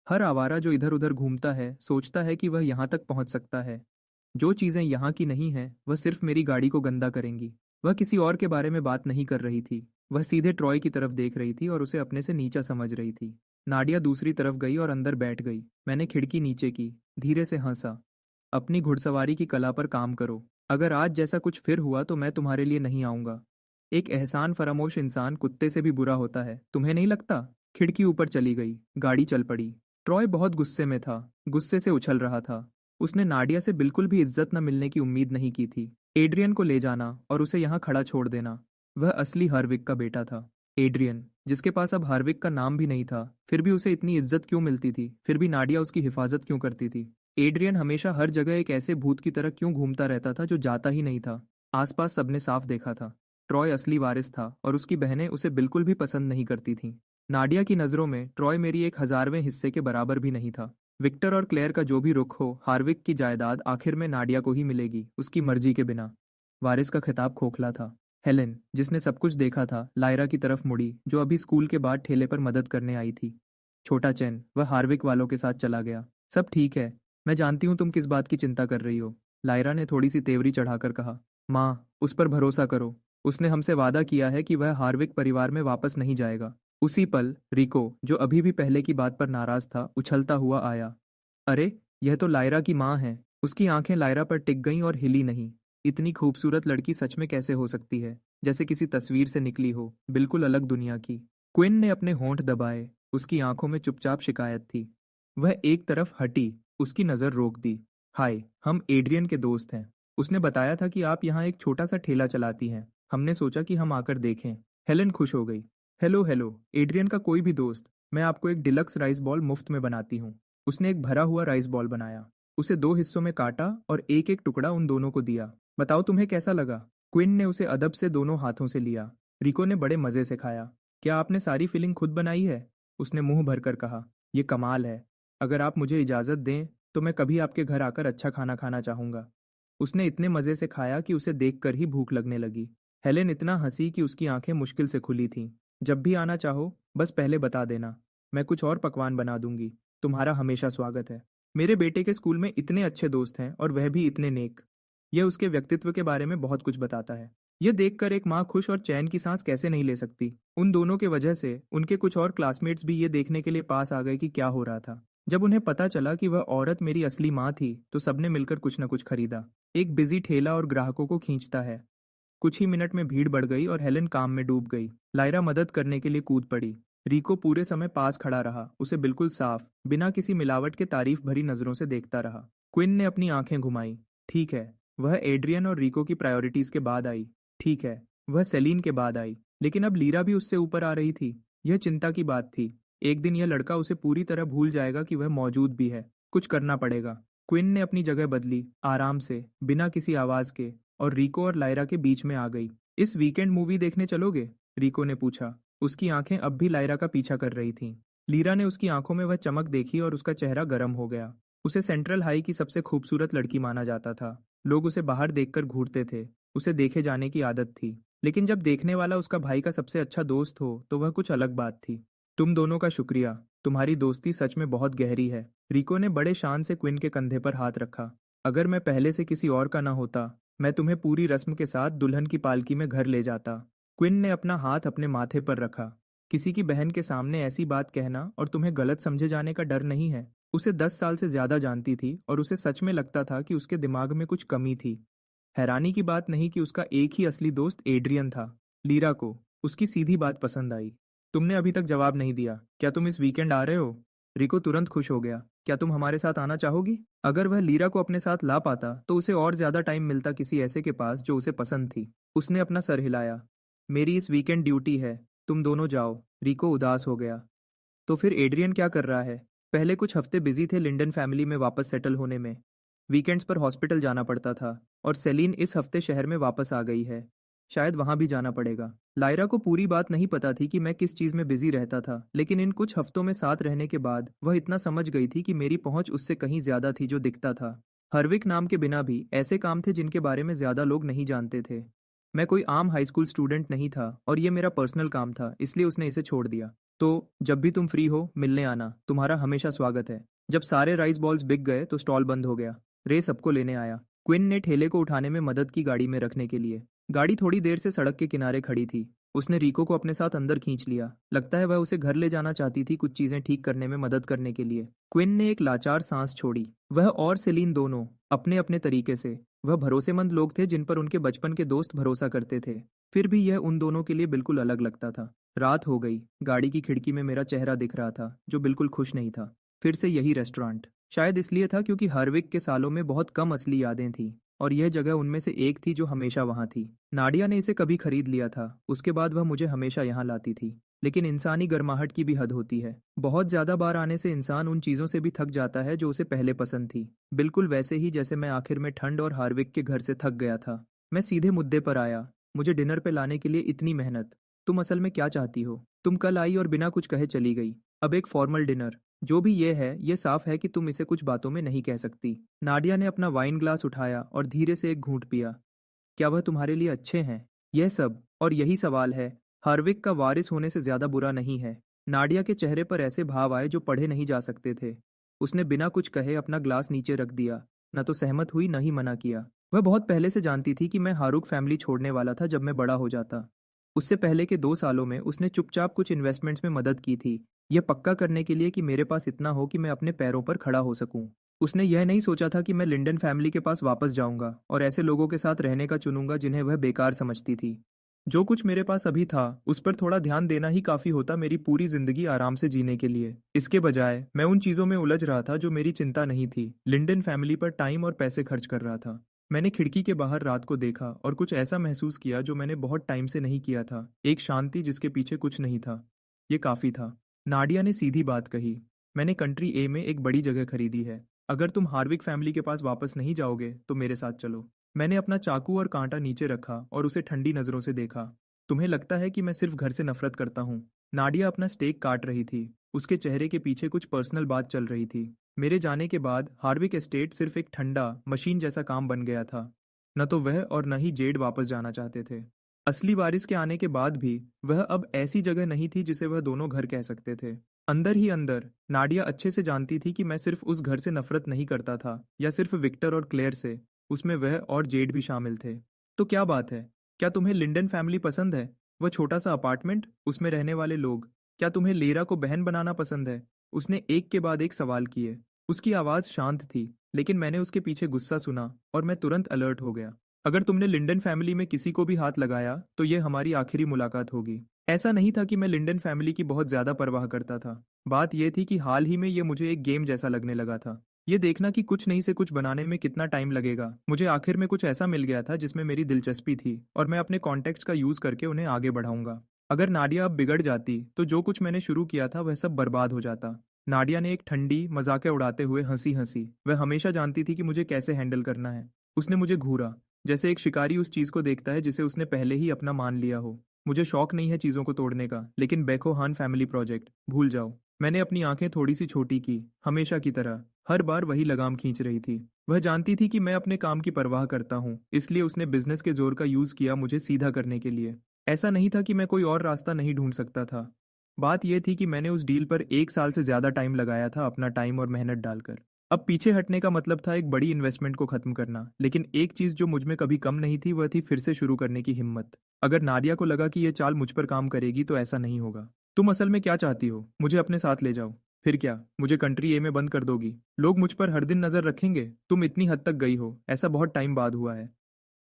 Speaker 1: हर आवारा जो इधर उधर घूमता है सोचता है कि वह यहाँ तक पहुँच सकता है। जो चीज़ें यहाँ की नहीं हैं वह सिर्फ मेरी गाड़ी को गंदा करेंगी। वह किसी और के बारे में बात नहीं कर रही थी। वह सीधे ट्रॉय की तरफ देख रही थी और उसे अपने से नीचा समझ रही थी। नाडिया दूसरी तरफ गई और अंदर बैठ गई। मैंने खिड़की नीचे की, धीरे से हंसा। अपनी घुड़सवारी की कला पर काम करो। अगर आज जैसा कुछ फिर हुआ तो मैं तुम्हारे लिए नहीं आऊंगा। एक एहसान फरामोश इंसान कुत्ते से भी बुरा होता है, तुम्हें नहीं लगता? खिड़की ऊपर चली गई। गाड़ी चल पड़ी। ट्रॉय बहुत गुस्से में था, गुस्से से उछल रहा था। उसने नाडिया से बिल्कुल भी इज्जत न मिलने की उम्मीद नहीं की थी। एड्रियन को ले जाना और उसे यहाँ खड़ा छोड़ देना। वह असली हार्विक का बेटा था। एड्रियन, जिसके पास अब हार्विक का नाम भी नहीं था, फिर भी उसे इतनी इज्जत क्यों मिलती थी? फिर भी नाडिया उसकी हिफाजत क्यों करती थी? एड्रियन हमेशा हर जगह एक ऐसे भूत की तरह क्यों घूमता रहता था जो जाता ही नहीं था? आसपास सबने साफ देखा था। ट्रॉय असली वारिस था और उसकी बहनें उसे बिल्कुल भी पसंद नहीं करती थीं। नाडिया की नज़रों में ट्रॉय मेरी 1,000वें हिस्से के बराबर भी नहीं था। विक्टर और क्लेयर का जो भी रुख हो, हार्विक की जायदाद आखिर में नाडिया को ही मिलेगी, उसकी मर्जी के बिना। वारिस का खिताब खोखला था। हेलेन, जिसने सब कुछ देखा था, लायरा की तरफ मुड़ी, जो अभी स्कूल के बाद ठेले पर मदद करने आई थी। छोटा चैन, वह हार्विक वालों के साथ चला गया। सब ठीक है। मैं जानती हूँ तुम किस बात की चिंता कर रही हो। लायरा ने थोड़ी सी तेवरी चढ़ाकर कहा। माँ, उस पर भरोसा करो। उसने हमसे वादा किया है कि वह हार्विक परिवार में वापस नहीं जाएगा। उसी पल रिको, जो अभी भी पहले की बात पर नाराज था, उछलता हुआ आया। अरे, यह तो लायरा की माँ है। उसकी आंखें लायरा पर टिक गईं और हिली नहीं। इतनी खूबसूरत लड़की सच में कैसे हो सकती है? जैसे किसी तस्वीर से निकली हो, बिल्कुल अलग दुनिया की। क्विन ने अपने होंठ दबाए। उसकी आंखों में चुपचाप शिकायत थी। वह एक तरफ हटी, उसकी नज़र रोक दी। हाय, हम एड्रियन के दोस्त हैं। उसने बताया था कि आप यहाँ एक छोटा सा ठेला चलाती हैं। हमने सोचा कि हम आकर देखें। हेलेन खुश हो गई। हेलो हेलो, एड्रियन का कोई भी दोस्त। मैं आपको एक डिलक्स राइस बॉल मुफ्त में बनाती हूँ। उसने एक भरा हुआ राइस बॉल बनाया, उसे 2 हिस्सों में काटा और एक एक टुकड़ा उन दोनों को दिया। बताओ तुम्हें कैसा लगा? क्विन ने उसे अदब से दोनों हाथों से लिया। रिको ने बड़े मज़े से खाया। क्या आपने सारी फिलिंग खुद बनाई है? उसने मुंह भरकर कहा। यह कमाल है। अगर आप मुझे इजाज़त दें तो मैं कभी आपके घर आकर अच्छा खाना खाना चाहूँगा। उसने इतने मज़े से खाया कि उसे देखकर ही भूख लगने लगी। हेलेन इतना हंसी कि उसकी आंखें मुश्किल से खुली थीं। जब भी आना चाहो, बस पहले बता देना। मैं कुछ और पकवान बना दूंगी। तुम्हारा हमेशा स्वागत है। मेरे बेटे के स्कूल में इतने अच्छे दोस्त हैं और वह भी इतने नेक। यह उसके व्यक्तित्व के बारे में बहुत कुछ बताता है। यह देखकर एक माँ खुश और चैन की सांस कैसे नहीं ले सकती। उन दोनों के वजह से उनके कुछ और क्लासमेट्स भी ये देखने के लिए पास आ गए कि क्या हो रहा था। जब उन्हें पता चला कि वह औरत मेरी असली माँ थी तो सबने मिलकर कुछ न कुछ खरीदा। एक बिजी ठेला और ग्राहकों को खींचता है। कुछ ही मिनट में भीड़ बढ़ गई और हेलेन काम में डूब गई। लायरा मदद करने के लिए कूद पड़ी। रिको पूरे समय पास खड़ा रहा, उसे बिल्कुल साफ, बिना किसी मिलावट के तारीफ भरी नजरों से देखता रहा। क्विन ने अपनी आंखें घुमाई। ठीक है, वह एड्रियन और रिको की प्रायोरिटीज के बाद आई। ठीक है, वह सेलीन के बाद आई। लेकिन अब लीरा भी उससे ऊपर आ रही थी। यह चिंता की बात थी। एक दिन यह लड़का उसे पूरी तरह भूल जाएगा कि वह मौजूद भी है। कुछ करना पड़ेगा। क्विन ने अपनी जगह बदली, आराम से, बिना किसी आवाज के, और रिको और लायरा के बीच में आ गई। इस वीकेंड मूवी देखने चलोगे? रिको ने पूछा। उसकी आंखें अब भी लायरा का पीछा कर रही थीं। लीरा ने उसकी आंखों में वह चमक देखी और उसका चेहरा गर्म हो गया। उसे सेंट्रल हाई की सबसे खूबसूरत लड़की माना जाता था। लोग उसे बाहर देखकर घूरते थे। उसे देखे जाने की आदत थी। लेकिन जब देखने वाला उसका भाई का सबसे अच्छा दोस्त हो तो वह कुछ अलग बात थी। तुम दोनों का शुक्रिया। तुम्हारी दोस्ती सच में बहुत गहरी है। रिको ने बड़े शान से क्विन के कंधे पर हाथ रखा। अगर मैं पहले से किसी और का ना होता, मैं तुम्हें पूरी रस्म के साथ दुल्हन की पालकी में घर ले जाता। क्विन ने अपना हाथ अपने माथे पर रखा। किसी की बहन के सामने ऐसी बात कहना और तुम्हें गलत समझे जाने का डर नहीं है। उसे 10 साल से ज्यादा जानती थी और उसे सच में लगता था कि उसके दिमाग में कुछ कमी थी। हैरानी की बात नहीं कि उसका एक ही असली दोस्त एड्रियन था। लीरा को उसकी सीधी बात पसंद आई। तुमने अभी तक जवाब नहीं दिया। क्या तुम इस वीकेंड आ रहे हो? रिको तुरंत खुश हो गया। क्या तुम हमारे साथ आना चाहोगी? अगर वह लीरा को अपने साथ ला पाता तो उसे और ज्यादा टाइम मिलता किसी ऐसे के पास जो उसे पसंद थी। उसने अपना सर हिलाया। मेरी इस वीकेंड ड्यूटी है, तुम दोनों जाओ। रिको उदास हो गया। तो फिर एड्रियन क्या कर रहा है? पहले कुछ हफ्ते बिजी थे लिंडन फैमिली में वापस सेटल होने में। वीकेंड्स पर हॉस्पिटल जाना पड़ता था। और सेलिन इस हफ्ते शहर में वापस आ गई है। शायद वहां भी जाना पड़ेगा। लायरा को पूरी बात नहीं पता थी कि मैं किस चीज में बिजी रहता था, लेकिन इन कुछ हफ्तों में साथ रहने के बाद वह इतना समझ गई थी कि मेरी पहुंच उससे कहीं ज्यादा थी जो दिखता था। हर्विक नाम के बिना भी ऐसे काम थे जिनके बारे में ज्यादा लोग नहीं जानते थे। मैं कोई आम हाई स्कूल स्टूडेंट नहीं था और ये मेरा पर्सनल काम था, इसलिए उसने इसे छोड़ दिया। तो जब भी तुम फ्री हो मिलने आना, तुम्हारा हमेशा स्वागत है। जब सारे राइस बॉल्स बिक गए तो स्टॉल बंद हो गया। रे सबको लेने आया। क्विन ने ठेले को उठाने में मदद की गाड़ी में रखने के लिए। गाड़ी थोड़ी देर से सड़क के किनारे खड़ी थी। उसने रिको को अपने साथ अंदर खींच लिया। लगता है वह उसे घर ले जाना चाहती थी, कुछ चीजें ठीक करने में मदद करने के लिए। क्विन ने एक लाचार सांस छोड़ी। वह और सेलीन दोनों अपने अपने तरीके से वह भरोसेमंद लोग थे जिन पर उनके बचपन के दोस्त भरोसा करते थे। फिर भी यह उन दोनों के लिए बिल्कुल अलग लगता था। रात हो गई। गाड़ी की खिड़की में मेरा चेहरा दिख रहा था, जो बिल्कुल खुश नहीं था। फिर से यही रेस्टोरेंट। शायद इसलिए था क्योंकि हर्विक के सालों में बहुत कम असली यादें थीं। और यह जगह उनमें से एक थी जो हमेशा वहां थी। नाडिया ने इसे कभी खरीद लिया था, उसके बाद वह मुझे हमेशा यहाँ लाती थी। लेकिन इंसानी गर्माहट की भी हद होती है। बहुत ज्यादा बार आने से इंसान उन चीजों से भी थक जाता है जो उसे पहले पसंद थी। बिल्कुल वैसे ही जैसे मैं आखिर में ठंड और हार्विक के घर से थक गया था। मैं सीधे मुद्दे पर आया। मुझे डिनर पे लाने के लिए इतनी मेहनत। तुम असल में क्या चाहती हो? तुम कल आई और बिना कुछ कहे चली गई। अब एक फॉर्मल डिनर। जो भी ये है, ये साफ है कि तुम इसे कुछ बातों में नहीं कह सकती। नाडिया ने अपना वाइन ग्लास उठाया और धीरे से एक घूंट पिया। क्या वह तुम्हारे लिए अच्छे हैं? यह सब और यही सवाल है। हार्विक का वारिस होने से ज्यादा बुरा नहीं है। नाडिया के चेहरे पर ऐसे भाव आए जो पढ़े नहीं जा सकते थे। उसने बिना कुछ कहे अपना ग्लास नीचे रख दिया। न तो सहमत हुई, न ही मना किया। वह बहुत पहले से जानती थी कि मैं हारुक फैमिली छोड़ने वाला था जब मैं बड़ा हो जाता। उससे पहले के 2 सालों में उसने चुपचाप कुछ इन्वेस्टमेंट्स में मदद की थी। यह पक्का करने के लिए कि मेरे पास इतना हो कि मैं अपने पैरों पर खड़ा हो सकूं। उसने यह नहीं सोचा था कि मैं लिंडन फैमिली के पास वापस जाऊंगा और ऐसे लोगों के साथ रहने का चुनूंगा जिन्हें वह बेकार समझती थी। जो कुछ मेरे पास अभी था उस पर थोड़ा ध्यान देना ही काफी होता मेरी पूरी जिंदगी आराम से जीने के लिए। इसके बजाय मैं उन चीजों में उलझ रहा था जो मेरी चिंता नहीं थी। लिंडन फैमिली पर टाइम और पैसे खर्च कर रहा था। मैंने खिड़की के बाहर रात को देखा और कुछ ऐसा महसूस किया जो मैंने बहुत टाइम से नहीं किया था। एक शांति जिसके पीछे कुछ नहीं था। ये काफी था। नाडिया ने सीधी बात कही। मैंने कंट्री ए में एक बड़ी जगह खरीदी है। अगर तुम हार्विक फैमिली के पास वापस नहीं जाओगे तो मेरे साथ चलो। मैंने अपना चाकू और कांटा नीचे रखा और उसे ठंडी नजरों से देखा। तुम्हें लगता है कि मैं सिर्फ घर से नफरत करता हूँ? नाडिया अपना स्टेक काट रही थी। उसके चेहरे के पीछे कुछ पर्सनल बात चल रही थी। मेरे जाने के बाद हार्विक एस्टेट सिर्फ एक ठंडा मशीन जैसा काम बन गया था। न तो वह और न ही जेड वापस जाना चाहते थे। असली वारिस के आने के बाद भी वह अब ऐसी जगह नहीं थी जिसे वह दोनों घर कह सकते थे। अंदर ही अंदर नाडिया अच्छे से जानती थी कि मैं सिर्फ उस घर से नफरत नहीं करता था या सिर्फ विक्टर और क्लेयर से। उसमें वह और जेड भी शामिल थे। तो क्या बात है? क्या तुम्हें लिंडन फैमिली पसंद है? वह छोटा सा अपार्टमेंट, उसमें रहने वाले लोग। क्या तुम्हें लेरा को बहन बनाना पसंद है? उसने एक के बाद एक सवाल किए। उसकी आवाज शांत थी, लेकिन मैंने उसके पीछे गुस्सा सुना और मैं तुरंत अलर्ट हो गया। अगर तुमने लिंडन फैमिली में किसी को भी हाथ लगाया तो यह हमारी आखिरी मुलाकात होगी। ऐसा नहीं था कि मैं लिंडन फैमिली की बहुत ज्यादा परवाह करता था। बात यह थी कि हाल ही में यह मुझे एक गेम जैसा लगने लगा था। ये देखना कि कुछ नहीं से कुछ बनाने में कितना टाइम लगेगा। मुझे आखिर में कुछ ऐसा मिल गया था जिसमें मेरी दिलचस्पी थी और मैं अपने कॉन्टेक्ट्स का यूज करके उन्हें आगे बढ़ाऊंगा। अगर नाडिया अब बिगड़ जाती तो जो कुछ मैंने शुरू किया था वह सब बर्बाद हो जाता। नाडिया ने एक ठंडी मजाक उड़ाते हुए हंसी हंसी। वह हमेशा जानती थी कि मुझे कैसे हैंडल करना है। उसने मुझे घूरा, जैसे एक शिकारी उस चीज को देखता है जिसे उसने पहले ही अपना मान लिया हो। मुझे शौक नहीं है चीजों को तोड़ने का, लेकिन बेको हान फैमिली प्रोजेक्ट भूल जाओ। मैंने अपनी आंखें थोड़ी सी छोटी की, हमेशा की तरह। हर बार वही लगाम खींच रही थी। वह जानती थी कि मैं अपने काम की परवाह करता हूँ, इसलिए उसने बिजनेस के जोर का यूज किया मुझे सीधा करने के लिए। ऐसा नहीं था कि मैं कोई और रास्ता नहीं ढूंढ सकता था। बात यह थी कि मैंने उस डील पर 1 साल से ज्यादा टाइम लगाया था, अपना टाइम और मेहनत डालकर। अब पीछे हटने का मतलब था एक बड़ी इन्वेस्टमेंट को खत्म करना, लेकिन एक चीज जो मुझ में कभी कम नहीं थी वह थी फिर से शुरू करने की हिम्मत। अगर नाडिया को लगा कि यह चाल मुझ पर काम करेगी तो ऐसा नहीं होगा। तुम असल में क्या चाहती हो? मुझे अपने साथ ले जाओ। फिर क्या, मुझे कंट्री ए में बंद कर दोगी? लोग मुझ पर हर दिन नजर रखेंगे। तुम इतनी हद तक गई हो, ऐसा बहुत टाइम बाद हुआ है।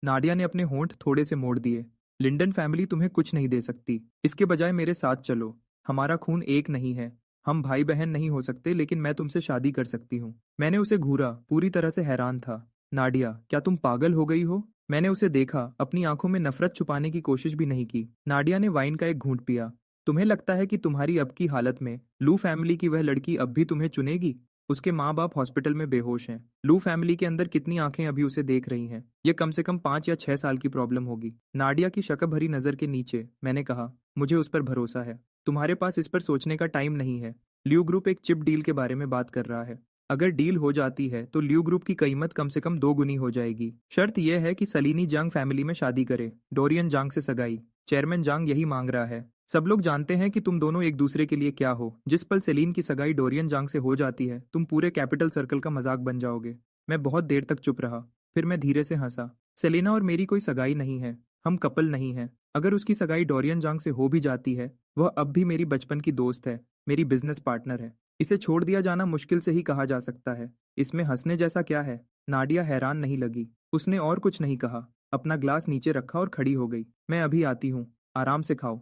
Speaker 1: नाडिया ने अपने होंठ थोड़े से मोड़ दिए। लिंडन फैमिली तुम्हें कुछ नहीं दे सकती। इसके बजाय मेरे साथ चलो। हमारा खून एक नहीं है। हम भाई बहन नहीं हो सकते, लेकिन मैं तुमसे शादी कर सकती हूँ। मैंने उसे घूरा, पूरी तरह से हैरान था। नाडिया, क्या तुम पागल हो गई हो? मैंने उसे देखा, अपनी आंखों में नफरत छुपाने की कोशिश भी नहीं की। नाडिया ने वाइन का एक घूंट पिया। तुम्हें लगता है कि तुम्हारी अब की हालत में लू फैमिली की वह लड़की अब भी तुम्हें चुनेगी? उसके माँ बाप हॉस्पिटल में बेहोश हैं। लू फैमिली के अंदर कितनी आंखें अभी उसे देख रही हैं। ये कम से कम 5 या 6 साल की प्रॉब्लम होगी। नाडिया की शक भरी नजर के नीचे मैंने कहा, मुझे उस पर भरोसा है। तुम्हारे पास इस पर सोचने का टाइम नहीं है। ल्यू ग्रुप एक चिप डील के बारे में बात कर रहा है। अगर डील हो जाती है तो ल्यू ग्रुप की कीमत कम से कम 2 गुनी हो जाएगी। शर्त यह है कि सलीनी जांग फैमिली में शादी करे, डोरियन जांग से सगाई। चेयरमैन जांग यही मांग रहा है। सब लोग जानते हैं कि तुम दोनों एक दूसरे के लिए क्या हो। जिस पल सेलीन की सगाई डोरियन जांग से हो जाती है, तुम पूरे कैपिटल सर्कल का मजाक बन जाओगे। मैं बहुत देर तक चुप रहा, फिर मैं धीरे से हंसा। सेलिना और मेरी कोई सगाई नहीं है। हम कपल नहीं हैं। अगर उसकी सगाई डोरियन जांग से हो भी जाती है, वह अब भी मेरी बचपन की दोस्त है, मेरी बिजनेस पार्टनर है। इसे छोड़ दिया जाना मुश्किल से ही कहा जा सकता है। इसमें हंसने जैसा क्या है? नाडिया हैरान नहीं लगी। उसने और कुछ नहीं कहा, अपना ग्लास नीचे रखा और खड़ी हो गई। मैं अभी आती हूँ, आराम से खाओ।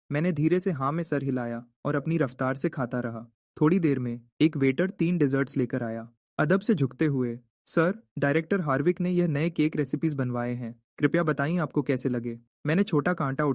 Speaker 1: मैंने धीरे से हाँ में सर हिलाया और अपनी रफ्तार से खाता रहा। थोड़ी देर में एक वेटर 3 डिजर्ट्स लेकर आया। अदब से झुकते हुए, सर, डायरेक्टर हार्विक ने यह नए केक रेसिपीज बनवाए हैं, कृपया बताइए आपको कैसे लगे। मैंने छोटा कांटा